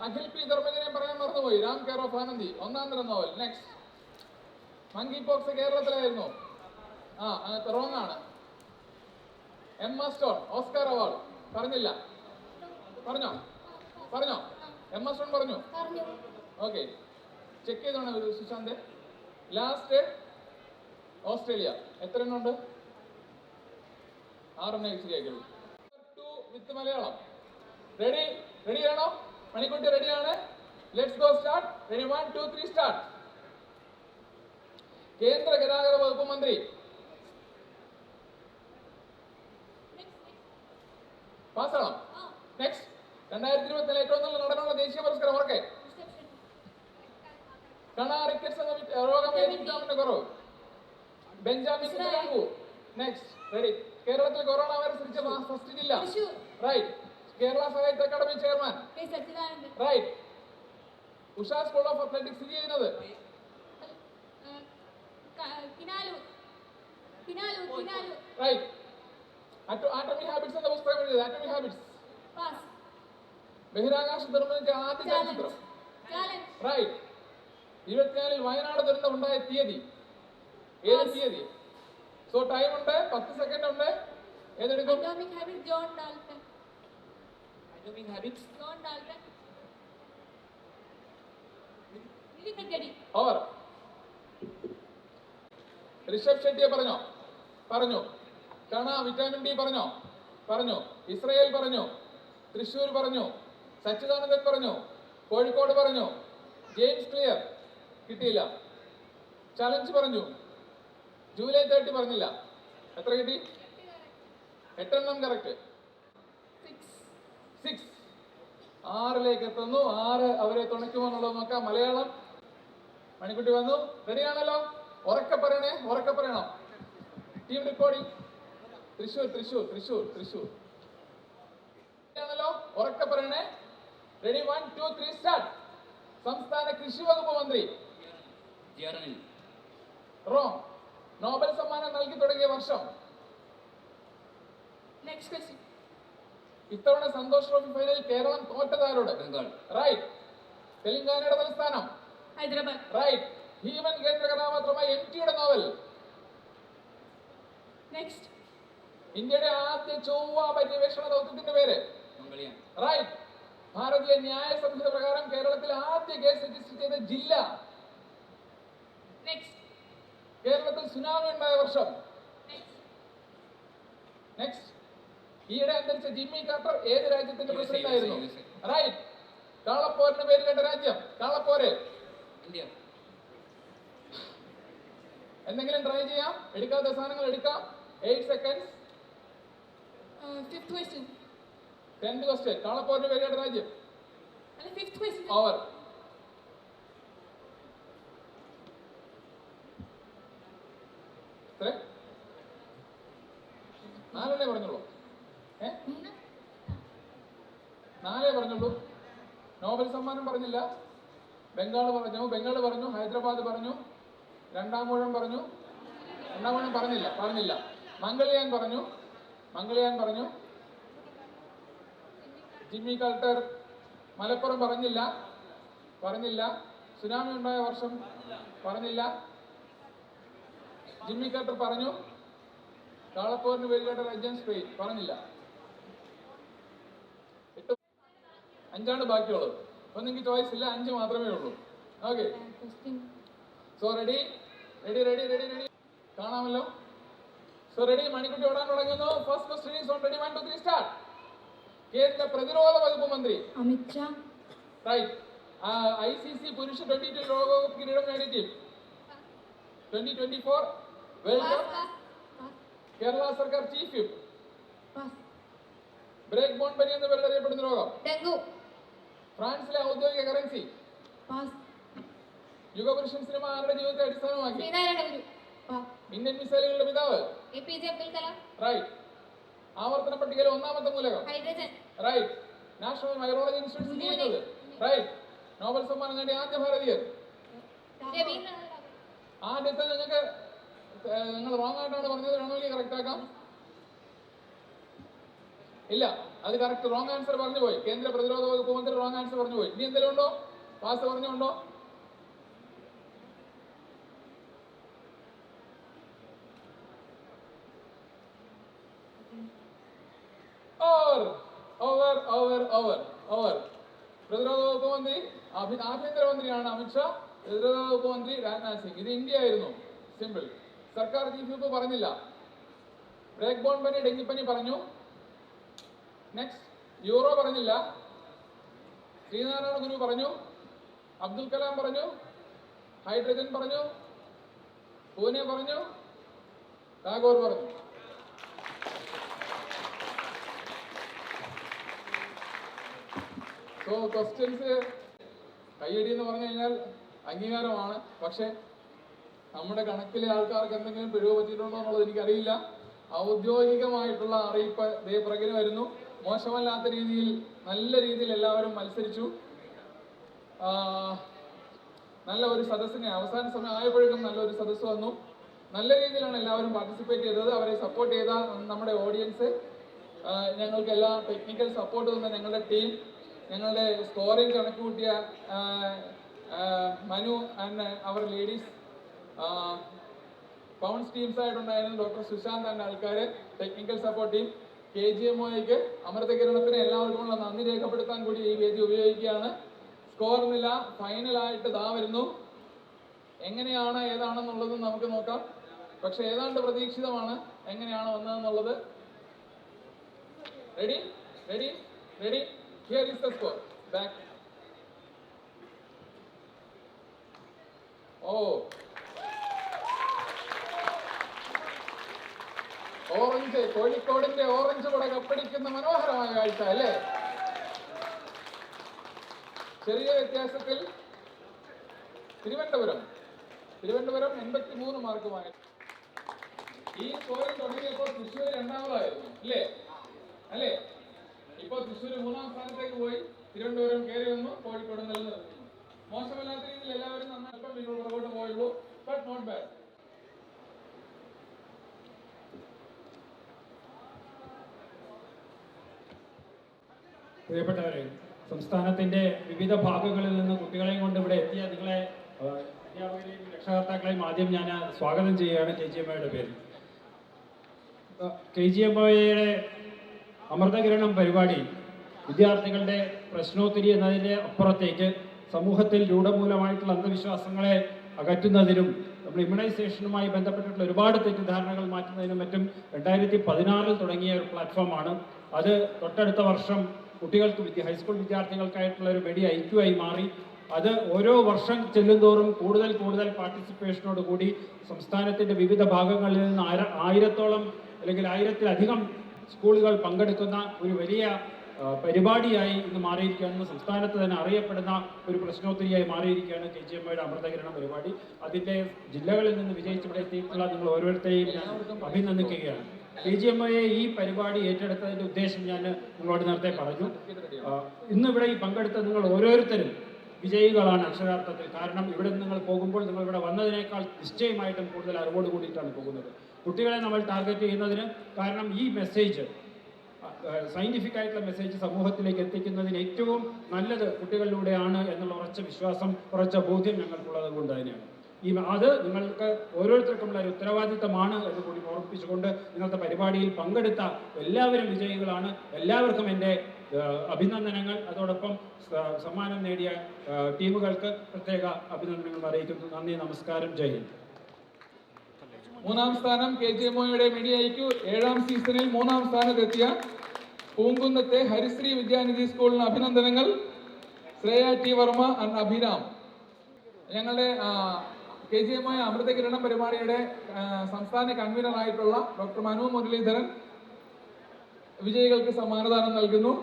അഖിൽ പി ധർമ്മജനെ പറയാൻ മറന്നുപോയി. രാം കെയർ ഓഫ് ആനന്ദി ഒന്നാം തരം നോവൽ. നെക്സ്റ്റ്, മങ്കി പോക്സ് കേരളത്തിലായിരുന്നു? റോങ് ആണ്. എമ്മ സ്റ്റോൺ ഓസ്കാർ അവാർഡ് പറഞ്ഞില്ല. പറഞ്ഞോ? എമ്മ സ്റ്റോൺ പറഞ്ഞു. ഓക്കെ, ചെക്ക് ചെയ്തോണ സുശാന്ത്. Last Australia. എത്ര എണ്ണം ഉണ്ട്? 6 എണ്ണം ശരിയാക്കുള്ളൂ. വിത്ത് മലയാളം. റെഡി ആണോ? മണിക്കുട്ടി റെഡിയാണ്? Let's go start. Ready 1, 2, 3 start. കേന്ദ്ര ഗതാഗത വകുപ്പ് മന്ത്രി? പാസ്സാണോ? നെക്സ്റ്റ്, 2024 ഏറ്റവും നല്ല നടനുള്ള ദേശീയ പുരസ്കാരം ഓർക്കെ? കണാ റിക്കറ്റ്സ് എന്ന രോഗം വിറ്റാമിന്റെ കുറവ്? Benjamin Netanyahu. Next, ready. കേരളത്തിൽ കൊറോണ വൈറസ് പിടിച്ച ഫസ്റ്റ് ജില്ല? Right. Kerala Sahitya Akademi chairman? Right. Usha School of Athletics സ്ഥിതി ചെയ്യുന്നത്? റൈറ്റ്. ആറ്റോമിക് ഹാബിറ്റ്സ് എന്ന പുസ്തകം എഴുതിയത്? Atomic Habits. ബഹിരാകാശ നിർമ്മിച്ച ആദ്യ ചലച്ചിത്രം? റൈറ്റ്. 24 വയനാട് ദുരന്തം ഉണ്ടായ തീയതി? ഏത് തീയതി? സോ ടൈം ഉണ്ട്, 10 സെക്കൻഡ് ഉണ്ട്. ഏതെടുക്കും? ഓവർ. ഋഷഭ് ഷെട്ടിയെ പറഞ്ഞു. കണ വിറ്റാമിൻ ഡി പറഞ്ഞു. ഇസ്രയേൽ പറഞ്ഞു. തൃശ്ശൂർ പറഞ്ഞു. സച്ചിദാനന്ദൻ പറഞ്ഞു. കോഴിക്കോട് പറഞ്ഞു. ജെയിംസ് ക്ലിയർ കിട്ടിയില്ല. ചലഞ്ച് പറഞ്ഞു. ജൂലൈ 30 പറഞ്ഞില്ല. എത്ര കിട്ടി? 8 എണ്ണം കറക്റ്റ്. 6. 6ലേക്ക് എത്തുന്നു. 6 അവരെ തുണയ്ക്കുമോ എന്നുള്ളത് നോക്കാം. മലയാളം. മണിക്കുട്ടി വന്നു. റെഡിയാണല്ലോ? ഉറക്കെ പറയണം. Team recording. തൃശ്ശൂർ. ആണല്ലോ? ഉറക്കെ പറയണേ. Ready 1, 2, 3 start. സംസ്ഥാന കൃഷി വകുപ്പ് മന്ത്രി? റോങ്. നോബൽ സമ്മാനം നൽകി തുടങ്ങിയ വർഷം? ഇത്തവണ സന്തോഷ് ട്രോഫി ഫൈനലിൽ കേരളം തോറ്റതാരോട്? റൈറ്റ്. തെലങ്കാനയുടെ തലസ്ഥാനം? ഹൈദരാബാദ്. റൈറ്റ്. ഭീമൻ കേന്ദ്ര കഥാപാത്രമായ MTയുടെ നോവൽ? ഇന്ത്യയുടെ ആദ്യ ചൊവ്വ പര്യവേഷണ ദൗത്യത്തിന്റെ പേര്? റൈറ്റ്. ഭാരതീയ ന്യായ സംഹിത പ്രകാരം കേരളത്തിൽ ആദ്യ കേസ് രജിസ്റ്റർ ചെയ്ത ജില്ല? കേരളത്തിൽ സുനാമി ഉണ്ടായ വർഷം? ഈയിടെ അന്തരിച്ച ജിമ്മി കാർട്ടർ ഏത് രാജ്യത്തിന്റെ പ്രസിഡന്റ് ആയിരുന്നു? റൈറ്റ്. കാളപ്പോരിന് പേര് കേട്ട രാജ്യം? കാളപ്പോര്? എന്തെങ്കിലും ട്രൈ ചെയ്യാം. എടുക്കാത്ത സാധനങ്ങൾ എടുക്കാം. 8 സെക്കൻഡ്സ്. 10th question. കാളപ്പോരിന് പേര് കേട്ട രാജ്യം? ഓവർ. നാലേ പറഞ്ഞുള്ളൂ. 4 പറഞ്ഞുള്ളൂ. നോബൽ സമ്മാനം പറഞ്ഞില്ല. ബംഗാൾ പറഞ്ഞു. ഹൈദരാബാദ് പറഞ്ഞു. രണ്ടാം ഊഴം പറഞ്ഞില്ല. മംഗൾയാൻ പറഞ്ഞു. ജിമ്മി കാർട്ടർ മലപ്പുറം പറഞ്ഞില്ല. സുനാമി ഉണ്ടായ വർഷം പറഞ്ഞില്ല. ജിമ്മി കാർട്ടർ പറഞ്ഞു. കാളപ്പോരിന് പേര് കേട്ട രാജ്യം സ്പെയിൻ പറഞ്ഞില്ല. 5 ബാക്കിയുള്ളത്. അപ്പൊ നിങ്ങൾക്ക് ചോയ്സ് ഇല്ല. 5 മാത്രമേ ഉള്ളൂ. ഓക്കെ. So ready. കാണാമല്ലോ? So ready. മണിക്കുട്ടി ഓടാൻ തുടങ്ങുന്നു. First question is on. Ready 1, 2, 3 start. കേന്ദ്ര പ്രതിരോധ വകുപ്പ് മന്ത്രി? അമിത് ഷാ. റൈറ്റ്. ICC പുരുഷ 22 ലോകകപ്പ് കിരീടം നേടിയ ടീം 2024 വേൾഡ് കപ്പ് കേരള സർക്കാർ ചീഫ് വിപ്പ് ബ്രേക്ക് ബോൺ പനി എന്ന പേരിൽ അറിയപ്പെടുന്ന രോഗം ഫ്രാൻസിലെ ഔദ്യോഗിക കറൻസി യുഗപുരുഷൻ സിനിമ ആരുടെ ജീവിതത്തെ അടിസ്ഥാനമാക്കി ഇന്ത്യൻ മിസൈലുകളുടെ പിതാവ് APJ അബ്ദുൽ കലാം റൈറ്റ് ആവർത്തന പട്ടികയിലെ ഒന്നാമത്തെ മൂലകം hydrogen right National Virology Institute സ്ഥിതി ചെയ്യുന്നത് റൈറ്റ് നോബൽ സമ്മാനം നേടിയ ആദ്യ ഭാരതീയർ ആദ്യത്തെ നിങ്ങൾക്ക് നിങ്ങൾ റോങ് ആയിട്ടാണ് പറഞ്ഞത്, വേണമെങ്കിൽ കറക്റ്റ് ആക്കാം. ഇല്ല, അത് കറക്റ്റ് റോങ് ആൻസർ പറഞ്ഞു പോയി. കേന്ദ്ര പ്രതിരോധ വകുപ്പ് മന്ത്രി റോങ് ആൻസർ പറഞ്ഞു പോയി. ഇനി എന്തെങ്കിലും ഉണ്ടോ? പാസ് പറഞ്ഞുണ്ടോ? പ്രതിരോധ വകുപ്പ് മന്ത്രി ആഭ്യന്തരമന്ത്രിയാണ് അമിത്ഷാ, പ്രതിരോധ വകുപ്പ് മന്ത്രി രാജ്നാഥ് സിംഗ്. ഇത് ഇന്ത്യ ആയിരുന്നു. സിമ്പിൾ. സർക്കാർ ചീഫ് വിപ്പ് പറഞ്ഞില്ല. ബ്രേക്ക് ബോൺ പനി, ഡെങ്കിപ്പനി പറഞ്ഞു. നെക്സ്റ്റ് യൂറോ പറഞ്ഞില്ല. ശ്രീനാരായണ ഗുരു പറഞ്ഞു, അബ്ദുൽ കലാം പറഞ്ഞു, ഹൈഡ്രജൻ പറഞ്ഞു, പൂനെ പറഞ്ഞു, ടാഗോർ പറഞ്ഞു. സോ ക്വസ്റ്റ്യൻസ് കയ്യടി എന്ന് പറഞ്ഞു കഴിഞ്ഞാൽ അംഗീകാരമാണ്. പക്ഷെ നമ്മുടെ കണക്കിലെ ആൾക്കാർക്ക് എന്തെങ്കിലും പിഴവ് പറ്റിയിട്ടുണ്ടോ എന്നുള്ളത് എനിക്കറിയില്ല. ഔദ്യോഗികമായിട്ടുള്ള അറിയിപ്പ് ദേ പ്രകടനം വരുന്നു. മോശമല്ലാത്ത രീതിയിൽ, നല്ല രീതിയിൽ എല്ലാവരും മത്സരിച്ചു. നല്ല ഒരു സദസ്സിനെ അവസാന സമയം ആയപ്പോഴേക്കും നല്ലൊരു സദസ്സ് വന്നു. നല്ല രീതിയിലാണ് എല്ലാവരും പാർട്ടിസിപ്പേറ്റ് ചെയ്തത്. അവരെ സപ്പോർട്ട് ചെയ്ത നമ്മുടെ ഓഡിയൻസ്, ഞങ്ങൾക്ക് എല്ലാ ടെക്നിക്കൽ സപ്പോർട്ട് തന്ന ഞങ്ങളുടെ ടീം, ഞങ്ങളുടെ സ്കോറിംഗ് കണക്ക് കൂട്ടിയ മനു ആൻഡ് അവർ ലേഡീസ്, പൗണ്ട്സ് ടീംസ് ആയിട്ടുണ്ടായിരുന്ന ഡോക്ടർ സുശാന്ത് ആൻഡ് ആൾക്കാർ, ടെക്നിക്കൽ സപ്പോർട്ട് ടീം, KGMOയ്ക്ക്, അമൃതകിരണത്തിന് എല്ലാവർക്കുമുള്ള നന്ദി രേഖപ്പെടുത്താൻ കൂടി ഈ വേദി ഉപയോഗിക്കുകയാണ്. സ്കോർ നില ഫൈനലായിട്ട് ദാ വരുന്നു. എങ്ങനെയാണ് ഏതാണെന്നുള്ളത് നമുക്ക് നോക്കാം. പക്ഷെ ഏതാണ്ട് പ്രതീക്ഷിതമാണ് എങ്ങനെയാണ് വന്നതെന്നുള്ളത്. Ready ready ready. Here is the score. Back. Orange, കോഴിക്കോടിന്റെ ഓറഞ്ച് കൂടെ കപ്പടിക്കുന്ന മനോഹരമായ കാഴ്ച അല്ലേ? ചെറിയ വ്യത്യാസത്തിൽ തിരുവനന്തപുരം 83 മാർക്കുമായി. ഈ സ്കോറിൽ തുടങ്ങിയപ്പോൾ തൃശ്ശൂർ രണ്ടാമതായിരുന്നു അല്ലേ? ഇപ്പോൾ തൃശ്ശൂർ 3-ാം സ്ഥാനത്തേക്ക് പോയി, തിരുവനന്തപുരം കയറി വന്നു, കോഴിക്കോട് നിലനിർത്തുന്നു. മോശമല്ലാത്ത രീതിയിൽ എല്ലാവരും നന്നായി നിങ്ങൾ പുറകോട്ട് പോയുള്ളൂ. But not bad. പ്രിയപ്പെട്ടവരെ, സംസ്ഥാനത്തിന്റെ വിവിധ ഭാഗങ്ങളിൽ നിന്ന് കുട്ടികളെയും കൊണ്ട് ഇവിടെ എത്തിയ നിങ്ങളെ അധ്യാപകരെയും രക്ഷകർത്താക്കളെയും ആദ്യം ഞാൻ സ്വാഗതം ചെയ്യുകയാണ് KGMOയുടെ പേരിൽ. KGMOയുടെ അമൃതകിരണം പരിപാടി വിദ്യാർത്ഥികളുടെ പ്രശ്നോത്തരി എന്നതിൻ്റെ അപ്പുറത്തേക്ക് സമൂഹത്തിൽ രൂഢമൂലമായിട്ടുള്ള അന്ധവിശ്വാസങ്ങളെ അകറ്റുന്നതിനും നമ്മൾ ഇമ്മ്യൂണൈസേഷനുമായി ബന്ധപ്പെട്ടിട്ടുള്ള ഒരുപാട് തെറ്റിദ്ധാരണകൾ മാറ്റുന്നതിനും മറ്റും 2016 തുടങ്ങിയ ഒരു പ്ലാറ്റ്ഫോമാണ്. അത് തൊട്ടടുത്ത വർഷം കുട്ടികൾക്ക് ഹൈസ്കൂൾ വിദ്യാർത്ഥികൾക്കായിട്ടുള്ള ഒരു വലിയ ഐക്യമായി മാറി. അത് ഓരോ വർഷം ചെല്ലുന്തോറും കൂടുതൽ പാർട്ടിസിപ്പേഷനോട് കൂടി സംസ്ഥാനത്തിൻ്റെ വിവിധ ഭാഗങ്ങളിൽ നിന്ന് 1000-ഓളം അല്ലെങ്കിൽ 1000-ലധികം സ്കൂളുകൾ പങ്കെടുക്കുന്ന ഒരു വലിയ പരിപാടിയായി ഇന്ന് മാറിയിരിക്കുകയാണ്. സംസ്ഥാനത്ത് തന്നെ അറിയപ്പെടുന്ന ഒരു പ്രശ്നോത്തരിയായി മാറിയിരിക്കുകയാണ് KGMOയുടെ അമൃതകിരണം പരിപാടി. അതിൻ്റെ ജില്ലകളിൽ നിന്ന് വിജയിച്ചിവിടെ എത്തിയിട്ടുള്ള നിങ്ങൾ ഓരോരുത്തരെയും ഞാൻ അഭിനന്ദിക്കുകയാണ്. KGMOയെ ഈ പരിപാടി ഏറ്റെടുത്തതിൻ്റെ ഉദ്ദേശം ഞാൻ നിങ്ങളോട് നേരത്തെ പറഞ്ഞു. ഇന്നിവിടെ ഈ പങ്കെടുത്ത നിങ്ങൾ ഓരോരുത്തരും വിജയികളാണ് അക്ഷരാർത്ഥത്തിൽ. കാരണം ഇവിടെ നിങ്ങൾ പോകുമ്പോൾ നിങ്ങൾ ഇവിടെ വന്നതിനേക്കാൾ നിശ്ചയമായിട്ടും കൂടുതൽ അറിവോട് കൂടിയിട്ടാണ് പോകുന്നത്. കുട്ടികളെ നമ്മൾ ടാർഗറ്റ് ചെയ്യുന്നതിന് കാരണം ഈ മെസ്സേജ്, സയൻറ്റിഫിക് ആയിട്ടുള്ള മെസ്സേജ് സമൂഹത്തിലേക്ക് എത്തിക്കുന്നതിന് ഏറ്റവും നല്ലത് കുട്ടികളിലൂടെയാണ് എന്നുള്ള ഉറച്ച വിശ്വാസം, ഉറച്ച ബോധ്യം ഞങ്ങൾക്കുള്ളത് കൊണ്ട് തന്നെയാണ്. അത് നിങ്ങൾക്ക് ഓരോരുത്തർക്കുമുള്ള ഒരു ഉത്തരവാദിത്തമാണ് എന്ന് കൂടി ഓർമ്മിപ്പിച്ചുകൊണ്ട് ഇന്നത്തെ പരിപാടിയിൽ പങ്കെടുത്ത എല്ലാവരും വിജയികളാണ്. എല്ലാവർക്കും എൻ്റെ അഭിനന്ദനങ്ങൾ. അതോടൊപ്പം സമ്മാനം നേടിയ ടീമുകൾക്ക് പ്രത്യേക അഭിനന്ദനങ്ങൾ അറിയിക്കുന്നു. നന്ദി, നമസ്കാരം, ജയ് ഹിന്ദ്. 3-ാം സ്ഥാനം KGMOയുടെ മീഡിയ IQ. 7-ാം സീസണിൽ 3-ാം സ്ഥാനത്തെത്തിയ പൂങ്കുന്നത്തെ ഹരിശ്രീ വിദ്യാനിധി സ്കൂളിന് അഭിനന്ദനങ്ങൾ. Shreya T Varma and Abhiram. ഞങ്ങളുടെ KGMI അമൃതകിരണം പരിപാടിയുടെ സംസ്ഥാന കൺവീനർ ആയിട്ടുള്ള ഡോക്ടർ മനു മുരളീധരൻ വിജയികൾക്ക് സമ്മാനദാനം നൽകുന്നു.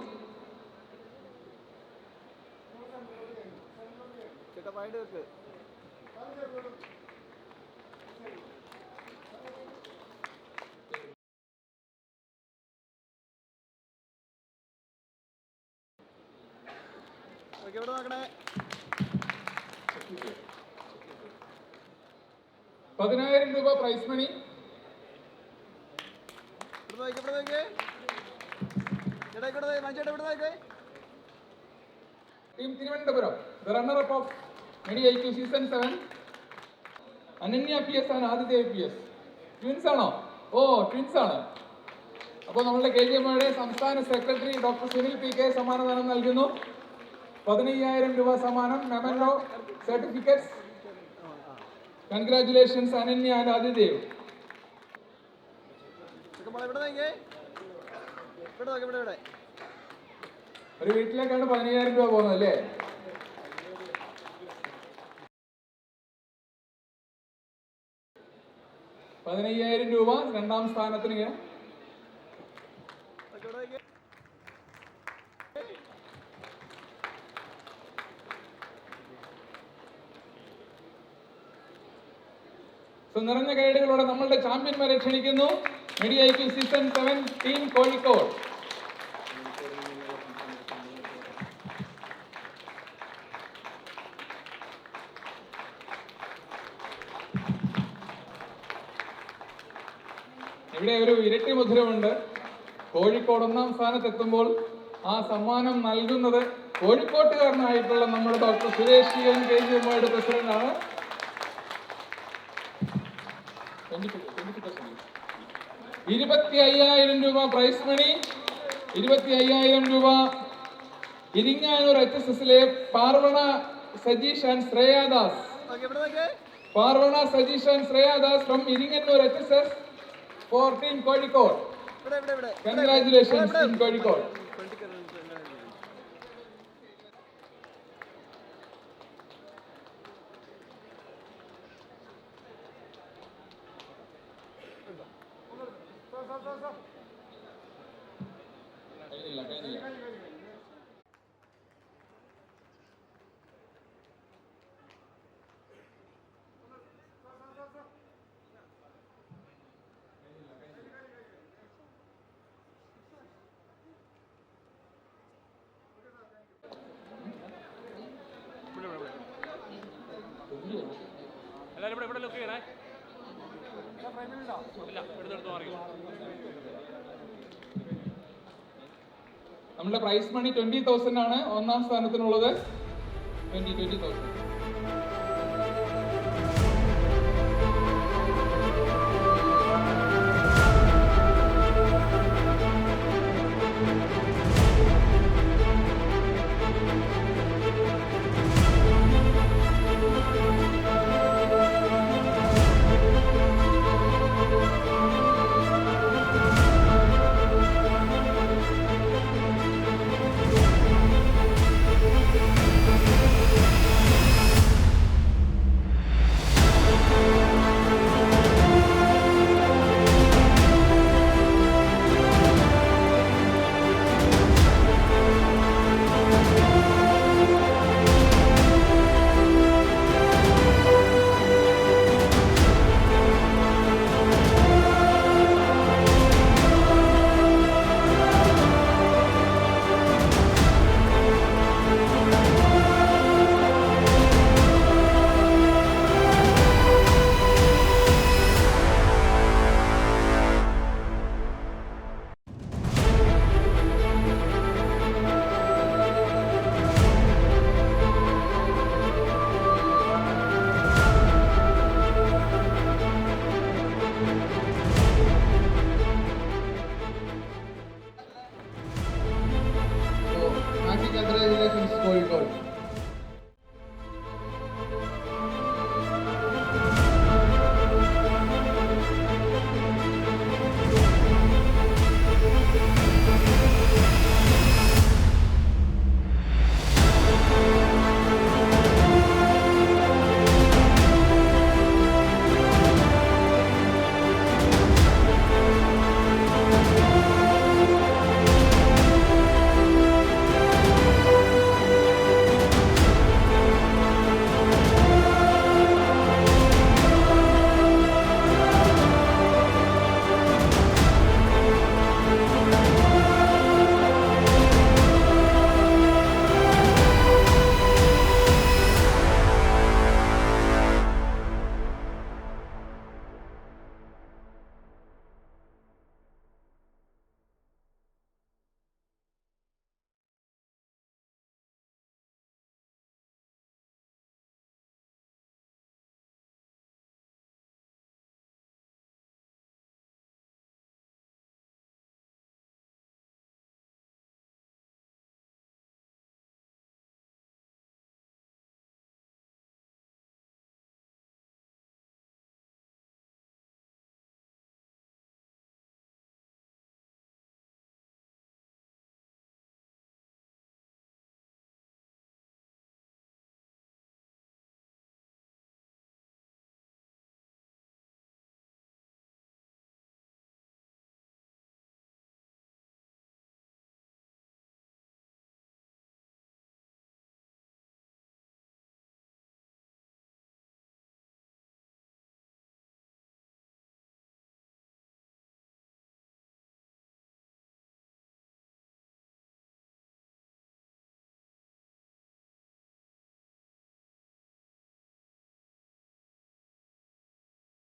₹10,000 prize money. Team Thiruvananthapuram, the runner up of MEDIQ Season 7, Ananya PS ആണ് ആദിദേവ് PS. ട്വിൻസ് ആണോ? ഓ, ട്വിൻസ് ആണ്. അപ്പോൾ നമ്മളുടെ KGMI സംസ്ഥാന സെക്രട്ടറി ഡോക്ടർ സുനിൽ PK സമ്മാനദാനം നൽകുന്നു. ₹15,000 സമ്മാനം, memento, certificates. Congratulations Ananya and Adidev. ഒരു വീട്ടിലേക്കാണ് ₹15,000 പോകുന്നത് അല്ലേ? ₹15,000 രണ്ടാം സ്ഥാനത്തിന്. നിറഞ്ഞ കൈയടികളോടെ നമ്മളുടെ ചാമ്പ്യന്മാരെ ക്ഷണിക്കുന്നു. MEDIQ Season 7 team Kozhikode. ഇവിടെ ഒരു ഇരട്ടി മധുരമുണ്ട്. കോഴിക്കോട് ഒന്നാം സ്ഥാനത്തെത്തുമ്പോൾ ആ സമ്മാനം നൽകുന്നത് കോഴിക്കോട്ടുകാരനായിട്ടുള്ള നമ്മുടെ ഡോക്ടർ സുരേഷ് ശിവൻ KGMI പ്രസിഡന്റാണ്. ₹25,000 പ്രൈസ് മണി. ₹25,000 ഇരിങ്ങാനൂർ HSSലെ Parvana Sajeesh and Shreyadas. Parvana Sajeesh and Shreyadas from Iringannur HSS for Team Kozhikode. Congratulations Team Kozhikode. നമ്മുടെ പ്രൈസ് മണി 20,000 ആണ് ഒന്നാം സ്ഥാനത്തിനുള്ളത്. 20,000.